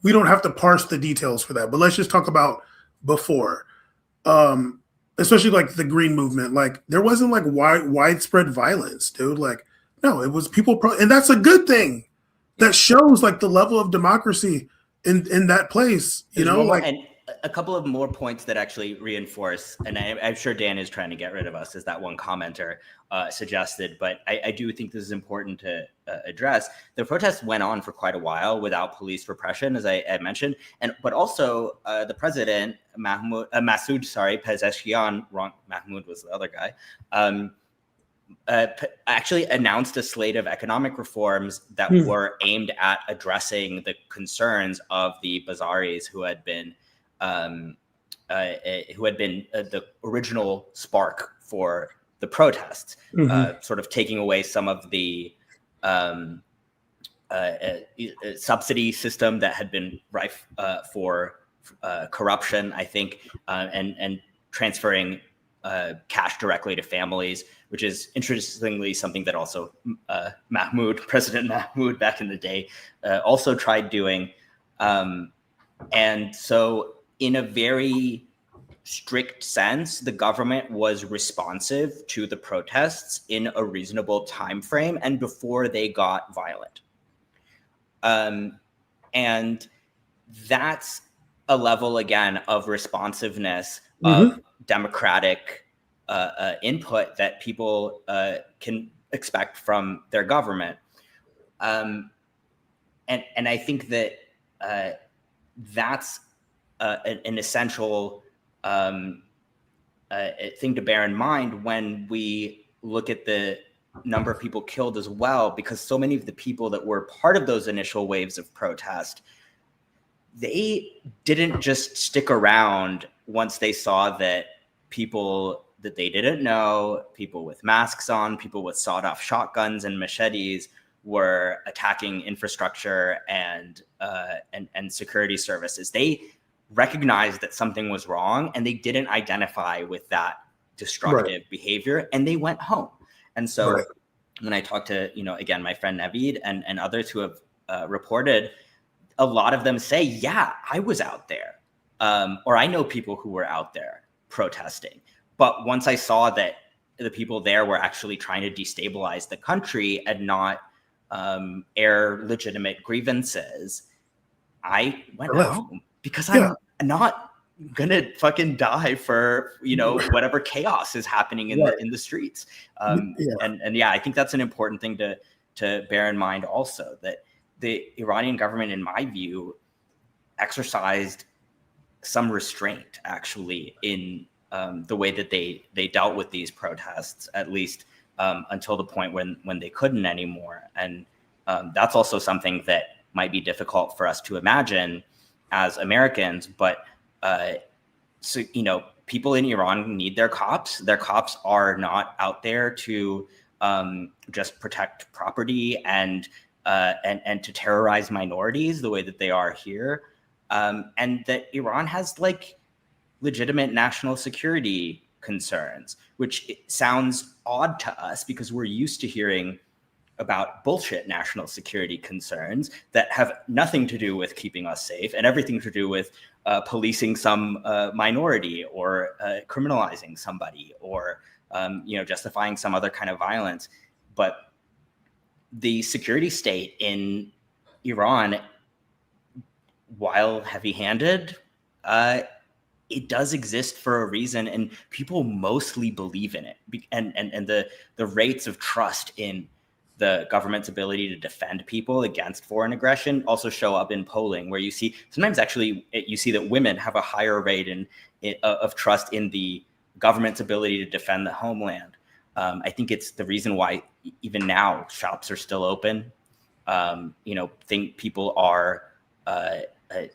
We don't have to parse the details for that, but let's just talk about before. Especially like the Green Movement, like, there wasn't like widespread violence, dude. Like, no, it was people, and that's a good thing. That shows like the level of democracy in that place, And a couple of more points that actually reinforce, and I'm sure Dan is trying to get rid of us, as that one commenter suggested, but I do think this is important to address. The protests went on for quite a while without police repression, as I mentioned, but also the president, Masoud Pezeshkian, wrong, Mahmoud was the other guy, actually announced a slate of economic reforms that were aimed at addressing the concerns of the Bazaris who had been the original spark for the protests, sort of taking away some of the subsidy system that had been rife for corruption, I think, and transferring cash directly to families, which is interestingly something that also President Mahmoud back in the day also tried doing. And so in a very strict sense, the government was responsive to the protests in a reasonable time frame and before they got violent. And that's a level, again, of responsiveness, of democratic input that people can expect from their government. And I think that that's an essential thing to bear in mind when we look at the number of people killed as well, because so many of the people that were part of those initial waves of protest, they didn't just stick around once they saw that people that they didn't know, people with masks on, people with sawed-off shotguns and machetes were attacking infrastructure and security services. They recognized that something was wrong and they didn't identify with that destructive behavior, and they went home. And so when I talked to, again, my friend Naveed and others who have reported, a lot of them say, yeah, I was out there, or I know people who were out there protesting. But once I saw that the people there were actually trying to destabilize the country and not air legitimate grievances, I went home, because I'm not gonna fucking die for whatever chaos is happening in the streets. And I think that's an important thing to bear in mind also, that the Iranian government, in my view, exercised some restraint actually in the way that they dealt with these protests, at least until the point when they couldn't anymore. And that's also something that might be difficult for us to imagine as Americans, but so people in Iran need their cops. Their cops are not out there to just protect property and to terrorize minorities the way that they are here, and that Iran has legitimate national security concerns, which sounds odd to us because we're used to hearing about bullshit national security concerns that have nothing to do with keeping us safe and everything to do with policing some minority or criminalizing somebody or justifying some other kind of violence. But the security state in Iran, while heavy-handed, it does exist for a reason, and people mostly believe in it. And the rates of trust in the government's ability to defend people against foreign aggression also show up in polling, where you see sometimes actually you see that women have a higher rate of trust in the government's ability to defend the homeland. I think it's the reason why even now shops are still open. Think people are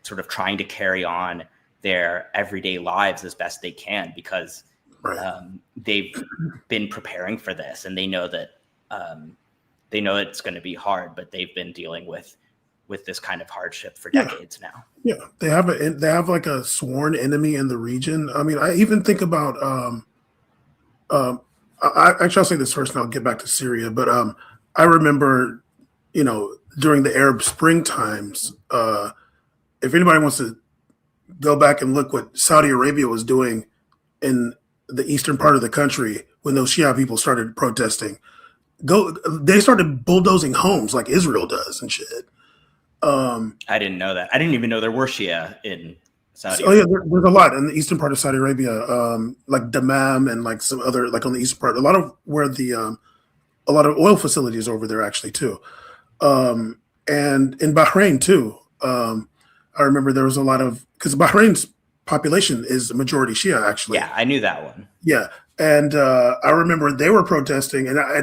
sort of trying to carry on their everyday lives as best they can because they've been preparing for this, and they know that it's going to be hard, but they've been dealing with this kind of hardship for decades now. Yeah, they have like a sworn enemy in the region. I mean, I even think about I'll say this first, and I'll get back to Syria. But I remember, during the Arab Spring times, if anybody wants to go back and look what Saudi Arabia was doing in the eastern part of the country when those Shia people started protesting, they started bulldozing homes like Israel does and shit. I didn't know that. I didn't even know there were Shia in Saudi Arabia. Oh yeah, there's a lot in the eastern part of Saudi Arabia, like Dammam and like some other, like on the eastern part, a lot of where a lot of oil facilities over there actually too. And in Bahrain too. I remember there was a lot of, because Bahrain's population is majority Shia actually. Yeah, I knew that one. Yeah. And I remember they were protesting, and I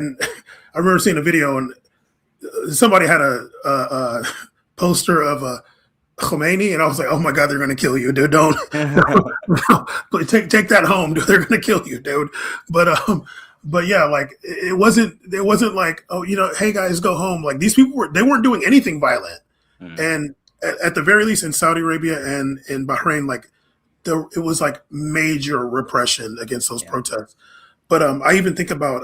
remember seeing a video, and somebody had a poster of Khomeini, and I was like, "Oh my God, they're going to kill you, dude! Don't take that home, dude. They're going to kill you, dude." But yeah, like it wasn't like, oh, hey guys, go home. Like these people weren't doing anything violent, and at the very least in Saudi Arabia and in Bahrain, like it was like major repression against those protests. But I even think about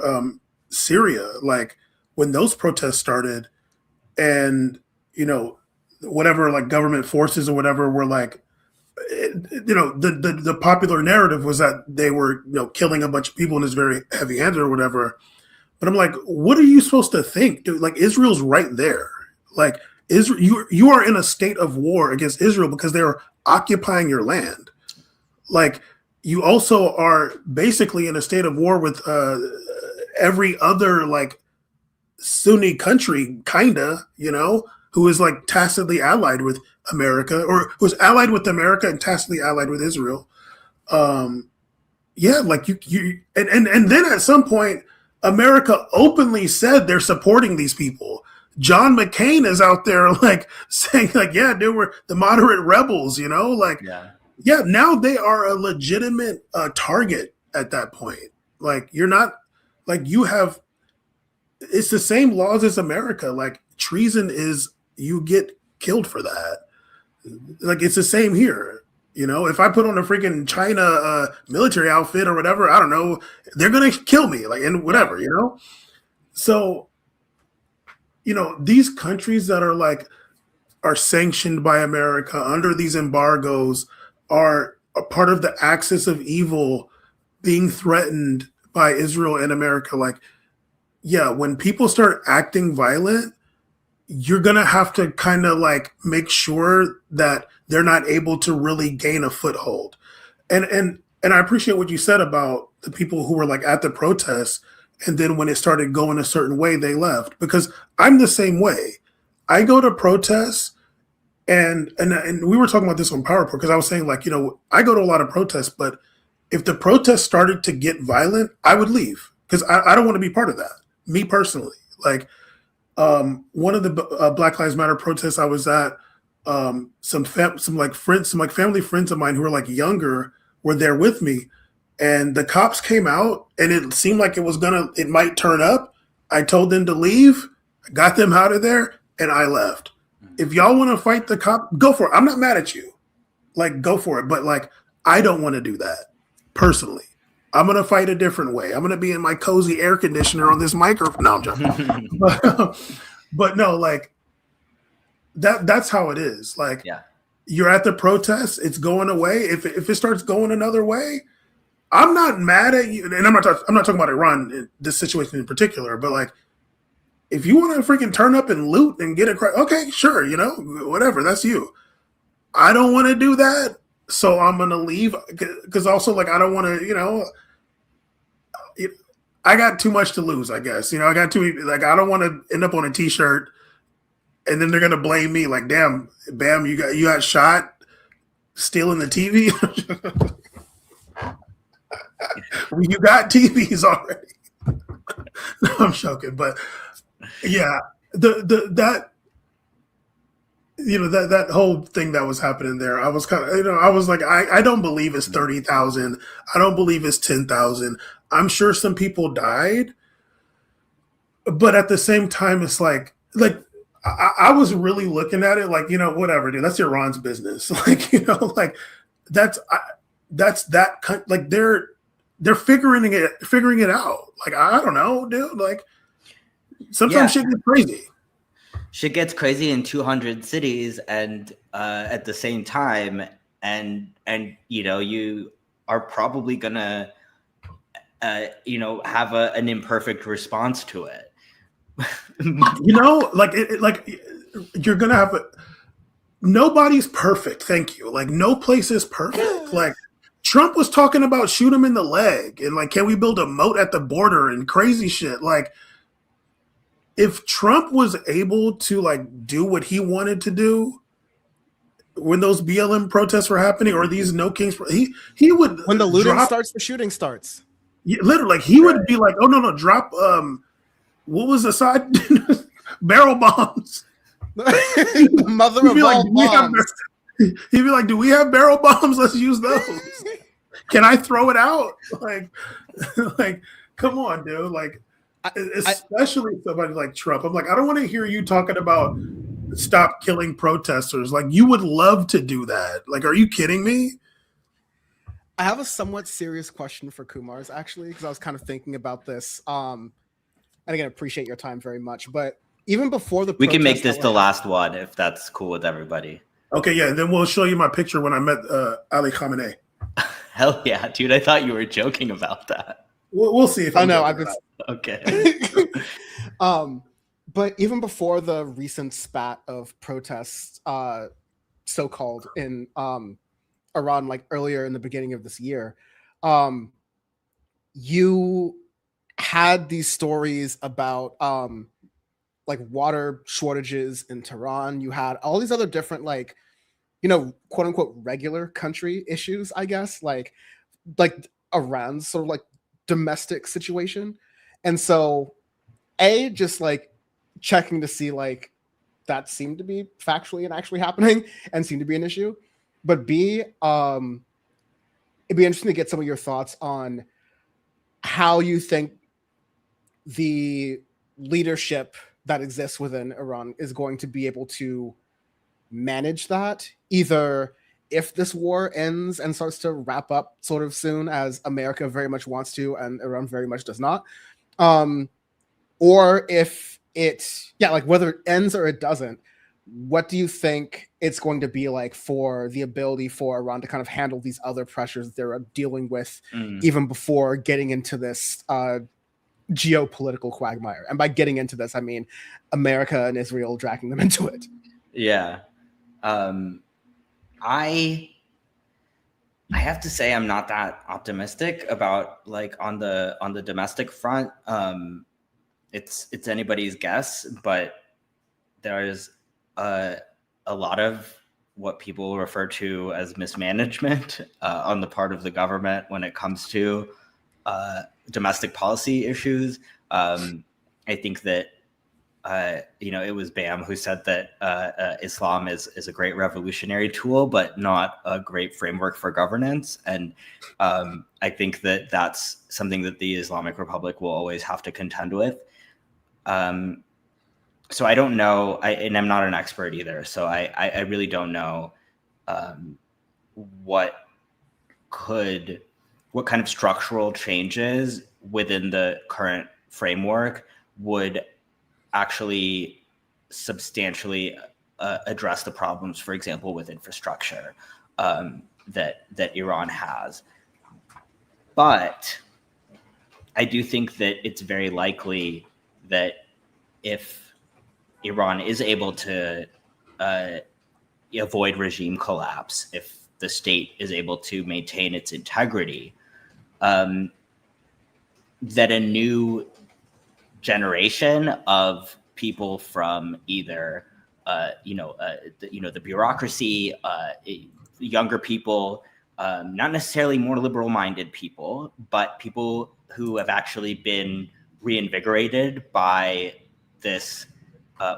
Syria, like when those protests started, and whatever like government forces or whatever were like, the popular narrative was that they were killing a bunch of people and it's very heavy-handed or whatever. But I'm like, what are you supposed to think, dude? Like Israel's right there. Like Israel, you are in a state of war against Israel because they're occupying your land. Like you also are basically in a state of war with every other like Sunni country, kinda, who is like tacitly allied with America, or who's allied with America and tacitly allied with Israel. Like you and then at some point, America openly said they're supporting these people. John McCain is out there like saying like, yeah, they were the moderate rebels, now they are a legitimate target at that point. Like you're not like you have. It's the same laws as America. Like treason is you get killed for that. Like it's the same here. If I put on a freaking China military outfit or whatever, I don't know, they're gonna kill me. Like and whatever, So, these countries that are sanctioned by America under these embargoes are a part of the axis of evil being threatened by Israel and America. Like, yeah, when people start acting violent, you're going to have to kind of like make sure that they're not able to really gain a foothold. And I appreciate what you said about the people who were like at the protests. And then when it started going a certain way, they left, because I'm the same way. I go to protests and we were talking about this on PowerPoint because I was saying like, I go to a lot of protests, but if the protests started to get violent, I would leave because I don't want to be part of that. Me personally, like one of the Black Lives Matter protests I was at, some family friends of mine who were like younger were there with me, and the cops came out and it seemed like it might turn up. I told them to leave, got them out of there, and I left. If y'all want to fight the cop, go for it. I'm not mad at you. Like, go for it. But like, I don't want to do that personally. I'm going to fight a different way. I'm going to be in my cozy air conditioner on this microphone. No, I'm joking. but no, like that's how it is. Like, you're at the protest, it's going away. If it starts going another way, I'm not mad at you. And I'm not talking about Iran, this situation in particular, but like, if you want to freaking turn up and loot and get okay, sure, whatever, that's you. I don't want to do that, so I'm going to leave, because also, like, I don't want to, I got too much to lose, I guess. I got too, like, I don't want to end up on a T-shirt, and then they're going to blame me, like, damn, Bam, you got shot stealing the TV? You got TVs already. No, I'm joking, but yeah, that whole thing that was happening there, I was kind of, I was like, I don't believe it's 30,000. I don't believe it's 10,000. I'm sure some people died, but at the same time, it's like I was really looking at it like, whatever, dude, that's Iran's business. Like, like that's that, like they're figuring it out. Like, I don't know, dude. Like, sometimes shit gets crazy. Shit gets crazy in 200 cities, and at the same time, and you are probably gonna, have an imperfect response to it. Like you're gonna have nobody's perfect. Thank you. Like, no place is perfect. Like, Trump was talking about shoot him in the leg and like, can we build a moat at the border and crazy shit. Like, if Trump was able to like do what he wanted to do when those BLM protests were happening, or these No Kings, he would, when the looting starts, the shooting starts. Literally, like, he would be like, oh no, drop what was the side? Barrel bombs. The mother of all bombs. He'd be like, do we have barrel bombs? Let's use those. Can I throw it out? Like, come on, dude. Like, especially somebody like Trump. I'm like, I don't want to hear you talking about stop killing protesters. Like, you would love to do that. Like, are you kidding me? I have a somewhat serious question for Kumars, actually, because I was kind of thinking about this. And again, appreciate your time very much. But even before the We can make protests this that the were last one if that's cool with everybody. Okay, yeah, and then we'll show you my picture when I met Ali Khamenei. Hell yeah, dude! I thought you were joking about that. We'll see if Oh I'm no, joking I've or been. Okay. But even before the recent spat of protests, so-called in Iran, like earlier in the beginning of this year, you had these stories about like water shortages in Tehran. You had all these other different, like, quote unquote regular country issues, I guess, like Iran's sort of like domestic situation. And so just like checking to see like that seemed to be factually and actually happening and seemed to be an issue. But B, it'd be interesting to get some of your thoughts on how you think the leadership that exists within Iran is going to be able to manage that, either if this war ends and starts to wrap up sort of soon, as America very much wants to and Iran very much does not, or if like whether it ends or it doesn't. What do you think it's going to be like for the ability for Iran to kind of handle these other pressures they're dealing with, even before getting into this geopolitical quagmire? And by getting into this, I mean America and Israel dragging them into it. Yeah. I have to say I'm not that optimistic about like on the domestic front. It's anybody's guess, but there's a lot of what people refer to as mismanagement on the part of the government when it comes to domestic policy issues. I think that it was Bam who said that Islam is a great revolutionary tool, but not a great framework for governance. And I think that that's something that the Islamic Republic will always have to contend with. So I don't know, and I'm not an expert either. So I really don't know what kind of structural changes within the current framework would actually substantially address the problems, for example, with infrastructure that Iran has. But I do think that it's very likely that if Iran is able to avoid regime collapse, if the state is able to maintain its integrity, that a new generation of people from either the bureaucracy, younger people, not necessarily more liberal minded people, but people who have actually been reinvigorated by this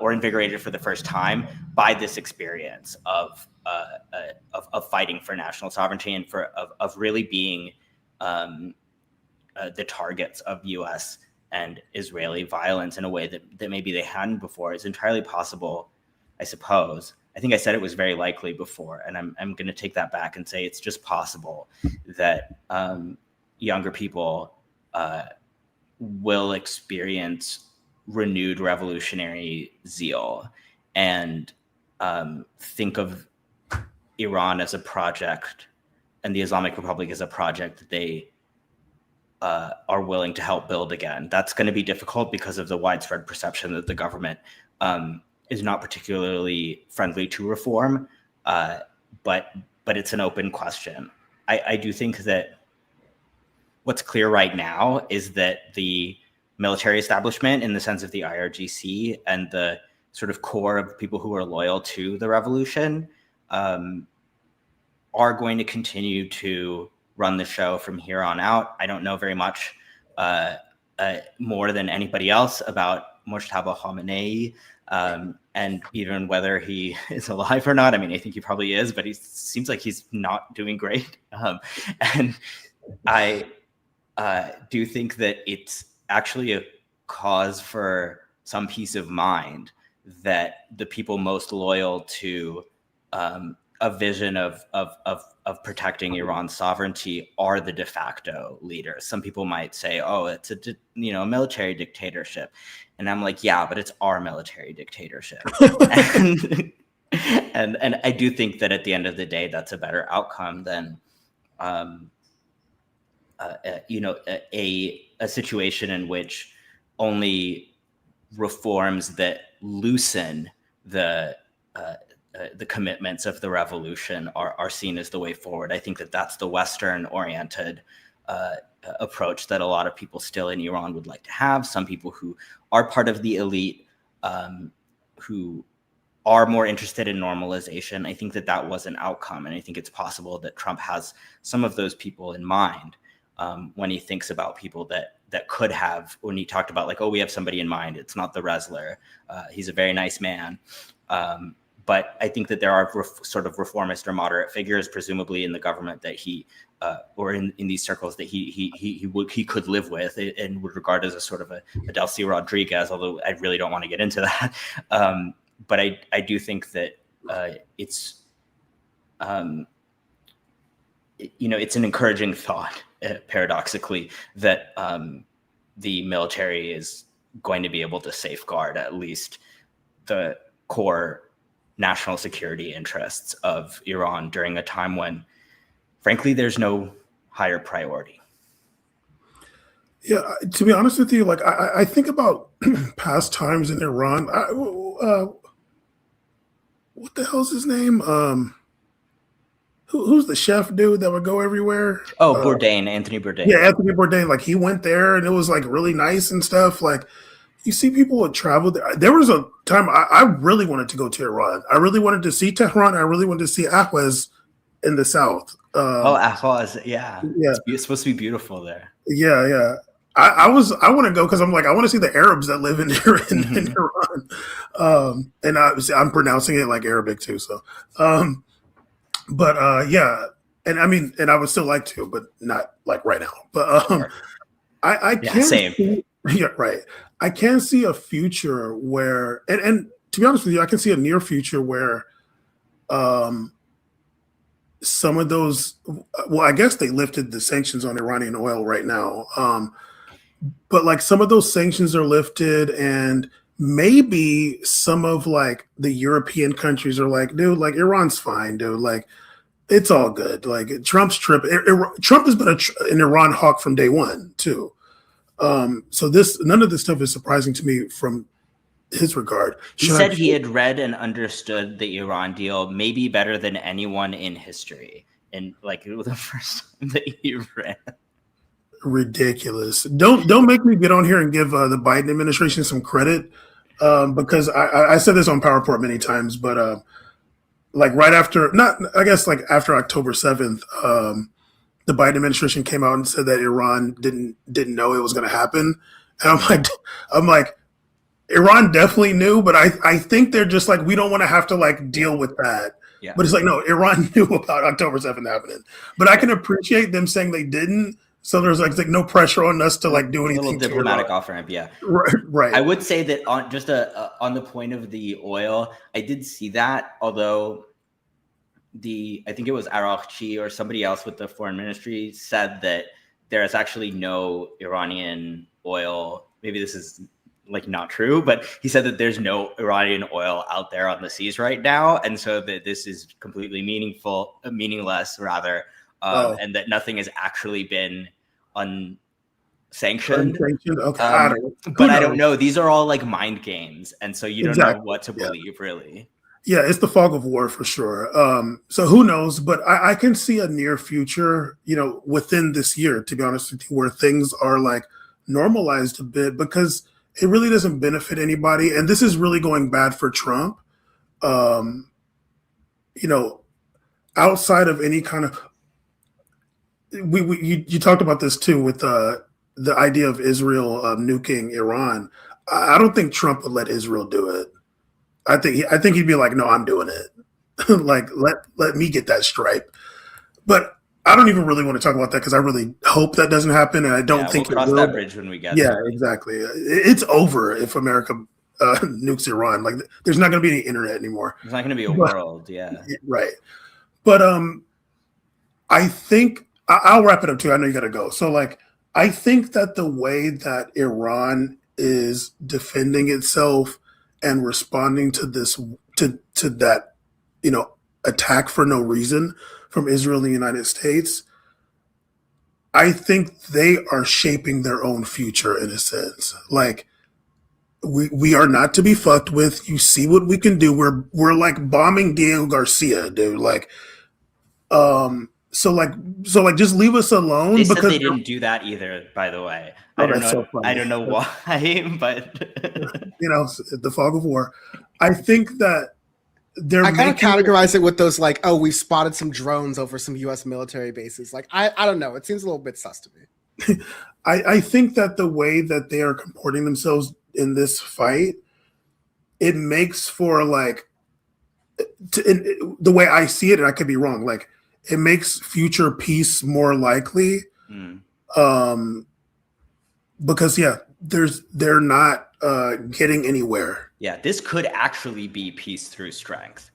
or invigorated for the first time by this experience of fighting for national sovereignty and of really being the targets of U.S. and Israeli violence in a way that maybe they hadn't before. Is entirely possible, I suppose. I think I said it was very likely before, and I'm going to take that back and say it's just possible that younger people will experience renewed revolutionary zeal and think of Iran as a project and the Islamic Republic as a project that they are willing to help build again. That's going to be difficult because of the widespread perception that the government is not particularly friendly to reform, but it's an open question. I do think that what's clear right now is that the military establishment, in the sense of the IRGC and the sort of core of people who are loyal to the revolution, are going to continue to run the show from here on out. I don't know very much more than anybody else about Mojtaba Khamenei, and even whether he is alive or not. I mean, I think he probably is, but he seems like he's not doing great. And I do think that it's actually a cause for some peace of mind that the people most loyal to a vision of protecting Iran's sovereignty are the de facto leaders. Some people might say, "Oh, it's a military dictatorship," and I'm like, "Yeah, but it's our military dictatorship." and I do think that at the end of the day, that's a better outcome than, a situation in which only reforms that loosen the commitments of the revolution are seen as the way forward. I think that that's the Western-oriented approach that a lot of people still in Iran would like to have. Some people who are part of the elite, who are more interested in normalization. I think that that was an outcome, and I think it's possible that Trump has some of those people in mind when he thinks about people that could have. When he talked about, like, oh, we have somebody in mind. It's not the Resler. He's a very nice man. But I think that there are sort of reformist or moderate figures, presumably in the government, that he or in these circles that he could live with and would regard as a sort of a Delcy Rodriguez, although I really don't want to get into that. But I do think that it's it's an encouraging thought, paradoxically, that the military is going to be able to safeguard at least the core national security interests of Iran during a time when, frankly, there's no higher priority. Yeah, to be honest with you, like I think about past times in Iran. What the hell's his name? Who's the chef dude that would go everywhere? Oh, Bourdain, Anthony Bourdain. Yeah, Anthony Bourdain. Like, he went there and it was like really nice and stuff. Like, you see people would travel there. There was a time I really wanted to go to Iran. I really wanted to see Tehran. I really wanted to see Ahwaz in the south. Ahwaz, yeah. It's supposed to be beautiful there. Yeah. I want to go because I'm like, I want to see the Arabs that live in Iran. And I'm pronouncing it like Arabic too. So, yeah. And I mean, and I would still like to, but not like right now. But I can't see, yeah, right. I can see a future where, and to be honest with you, I can see a near future where some of those, well, I guess they lifted the sanctions on Iranian oil right now. But like some of those sanctions are lifted, and maybe some of like the European countries are like, dude, like Iran's fine, dude. Like, it's all good. Like, Trump's trip. Trump has been an Iran hawk from day one too. So none of this stuff is surprising to me from his regard. He said he had read and understood the Iran deal maybe better than anyone in history, and like it was the first time that he read. Ridiculous. Don't make me get on here and give the Biden administration some credit, because I said this on PowerPoint many times, but like right after, after October 7th, the Biden administration came out and said that Iran didn't know it was going to happen, and I'm like, Iran definitely knew, but I think they're just like, we don't want to have to like deal with that. Yeah. But it's like, no, Iran knew about October 7th happening, but I can appreciate them saying they didn't. So there's like no pressure on us to like do anything. A little diplomatic off ramp, yeah. Right. I would say that on just on the point of the oil, I did see that. Although I think it was Araghchi or somebody else with the foreign ministry said that there is actually no Iranian oil. Maybe this is like not true, but he said that there's no Iranian oil out there on the seas right now, and so that this is completely meaningless rather. And that nothing has actually been unsanctioned. Okay. I don't know. These are all like mind games, and so you don't know what to believe, really. Yeah, it's the fog of war for sure. So who knows? But I can see a near future, within this year, to be honest with you, where things are like normalized a bit, because it really doesn't benefit anybody, and this is really going bad for Trump. Outside of any kind of you talked about this too with the idea of Israel nuking Iran. I don't think Trump would let Israel do it. I think he'd be like, no, I'm doing it. Like, let me get that stripe. But I don't even really want to talk about that because I really hope that doesn't happen, and I don't think we'll cross that bridge when we get there. Yeah, exactly. It's over if America nukes Iran. Like, there's not going to be any internet anymore. There's not going to be a world. Yeah. Right. But I think I'll wrap it up too. I know you got to go. So like, I think that the way that Iran is defending itself and responding to this to that, attack for no reason from Israel and the United States, I think they are shaping their own future in a sense. Like, we are not to be fucked with. You see what we can do. We're like bombing Diego Garcia, dude. Like, so just leave us alone. They said because they didn't do that either, by the way. Oh, I don't that's know. so funny. I don't know why, but the fog of war. I think that they're I kind of categorize it with those like, oh, we spotted some drones over some U.S. military bases. Like, I don't know. It seems a little bit sus to me. I think that the way that they are comporting themselves in this fight, it makes for like, the way I see it, and I could be wrong, like it makes future peace more likely. Because they're not getting anywhere. Yeah, this could actually be peace through strength.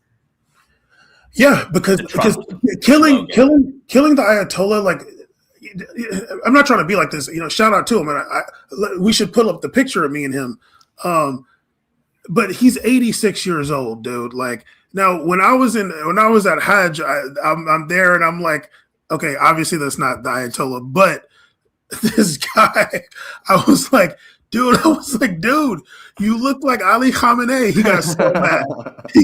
Yeah, because killing the Ayatollah, like, I'm not trying to be like this, shout out to him, and we should put up the picture of me and him. But he's 86 years old, dude. Like, now when I was at Hajj, I'm there and I'm like, okay, obviously that's not the Ayatollah, but this guy, I was like, dude, you look like Ali Khamenei. He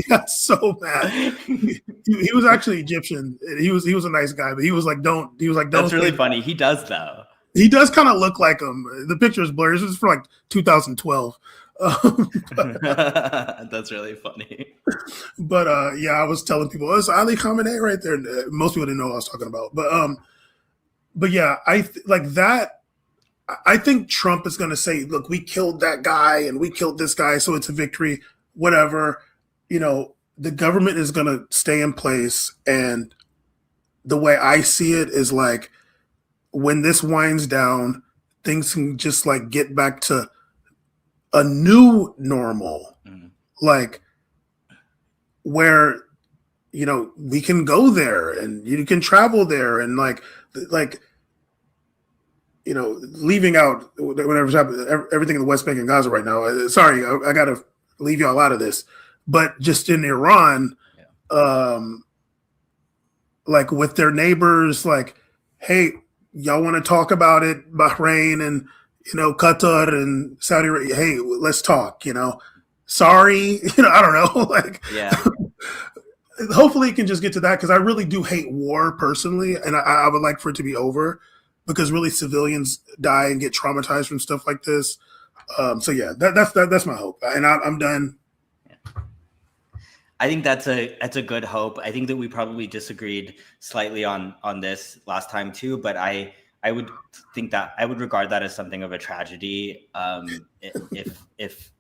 got so mad. He was actually Egyptian. He was a nice guy, but he was like, don't. That's really funny. He does though. He does kind of look like him. The picture is blurry. This is from like 2012. That's really funny. But I was telling people, it's Ali Khamenei right there. Most people didn't know what I was talking about. But yeah, I think Trump is going to say, look, we killed that guy and we killed this guy, so it's a victory, whatever. The government is going to stay in place. And the way I see it is like, when this winds down, things can just like get back to a new normal, like where, we can go there and you can travel there and leaving out whatever's happening, everything in the West Bank and Gaza right now. Sorry, I got to leave y'all out of this, but just in Iran, like with their neighbors, like, hey, y'all want to talk about it, Bahrain and Qatar and Saudi Arabia? Hey, let's talk. Sorry, I don't know. Like, yeah. Hopefully, it can just get to that because I really do hate war personally, and I would like for it to be over. Because really, civilians die and get traumatized from stuff like this. So yeah, that's my hope, and I'm done. I think that's a good hope. I think that we probably disagreed slightly on this last time too, but I would think that I would regard that as something of a tragedy if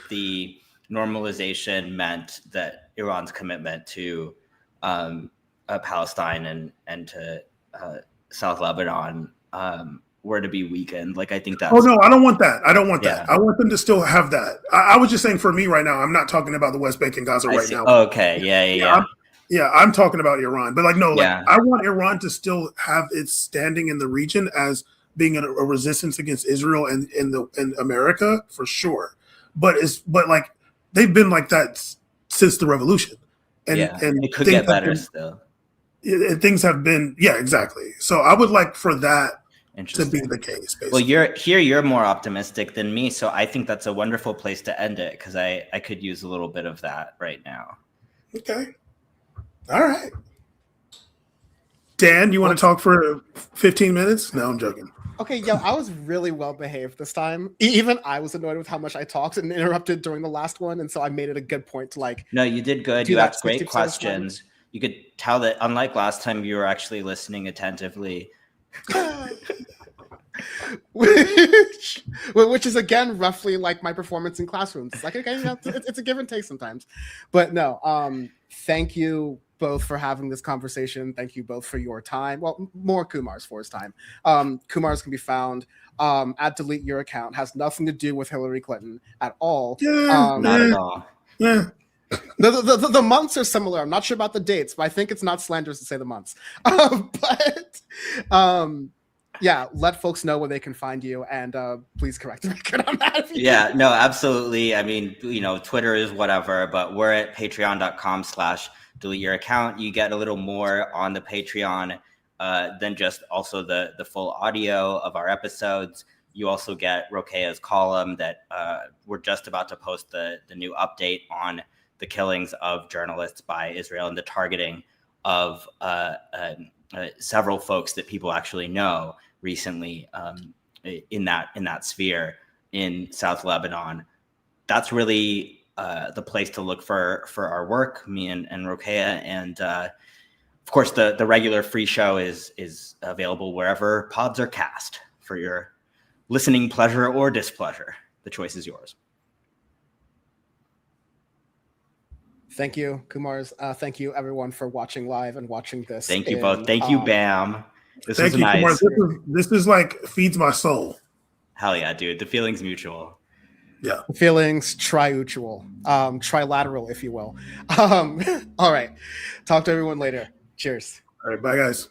the normalization meant that Iran's commitment to Palestine and to South Lebanon were to be weakened. Like, I think that's... Oh, no, I don't want that. I don't want that. I want them to still have that. I was just saying for me right now, I'm not talking about the West Bank and Gaza right now. Okay, yeah. I'm talking about Iran. But I want Iran to still have its standing in the region as being a resistance against Israel and in America, for sure. But they've been like that since the revolution. And it could get better still. Things have been, exactly. So I would like for that to be the case. Basically. Well, you're more optimistic than me, so I think that's a wonderful place to end it because I could use a little bit of that right now. Okay. All right. Dan, you want to talk for 15 minutes? No, I'm joking. Okay, I was really well behaved this time. Even I was annoyed with how much I talked and interrupted during the last one, and so I made it a good point to No, you did good. You asked great questions. You could tell that, unlike last time, you were actually listening attentively. which is again roughly like my performance in classrooms. It's like, okay, it's a give and take sometimes. But no, thank you both for having this conversation. Thank you both for your time. Well, more Kumars for his time. Kumars can be found at Delete Your Account. Has nothing to do with Hillary Clinton at all. Yeah, not at all. Yeah. The months are similar. I'm not sure about the dates, but I think it's not slanderous to say the months. Yeah, let folks know where they can find you, and please correct the record on that. Yeah, no, absolutely. I mean, Twitter is whatever, but we're at patreon.com/delete your account. You get a little more on the Patreon than just also the full audio of our episodes. You also get Rokea's column that we're just about to post the new update on the killings of journalists by Israel and the targeting of several folks that people actually know recently in that sphere in South Lebanon. That's really the place to look for our work, me and Rokea. And of course, the regular free show is available wherever pods are cast for your listening pleasure or displeasure. The choice is yours. Thank you, Kumars. Thank you, everyone, for watching live and watching this. Thank you both. Thank you, Bam. This Thank was you, nice. Kumar. This is like feeds my soul. Hell yeah, dude. The feeling's mutual. Yeah. Feelings triutual, trilateral, if you will. All right. Talk to everyone later. Cheers. All right. Bye, guys.